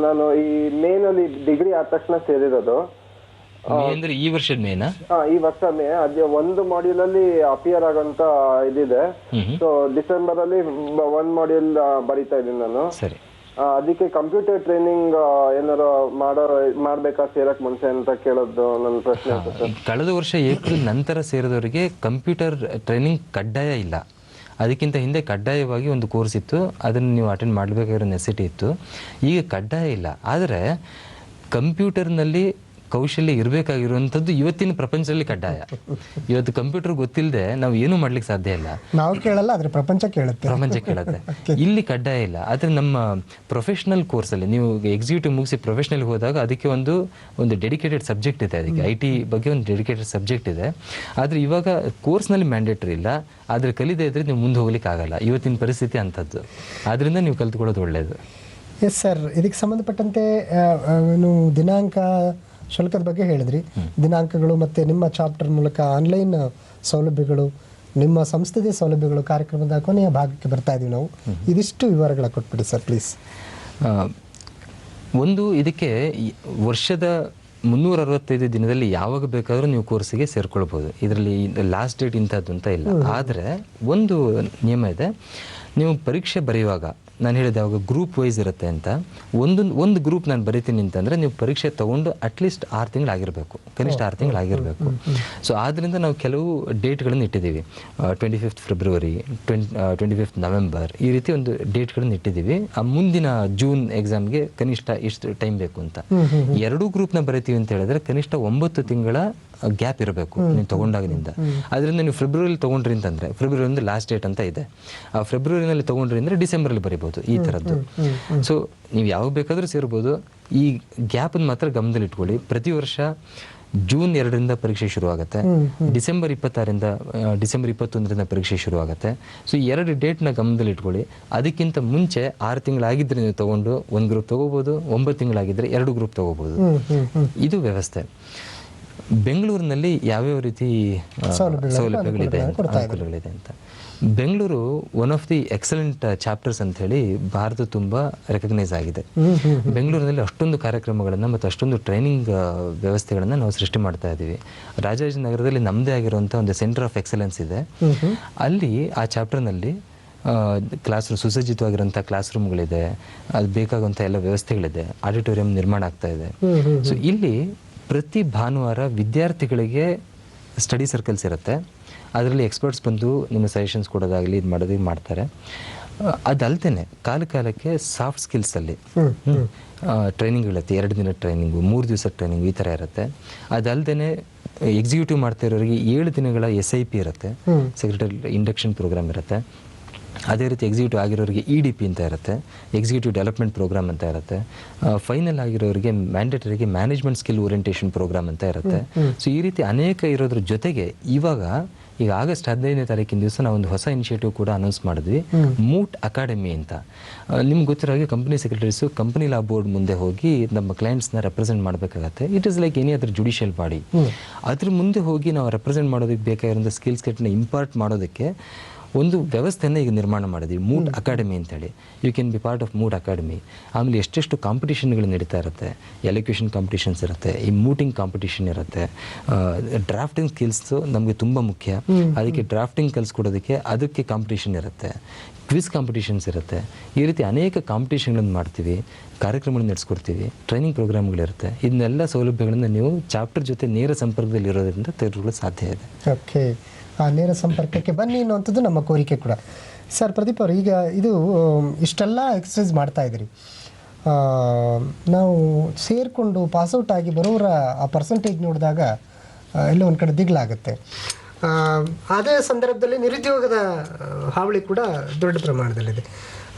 ನಾನು ಈ ಮೇನಲ್ಲಿ ಡಿಗ್ರಿ ಆದ ತಕ್ಷಣ ಸೇರಿರೋದು. ಅಂದ್ರೆ ಈ ವರ್ಷದ ಮೇನಾ? ಈ ವರ್ಷ ಮೇ. ಅದೇ ಒಂದು ಮಾಡ್ಯೂಲ್ ಅಲ್ಲಿ ಅಪಿಯರ್ ಆಗೋಂತ ಇದಿದೆ. ಸೊ ಡಿಸೆಂಬರ್ ಅಲ್ಲಿ ಒಂದ್ ಮಾಡ್ಯೂಲ್ ಬರೀತಾ ಇದ್ದೀನಿ ನಾನು. ಸರಿ, ಅದಕ್ಕೆ ಕಂಪ್ಯೂಟರ್ ಟ್ರೈನಿಂಗ್ ಏನಾರು ಮಾಡ್ಬೇಕಾ ಸೇರಕ್ ಮುಂಚೆ ಅಂತ ಕೇಳೋದು ನನ್ನ ಪ್ರಶ್ನೆ. ಕಳೆದ ವರ್ಷ ಏಪ್ರಿಲ್ ನಂತರ ಸೇರಿದವರಿಗೆ ಕಂಪ್ಯೂಟರ್ ಟ್ರೈನಿಂಗ್ ಕಡ್ಡಾಯ ಇಲ್ಲ. ಅದಕ್ಕಿಂತ ಹಿಂದೆ ಕಡ್ಡಾಯವಾಗಿ ಒಂದು ಕೋರ್ಸ್ ಇತ್ತು, ಅದನ್ನು ನೀವು ಅಟೆಂಡ್ ಮಾಡಬೇಕಾಗಿರೋ ನೆಸಿಟಿ ಇತ್ತು. ಈಗ ಕಡ್ಡಾಯ ಇಲ್ಲ. ಆದರೆ ಕಂಪ್ಯೂಟರ್ನಲ್ಲಿ ಕೌಶಲ್ಯ ಇರಬೇಕಾಗಿರುವಂಥದ್ದು ಇವತ್ತಿನ ಪ್ರಪಂಚದಲ್ಲಿ ಕಡ್ಡಾಯ. ಇವತ್ತು ಕಂಪ್ಯೂಟರ್ ಗೊತ್ತಿಲ್ಲದೆ ನಾವು ಏನೂ ಮಾಡ್ಲಿಕ್ಕೆ ಸಾಧ್ಯ ಇಲ್ಲ. ನಾವು ಕೇಳಲ್ಲ, ಆದರೆ ಪ್ರಪಂಚ ಕೇಳುತ್ತೆ. ಇಲ್ಲಿ ಕಡ್ಡಾಯ ಇಲ್ಲ. ಆದರೆ ನಮ್ಮ ಪ್ರೊಫೆಷನಲ್ ಕೋರ್ಸಲ್ಲಿ ನೀವು ಎಕ್ಸಿಕ್ಯೂಟಿವ್ ಮುಗಿಸಿ ಪ್ರೊಫೆಷನಲ್ ಹೋದಾಗ ಅದಕ್ಕೆ ಒಂದು ಡೆಡಿಕೇಟೆಡ್ ಸಬ್ಜೆಕ್ಟ್ ಇದೆ. ಅದಕ್ಕೆ IT ಬಗ್ಗೆ ಒಂದು ಡೆಡಿಕೇಟೆಡ್ ಸಬ್ಜೆಕ್ಟ್ ಇದೆ. ಆದರೆ ಇವಾಗ ಕೋರ್ಸ್ನಲ್ಲಿ ಮ್ಯಾಂಡೇಟ್ರಿ ಇಲ್ಲ. ಆದರೆ ಕಲಿದೇ ಇದ್ರೆ ನೀವು ಮುಂದೆ ಹೋಗ್ಲಿಕ್ಕೆ ಆಗಲ್ಲ. ಇವತ್ತಿನ ಪರಿಸ್ಥಿತಿ ಅಂಥದ್ದು. ಆದ್ದರಿಂದ ನೀವು ಕಲ್ತ್ಕೊಳ್ಳೋದು ಒಳ್ಳೆಯದು. ಎಸ್ ಸರ್, ಇದಕ್ಕೆ ಸಂಬಂಧಪಟ್ಟಂತೆ ದಿನಾಂಕ ಶುಲ್ಕದ ಬಗ್ಗೆ ಹೇಳಿದ್ರಿ. ದಿನಾಂಕಗಳು ಮತ್ತು ನಿಮ್ಮ ಚಾಪ್ಟರ್ ಮೂಲಕ ಆನ್ಲೈನ್ ಸೌಲಭ್ಯಗಳು, ನಿಮ್ಮ ಸಂಸ್ಥೆಯ ಸೌಲಭ್ಯಗಳು ಕಾರ್ಯಕ್ರಮದ ಕೊನೆಯ ಭಾಗಕ್ಕೆ ಬರ್ತಾ ಇದೀವಿ ನಾವು. ಇದಿಷ್ಟು ವಿವರಗಳ ಕೊಟ್ಬಿಡಿ ಸರ್ ಪ್ಲೀಸ್. ಒಂದು, ಇದಕ್ಕೆ ವರ್ಷದ 365 ದಿನದಲ್ಲಿ ಯಾವಾಗ ಬೇಕಾದರೂ ನೀವು ಕೋರ್ಸಿಗೆ ಸೇರ್ಕೊಳ್ಬೋದು. ಇದರಲ್ಲಿ ಲಾಸ್ಟ್ ಡೇಟ್ ಇಂಥದ್ದು ಅಂತ ಇಲ್ಲ. ಆದರೆ ಒಂದು ನಿಯಮ ಇದೆ, ನೀವು ಪರೀಕ್ಷೆ ಬರೆಯುವಾಗ ನಾನು ಹೇಳಿದೆ ಅವಾಗ ಗ್ರೂಪ್ ವೈಸ್ ಇರುತ್ತೆ ಅಂತ. ಒಂದು ಗ್ರೂಪ್ ನಾನು ಬರಿತೀನಿ ಅಂತಂದರೆ ನೀವು ಪರೀಕ್ಷೆ ತೊಗೊಂಡು ಅಟ್ಲೀಸ್ಟ್ 6 ತಿಂಗಳಾಗಿರಬೇಕು, ಕನಿಷ್ಠ 6 ತಿಂಗಳಾಗಿರಬೇಕು. ಸೊ ಆದ್ದರಿಂದ ನಾವು ಕೆಲವು ಡೇಟ್ಗಳನ್ನು ಇಟ್ಟಿದ್ದೀವಿ. 25 ಫೆಬ್ರವರಿ, 25 ನವೆಂಬರ್, ಈ ರೀತಿ ಒಂದು ಡೇಟ್ಗಳನ್ನು ಇಟ್ಟಿದ್ದೀವಿ. ಆ ಮುಂದಿನ ಜೂನ್ ಎಕ್ಸಾಮ್ಗೆ ಕನಿಷ್ಠ ಇಷ್ಟು ಟೈಮ್ ಬೇಕು ಅಂತ. 2 ಗ್ರೂಪ್ನ ಬರಿತೀವಿ ಅಂತ ಹೇಳಿದ್ರೆ ಕನಿಷ್ಠ 9 ತಿಂಗಳ ಗ್ಯಾಪ್ ಇರಬೇಕು ನೀವು ತೊಗೊಂಡಾಗಿನಿಂದ. ಅದರಿಂದ ನೀವು ಫೆಬ್ರವರಿಲಿ ತೊಗೊಂಡ್ರಿ ಅಂತಂದರೆ, ಫೆಬ್ರವರಿ ಒಂದು ಲಾಸ್ಟ್ ಡೇಟ್ ಅಂತ ಇದೆ, ಆ ಫೆಬ್ರವರಿನಲ್ಲಿ ತೊಗೊಂಡ್ರಿ ಅಂದರೆ ಡಿಸೆಂಬರಲ್ಲಿ ಬರಿಬೋದು ಈ ಥರದ್ದು. ಸೊ ನೀವು ಯಾವಾಗ ಬೇಕಾದರೂ ಸೇರ್ಬೋದು. ಈ ಗ್ಯಾಪನ್ನು ಮಾತ್ರ ಗಮನದಲ್ಲಿ ಇಟ್ಕೊಳ್ಳಿ. ಪ್ರತಿ ವರ್ಷ ಜೂನ್ 2ರಿಂದ ಪರೀಕ್ಷೆ ಶುರುವಾಗುತ್ತೆ, ಡಿಸೆಂಬರ್ 21ರಿಂದ ಪರೀಕ್ಷೆ ಶುರುವಾಗುತ್ತೆ. ಸೊ ಈ 2 ಡೇಟ್ನ ಗಮನದಲ್ಲಿ ಇಟ್ಕೊಳ್ಳಿ. ಅದಕ್ಕಿಂತ ಮುಂಚೆ 6 ತಿಂಗಳಾಗಿದ್ದರೆ ನೀವು ತೊಗೊಂಡು ಒಂದು ಗ್ರೂಪ್ ತೊಗೋಬೋದು, 9 ತಿಂಗಳಾಗಿದ್ದರೆ 2 ಗ್ರೂಪ್ ತೊಗೋಬೋದು. ಇದು ವ್ಯವಸ್ಥೆ. ಬೆಂಗಳೂರಿನಲ್ಲಿ ಯಾವ್ಯಾವ ರೀತಿ ಸೌಲಭ್ಯಗಳಿದೆ, ಅನುಕೂಲಗಳಿದೆ ಅಂತ. Bengaluru one of the excellent chapters ಅಂತ ಹೇಳಿ ಭಾರತ ತುಂಬ ರೆಕಗ್ನೈಸ್ ಆಗಿದೆ. ಬೆಂಗಳೂರಿನಲ್ಲಿ ಅಷ್ಟೊಂದು ಕಾರ್ಯಕ್ರಮಗಳನ್ನು ಮತ್ತು ಅಷ್ಟೊಂದು ಟ್ರೈನಿಂಗ್ ವ್ಯವಸ್ಥೆಗಳನ್ನು ನಾವು ಸೃಷ್ಟಿ ಮಾಡ್ತಾ ಇದ್ದೀವಿ. ರಾಜಾಜಿನಗರದಲ್ಲಿ ನಮ್ಮದೇ ಆಗಿರುವಂಥ ಒಂದು ಸೆಂಟರ್ ಆಫ್ ಎಕ್ಸಲೆನ್ಸ್ ಇದೆ. ಅಲ್ಲಿ ಆ ಚಾಪ್ಟರ್ನಲ್ಲಿ ಸುಸಜ್ಜಿತವಾಗಿರುವಂಥ ಕ್ಲಾಸ್ ರೂಮ್ಗಳಿದೆ, ಅದು ಬೇಕಾಗುವಂಥ ಎಲ್ಲ ವ್ಯವಸ್ಥೆಗಳಿದೆ, ಆಡಿಟೋರಿಯಂ ನಿರ್ಮಾಣ ಆಗ್ತಾ ಇದೆ. ಸೊ ಇಲ್ಲಿ ಪ್ರತಿ ಭಾನುವಾರ ವಿದ್ಯಾರ್ಥಿಗಳಿಗೆ ಸ್ಟಡಿ ಸರ್ಕಲ್ಸ್ ಇರುತ್ತೆ. ಅದರಲ್ಲಿ ಎಕ್ಸ್ಪರ್ಟ್ಸ್ ಬಂದು ನಿಮ್ಮ ಸಜೆಷನ್ಸ್ ಕೊಡೋದಾಗಲಿ ಇದು ಮಾಡೋದಕ್ಕೆ ಮಾಡ್ತಾರೆ. ಅದಲ್ದೇ ಕಾಲಕ್ಕೆ ಸಾಫ್ಟ್ ಸ್ಕಿಲ್ಸಲ್ಲಿ ಟ್ರೈನಿಂಗ್ಗಳಿರುತ್ತೆ. 2 ದಿನ ಟ್ರೈನಿಂಗು, 3 ದಿವಸ ಟ್ರೈನಿಂಗು, ಈ ಥರ ಇರುತ್ತೆ. ಅದಲ್ದೇ ಎಕ್ಸಿಕ್ಯೂಟಿವ್ ಮಾಡ್ತಾ ಇರೋರಿಗೆ 7 ದಿನಗಳ SIP ಇರುತ್ತೆ, ಸೆಕ್ರೆಟರಿ ಇಂಡಕ್ಷನ್ ಪ್ರೋಗ್ರಾಮ್ ಇರುತ್ತೆ. ಅದೇ ರೀತಿ ಎಕ್ಸಿಕ್ಯೂಟಿವ್ ಆಗಿರೋರಿಗೆ EDP ಅಂತ ಇರುತ್ತೆ, ಎಕ್ಸಿಕ್ಯೂಟಿವ್ ಡೆವಲಪ್ಮೆಂಟ್ ಪ್ರೋಗ್ರಾಮ್ ಅಂತ ಇರುತ್ತೆ. ಫೈನಲ್ ಆಗಿರೋರಿಗೆ ಮ್ಯಾಂಡೇಟರಿಗೆ ಮ್ಯಾನೇಜ್ಮೆಂಟ್ ಸ್ಕಿಲ್ ಓರಿಯೆಂಟೇಷನ್ ಪ್ರೋಗ್ರಾಮ್ ಅಂತ ಇರುತ್ತೆ. ಸೊ ಈ ರೀತಿ ಅನೇಕ ಇರೋದ್ರ ಜೊತೆಗೆ ಈಗ ಆಗಸ್ಟ್ 15ನೇ ತಾರೀಕಿನ ದಿವಸ ನಾವು ಒಂದು ಹೊಸ ಇನಿಷಿಯೇಟಿವ್ ಕೂಡ ಅನೌನ್ಸ್ ಮಾಡಿದ್ವಿ, ಮೂಟ್ ಅಕಾಡೆಮಿ ಅಂತ. ನಿಮ್ಗೆ ಗೊತ್ತಿರೋ ಹಾಗೆ ಕಂಪನಿ ಸೆಕ್ರೆಟರೀಸು ಕಂಪನಿ ಲಾ ಬೋರ್ಡ್ ಮುಂದೆ ಹೋಗಿ ನಮ್ಮ ಕ್ಲೈಂಟ್ಸ್ನ ರೆಪ್ರೆಸೆಂಟ್ ಮಾಡಬೇಕಾಗತ್ತೆ. It is like any other judicial body. ಅದ್ರ ಮುಂದೆ ಹೋಗಿ ನಾವು ರೆಪ್ರೆಸೆಂಟ್ ಮಾಡೋದಕ್ಕೆ ಬೇಕಾಗಿರೋ ಸ್ಕಿಲ್ ಸೆಟ್ನ ಇಂಪಾರ್ಟ್ ಮಾಡೋದಕ್ಕೆ ಒಂದು ವ್ಯವಸ್ಥೆಯನ್ನು ಈಗ ನಿರ್ಮಾಣ ಮಾಡಿದ್ವಿ, ಮೂಟ್ ಅಕಾಡೆಮಿ ಅಂತೇಳಿ. You can be part of moot academy. ಆಮೇಲೆ ಎಷ್ಟೆಷ್ಟು ಕಾಂಪಿಟೇಷನ್ಗಳು ನಡೀತಾ ಇರುತ್ತೆ, ಎಲೋಕ್ಯೂಷನ್ ಕಾಂಪಿಟೇಷನ್ಸ್ ಇರುತ್ತೆ, ಈ ಮೂಟಿಂಗ್ ಕಾಂಪಿಟೇಷನ್ ಇರುತ್ತೆ. ಡ್ರಾಫ್ಟಿಂಗ್ ಸ್ಕಿಲ್ಸು ನಮಗೆ ತುಂಬ ಮುಖ್ಯ. ಅದಕ್ಕೆ ಡ್ರಾಫ್ಟಿಂಗ್ ಕಲಿಸ್ಕೊಡೋದಕ್ಕೆ ಅದಕ್ಕೆ ಕಾಂಪಿಟೇಷನ್ ಇರುತ್ತೆ, ಕ್ವಿಜ್ ಕಾಂಪಿಟೇಷನ್ಸ್ ಇರುತ್ತೆ. ಈ ರೀತಿ ಅನೇಕ ಕಾಂಪಿಟೇಷನ್ಗಳನ್ನು ಮಾಡ್ತೀವಿ, ಕಾರ್ಯಕ್ರಮಗಳನ್ನು ನಡೆಸ್ಕೊಡ್ತೀವಿ, ಟ್ರೈನಿಂಗ್ ಪ್ರೋಗ್ರಾಮ್ಗಳಿರುತ್ತೆ. ಇದನ್ನೆಲ್ಲ ಸೌಲಭ್ಯಗಳನ್ನು ನೀವು ಚಾಪ್ಟರ್ ಜೊತೆ ನೇರ ಸಂಪರ್ಕದಲ್ಲಿ ಇರೋದ್ರಿಂದ ತೆಗೆದುಕೊಳ್ಳಲು ಸಾಧ್ಯ ಇದೆ. ಓಕೆ, ಆ ನೇರ ಸಂಪರ್ಕಕ್ಕೆ ಬನ್ನಿ ಅನ್ನುವಂಥದ್ದು ನಮ್ಮ ಕೋರಿಕೆ ಕೂಡ. ಸರ್ ಪ್ರದೀಪ್ ಅವರು, ಈಗ ಇದು ಇಷ್ಟೆಲ್ಲ ಎಕ್ಸಸೈಸ್ ಮಾಡ್ತಾ ಇದ್ದೀರಿ, ನಾವು ಸೇರಿಕೊಂಡು ಪಾಸ್ಔಟ್ ಆಗಿ ಬರೋರ ಆ ಪರ್ಸೆಂಟೇಜ್ ನೋಡಿದಾಗ ಎಲ್ಲೋ ಒಂದು ಕಡೆ ದಿಗ್ಲಾಗುತ್ತೆ. ಅದೇ ಸಂದರ್ಭದಲ್ಲಿ ನಿರುದ್ಯೋಗದ ಹಾವಳಿ ಕೂಡ ದೊಡ್ಡ ಪ್ರಮಾಣದಲ್ಲಿದೆ.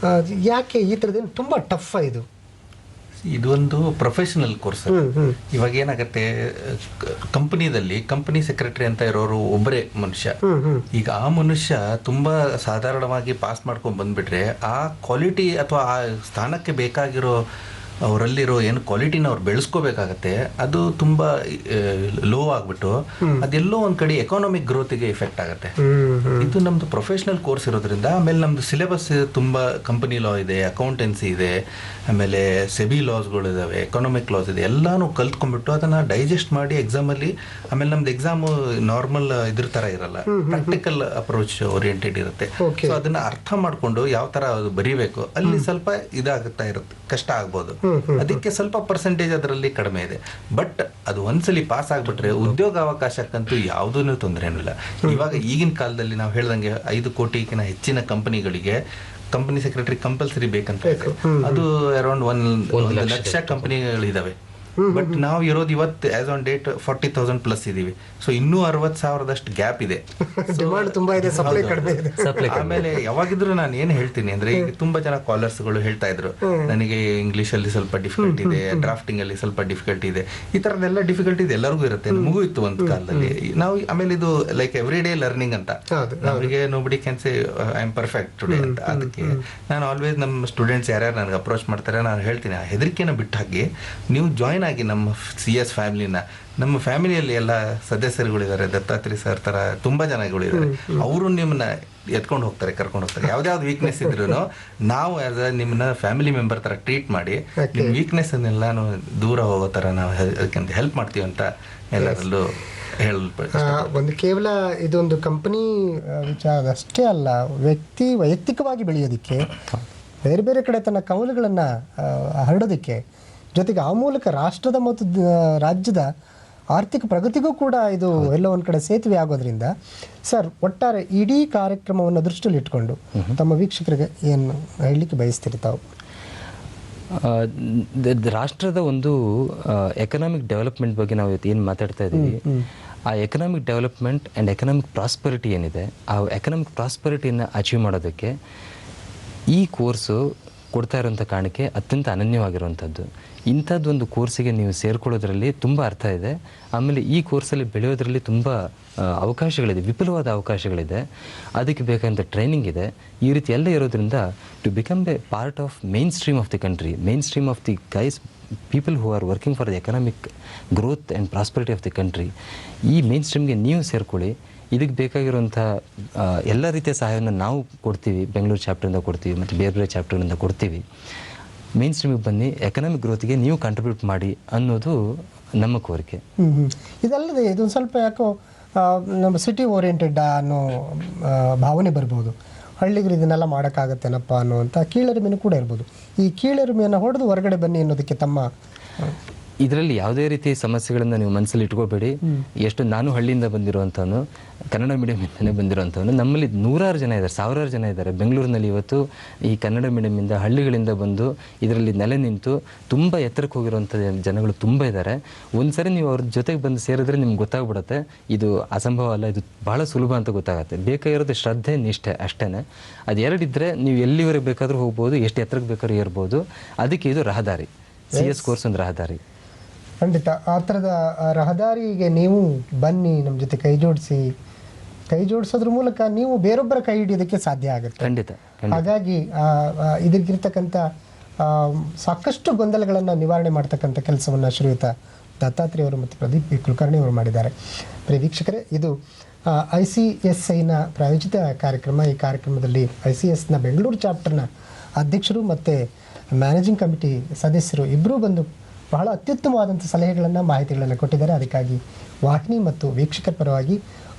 ಯಾಕೆ ಈ ಥರದ್ದೇನು ತುಂಬ ಟಫ್ ಇದು? ಇದೊಂದು ಪ್ರೊಫೆಷನಲ್ ಕೋರ್ಸ್. ಇವಾಗ ಏನಾಗತ್ತೆ, ಕಂಪನಿದಲ್ಲಿ ಕಂಪನಿ ಸೆಕ್ರೆಟರಿ ಅಂತ ಇರೋರು ಒಬ್ಬರೇ ಮನುಷ್ಯ. ಈಗ ಆ ಮನುಷ್ಯ ತುಂಬಾ ಸಾಧಾರಣವಾಗಿ ಪಾಸ್ ಮಾಡ್ಕೊಂಡು ಬಂದ್ಬಿಟ್ರೆ ಆ ಕ್ವಾಲಿಟಿ ಅಥವಾ ಆ ಸ್ಥಾನಕ್ಕೆ ಬೇಕಾಗಿರೋ ಅವರಲ್ಲಿರೋ ಏನು ಕ್ವಾಲಿಟಿನ ಅವ್ರು ಬೆಳೆಸ್ಕೋಬೇಕಾಗತ್ತೆ, ಅದು ತುಂಬ ಲೋ ಆಗಿಬಿಟ್ಟು ಅದೆಲ್ಲೋ ಒಂದು ಕಡೆ ಎಕಾನಮಿಕ್ ಗ್ರೋತಿಗೆ ಎಫೆಕ್ಟ್ ಆಗುತ್ತೆ. ಇದು ನಮ್ಮದು ಪ್ರೊಫೆಷನಲ್ ಕೋರ್ಸ್ ಇರೋದ್ರಿಂದ, ಆಮೇಲೆ ನಮ್ಮದು ಸಿಲೆಬಸ್ ತುಂಬ ಕಂಪನಿ ಲಾ ಇದೆ, ಅಕೌಂಟೆನ್ಸಿ ಇದೆ, ಆಮೇಲೆ ಸೆಬಿ ಲಾಸ್ಗಳು ಇದಾವೆ, ಎಕನಾಮಿಕ್ ಲಾಸ್ ಇದೆ, ಎಲ್ಲಾನು ಕಲ್ತ್ಕೊಂಡ್ಬಿಟ್ಟು ಅದನ್ನು ಡೈಜೆಸ್ಟ್ ಮಾಡಿ ಎಕ್ಸಾಮಲ್ಲಿ, ಆಮೇಲೆ ನಮ್ದು ಎಕ್ಸಾಮು ನಾರ್ಮಲ್ ಇದ್ರ ಥರ ಇರಲ್ಲ, ಪ್ರಾಕ್ಟಿಕಲ್ ಅಪ್ರೋಚ್ ಓರಿಯೆಂಟೆಡ್ ಇರುತ್ತೆ. ಸೊ ಅದನ್ನು ಅರ್ಥ ಮಾಡಿಕೊಂಡು ಯಾವ ಥರ ಅದು ಬರೀಬೇಕು, ಅಲ್ಲಿ ಸ್ವಲ್ಪ ಇದಾಗುತ್ತಾ ಇರುತ್ತೆ, ಕಷ್ಟ ಆಗ್ಬೋದು. ಅದಕ್ಕೆ ಸ್ವಲ್ಪ ಪರ್ಸೆಂಟೇಜ್ ಅದರಲ್ಲಿ ಕಡಿಮೆ ಇದೆ. ಬಟ್ ಅದು ಒಂದ್ಸಲಿ ಪಾಸ್ ಆಗ್ಬಿಟ್ರೆ ಉದ್ಯೋಗ ಅವಕಾಶಕ್ಕಂತೂ ಯಾವುದೂ ತೊಂದರೆನೂ ಇಲ್ಲ. ಇವಾಗ ಈಗಿನ ಕಾಲದಲ್ಲಿ ನಾವು ಹೇಳ್ದಂಗೆ 5 ಕೋಟಿಗಿಂತ ಹೆಚ್ಚಿನ ಕಂಪನಿಗಳಿಗೆ ಕಂಪನಿ ಸೆಕ್ರೆಟರಿ ಕಂಪಲ್ಸರಿ ಬೇಕಂತ ಇದೆ. ಅದು ಅರೌಂಡ್ 1 ಲಕ್ಷ ಕಂಪನಿಗಳಿದಾವೆ. ಬಟ್ ನಾವು ಇರೋದು ಇವತ್ತು ಆಸ್ ಆನ್ ಡೇಟ್ 40,000 ಪ್ಲಸ್ ಇದೀವಿ. ಸೊ ಇನ್ನೂ 60,000 ಗ್ಯಾಪ್ ಇದೆ. ಆಮೇಲೆ ಯಾವಾಗಿದ್ರು ನಾನು ಏನ್ ಹೇಳ್ತೀನಿ ಅಂದ್ರೆ, ಈಗ ತುಂಬಾ ಜನ ಕಾಲರ್ಸ್ಗಳು ಹೇಳ್ತಾ ಇದ್ರು ನನಗೆ ಇಂಗ್ಲಿಷ್ ಅಲ್ಲಿ ಸ್ವಲ್ಪ ಡಿಫಿಕಲ್ಟ್ ಇದೆ, ಡ್ರಾಫ್ಟಿಂಗ್ ಅಲ್ಲಿ ಸ್ವಲ್ಪ ಡಿಫಿಕಲ್ಟಿ ಇದೆ, ಈ ತರದೆಲ್ಲ ಡಿಫಿಕಲ್ಟಿ ಇದೆ, ಎಲ್ಲರಿಗೂ ಇರುತ್ತೆ. ನಮಗೂ ಇತ್ತು ಒಂದು ಕಾಲದಲ್ಲಿ. ನಾವು ಆಮೇಲೆ ಇದು ಲೈಕ್ ಎವ್ರಿ ಡೇ ಲರ್ನಿಂಗ್ ಅಂತ, ನಮಗೆ nobody can say I am perfect today ಅಂತ. ಅದಕ್ಕೆ ನಾನು ಆಲ್ವೇಸ್ ನಮ್ಮ ಸ್ಟೂಡೆಂಟ್ಸ್ ಯಾರ್ಯಾರು ನನಗೆ ಅಪ್ರೋಚ್ ಮಾಡ್ತಾರೆ ನಾನು ಹೇಳ್ತೀನಿ, ಆ ಹೆದರಿಕೆನ ಬಿಟ್ಟು ಹಾಕಿ ನೀವು ಜಾಯಿನ್ ಆಗಿ ನಮ್ಮ CS ಫ್ಯಾಮಿಲಿನ. ನಮ್ಮ ಫ್ಯಾಮಿಲಿಯಲ್ಲಿ ಎಲ್ಲ ಸದಸ್ಯರುಗಳಿದ್ದಾರೆ, ದತ್ತಾತ್ರಿ ಸರ್ ತರ ತುಂಬಾ ಜನಗಳಿದ್ದಾರೆ. ಅವರು ನಿಮ್ಮನ್ನ ಎತ್ಕೊಂಡು ಹೋಗ್ತಾರೆ, ಕರ್ಕೊಂಡು ಹೋಗ್ತಾರೆ. ಯಾವ್ದಾವ್ದು ವೀಕ್ನೆಸ್ ಇದ್ರು ನಾವು ಆಸ್ ಅ ನಿಮ್ಮನ್ನ ಫ್ಯಾಮಿಲಿ ಮೆಂಬರ್ ತರ ಟ್ರೀಟ್ ಮಾಡಿ ನಿಮ್ಮ ವೀಕ್ನೆಸ್ ಅನ್ನೆಲ್ಲಾನು ದೂರ ಹೋಗೋ ತರ ನಾವು ಅದಕ್ಕೆ ಹೆಲ್ಪ್ ಮಾಡ್ತೀವಿ ಅಂತ ಎಲ್ಲರಲ್ಲೂ ಒಂದು ಕೇವಲ ಇದೊಂದು ಕಂಪನಿ ವಿಚಾರ ಅಷ್ಟೇ ಅಲ್ಲ, ವೈಯಕ್ತಿಕವಾಗಿ ಬೆಳೆಯೋದಕ್ಕೆ ಬೇರೆ ಬೇರೆ ಕಡೆ ತನ್ನ ಕವಲುಗಳನ್ನು ಹರಡೋದಕ್ಕೆ, ಜೊತೆಗೆ ಆ ಮೂಲಕ ರಾಷ್ಟ್ರದ ಮತ್ತು ರಾಜ್ಯದ ಆರ್ಥಿಕ ಪ್ರಗತಿಗೂ ಕೂಡ ಇದು ಎಲ್ಲ ಒಂದು ಕಡೆ ಸೇತುವೆ ಆಗೋದ್ರಿಂದ ಸರ್, ಒಟ್ಟಾರೆ ಇಡೀ ಕಾರ್ಯಕ್ರಮವನ್ನು ದೃಷ್ಟಿಯಲ್ಲಿ ಇಟ್ಕೊಂಡು ತಮ್ಮ ವೀಕ್ಷಕರಿಗೆ ಏನು ಹೇಳಲಿಕ್ಕೆ ಬಯಸ್ತೀರಿ ತಾವು? ರಾಷ್ಟ್ರದ ಒಂದು ಎಕನಾಮಿಕ್ ಡೆವಲಪ್ಮೆಂಟ್ ಬಗ್ಗೆ ನಾವು ಇವತ್ತು ಏನು ಮಾತಾಡ್ತಾ ಇದ್ದೀವಿ, ಆ economic development and economic prosperity ಏನಿದೆ, ಆ ಎಕನಾಮಿಕ್ ಪ್ರಾಸ್ಪರಿಟಿಯನ್ನು ಅಚೀವ್ ಮಾಡೋದಕ್ಕೆ ಈ ಕೋರ್ಸು ಕೊಡ್ತಾ ಇರೋಂಥ ಕಾರಣಕ್ಕೆ ಅತ್ಯಂತ ಅನನ್ಯವಾಗಿರುವಂಥದ್ದು. ಇಂಥದ್ದು ಒಂದು ಕೋರ್ಸಿಗೆ ನೀವು ಸೇರ್ಕೊಳ್ಳೋದ್ರಲ್ಲಿ ತುಂಬ ಅರ್ಥ ಇದೆ. ಆಮೇಲೆ ಈ ಕೋರ್ಸಲ್ಲಿ ಬೆಳೆಯೋದ್ರಲ್ಲಿ ತುಂಬ ಅವಕಾಶಗಳಿದೆ, ವಿಪುಲವಾದ ಅವಕಾಶಗಳಿದೆ. ಅದಕ್ಕೆ ಬೇಕಾದಂಥ ಟ್ರೈನಿಂಗ್ ಇದೆ. ಈ ರೀತಿ ಎಲ್ಲ ಇರೋದ್ರಿಂದ to become a part of main stream of the country, main stream of the guys, people who are working for the economic growth and prosperity of the country, ಈ ಮೇನ್ ಸ್ಟ್ರೀಮ್ಗೆ ನೀವು ಸೇರ್ಕೊಳ್ಳಿ. ಇದಕ್ಕೆ ಬೇಕಾಗಿರುವಂಥ ಎಲ್ಲ ರೀತಿಯ ಸಹಾಯವನ್ನು ನಾವು ಕೊಡ್ತೀವಿ, ಬೆಂಗಳೂರು ಚಾಪ್ಟರಿಂದ ಕೊಡ್ತೀವಿ ಮತ್ತು ಬೇರೆ ಬೇರೆ ಚಾಪ್ಟರ್ಗಳಿಂದ ಕೊಡ್ತೀವಿ. ಮೇನ್ ಸ್ಟ್ರೀಮಿಗೆ ಬನ್ನಿ, ಎಕನಾಮಿಕ್ ಗ್ರೋತ್ಗೆ ನೀವು ಕಾಂಟ್ರಿಬ್ಯೂಟ್ ಮಾಡಿ ಅನ್ನೋದು ನಮ್ಮ ಕೋರಿಕೆ. ಇದಲ್ಲದೆ ಇದೊಂದು ಸ್ವಲ್ಪ ಯಾಕೋ ನಮ್ಮ ಸಿಟಿ ಓರಿಯೆಂಟೆಡ್ ಅನ್ನೋ ಭಾವನೆ ಬರ್ಬೋದು. ಹಳ್ಳಿಗರು ಇದನ್ನೆಲ್ಲ ಮಾಡೋಕ್ಕಾಗತ್ತೇನಪ್ಪ ಅನ್ನುವಂಥ ಕೀಳರಿಮೆನೂ ಕೂಡ ಇರ್ಬೋದು. ಈ ಕೀಳರಿಮೆಯನ್ನು ಹೊಡೆದು ಹೊರಗಡೆ ಬನ್ನಿ ಅನ್ನೋದಕ್ಕೆ ತಮ್ಮ ಇದರಲ್ಲಿ ಯಾವುದೇ ರೀತಿ ಸಮಸ್ಯೆಗಳನ್ನು ನೀವು ಮನಸ್ಸಲ್ಲಿ ಇಟ್ಕೋಬೇಡಿ. ಎಷ್ಟು ನಾನು ಹಳ್ಳಿಯಿಂದ ಬಂದಿರುವಂಥವನು, ಕನ್ನಡ ಮೀಡಿಯಮಿಂದಲೇ ಬಂದಿರುವಂಥವನು. ನಮ್ಮಲ್ಲಿ ನೂರಾರು ಜನ ಇದ್ದಾರೆ, ಸಾವಿರಾರು ಜನ ಇದ್ದಾರೆ ಬೆಂಗಳೂರಿನಲ್ಲಿ ಇವತ್ತು ಈ ಕನ್ನಡ ಮೀಡಿಯಮಿಂದ ಹಳ್ಳಿಗಳಿಂದ ಬಂದು ಇದರಲ್ಲಿ ನೆಲೆ ನಿಂತು ತುಂಬ ಎತ್ತರಕ್ಕೆ ಹೋಗಿರುವಂಥ ಜನಗಳು ತುಂಬ ಇದ್ದಾರೆ. ಒಂದ್ಸರಿ ನೀವು ಅವ್ರ ಜೊತೆಗೆ ಬಂದು ಸೇರಿದ್ರೆ ನಿಮ್ಗೆ ಗೊತ್ತಾಗ್ಬಿಡುತ್ತೆ ಇದು ಅಸಂಭವ ಅಲ್ಲ, ಇದು ಭಾಳ ಸುಲಭ ಅಂತ ಗೊತ್ತಾಗುತ್ತೆ. ಬೇಕಾಗಿರೋದು ಶ್ರದ್ಧೆ, ನಿಷ್ಠೆ ಅಷ್ಟೇ. ಅದು ಎರಡಿದ್ದರೆ ನೀವು ಎಲ್ಲಿವರೆಗೆ ಬೇಕಾದರೂ ಹೋಗ್ಬೋದು, ಎಷ್ಟು ಎತ್ತರಕ್ಕೆ ಬೇಕಾದ್ರೂ ಏರ್ಬೋದು. ಅದಕ್ಕೆ ಇದು ರಹದಾರಿ, CS ಕೋರ್ಸ್ ಒಂದು ರಹದಾರಿ. ಖಂಡಿತ ಆ ಥರದ ರಹದಾರಿಗೆ ನೀವು ಬನ್ನಿ, ನಮ್ಮ ಜೊತೆ ಕೈ ಜೋಡಿಸೋದ್ರ ಮೂಲಕ ನೀವು ಬೇರೊಬ್ಬರ ಕೈ ಹಿಡಿಯೋದಕ್ಕೆ ಸಾಧ್ಯ ಆಗುತ್ತೆ. ಖಂಡಿತ. ಹಾಗಾಗಿ ಇದಕ್ಕಿರ್ತಕ್ಕಂಥ ಸಾಕಷ್ಟು ಗೊಂದಲಗಳನ್ನು ನಿವಾರಣೆ ಮಾಡ್ತಕ್ಕಂಥ ಕೆಲಸವನ್ನು ಶ್ರೀಯುತ ದತ್ತಾತ್ರೇಯ ಅವರು ಮತ್ತು ಪ್ರದೀಪ್ ಕುಲಕರ್ಣಿ ಅವರು ಮಾಡಿದ್ದಾರೆ. ಪ್ರಿಯ ವೀಕ್ಷಕರೇ, ಇದು ICSIನ ಪ್ರಾಯೋಜಿತ ಕಾರ್ಯಕ್ರಮ. ಈ ಕಾರ್ಯಕ್ರಮದಲ್ಲಿ ICSನ ಬೆಂಗಳೂರು ಚಾಪ್ಟರ್ನ ಅಧ್ಯಕ್ಷರು ಮತ್ತು ಮ್ಯಾನೇಜಿಂಗ್ ಕಮಿಟಿ ಸದಸ್ಯರು ಇಬ್ಬರೂ ಬಂದು ಬಹಳ ಅತ್ಯುತ್ತಮವಾದಂಥ ಸಲಹೆಗಳನ್ನು, ಮಾಹಿತಿಗಳನ್ನು ಕೊಟ್ಟಿದ್ದಾರೆ. ಅದಕ್ಕಾಗಿ ವಾಹಿನಿ ಮತ್ತು ವೀಕ್ಷಕರ ಪರವಾಗಿ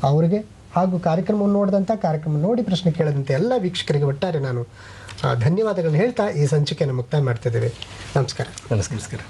ಅವರಿಗೆ ಹಾಗೂ ಕಾರ್ಯಕ್ರಮವನ್ನು ನೋಡಿದಂಥ, ಕಾರ್ಯಕ್ರಮ ನೋಡಿ ಪ್ರಶ್ನೆ ಕೇಳಿದಂಥ ಎಲ್ಲ ವೀಕ್ಷಕರಿಗೆ ಒಟ್ಟಾರೆ ನಾನು ಧನ್ಯವಾದಗಳನ್ನು ಹೇಳ್ತಾ ಈ ಸಂಚಿಕೆಯನ್ನು ಮುಕ್ತಾಯ ಮಾಡ್ತಿದ್ದೇವೆ. ನಮಸ್ಕಾರ. ನಮಸ್ಕಾರ.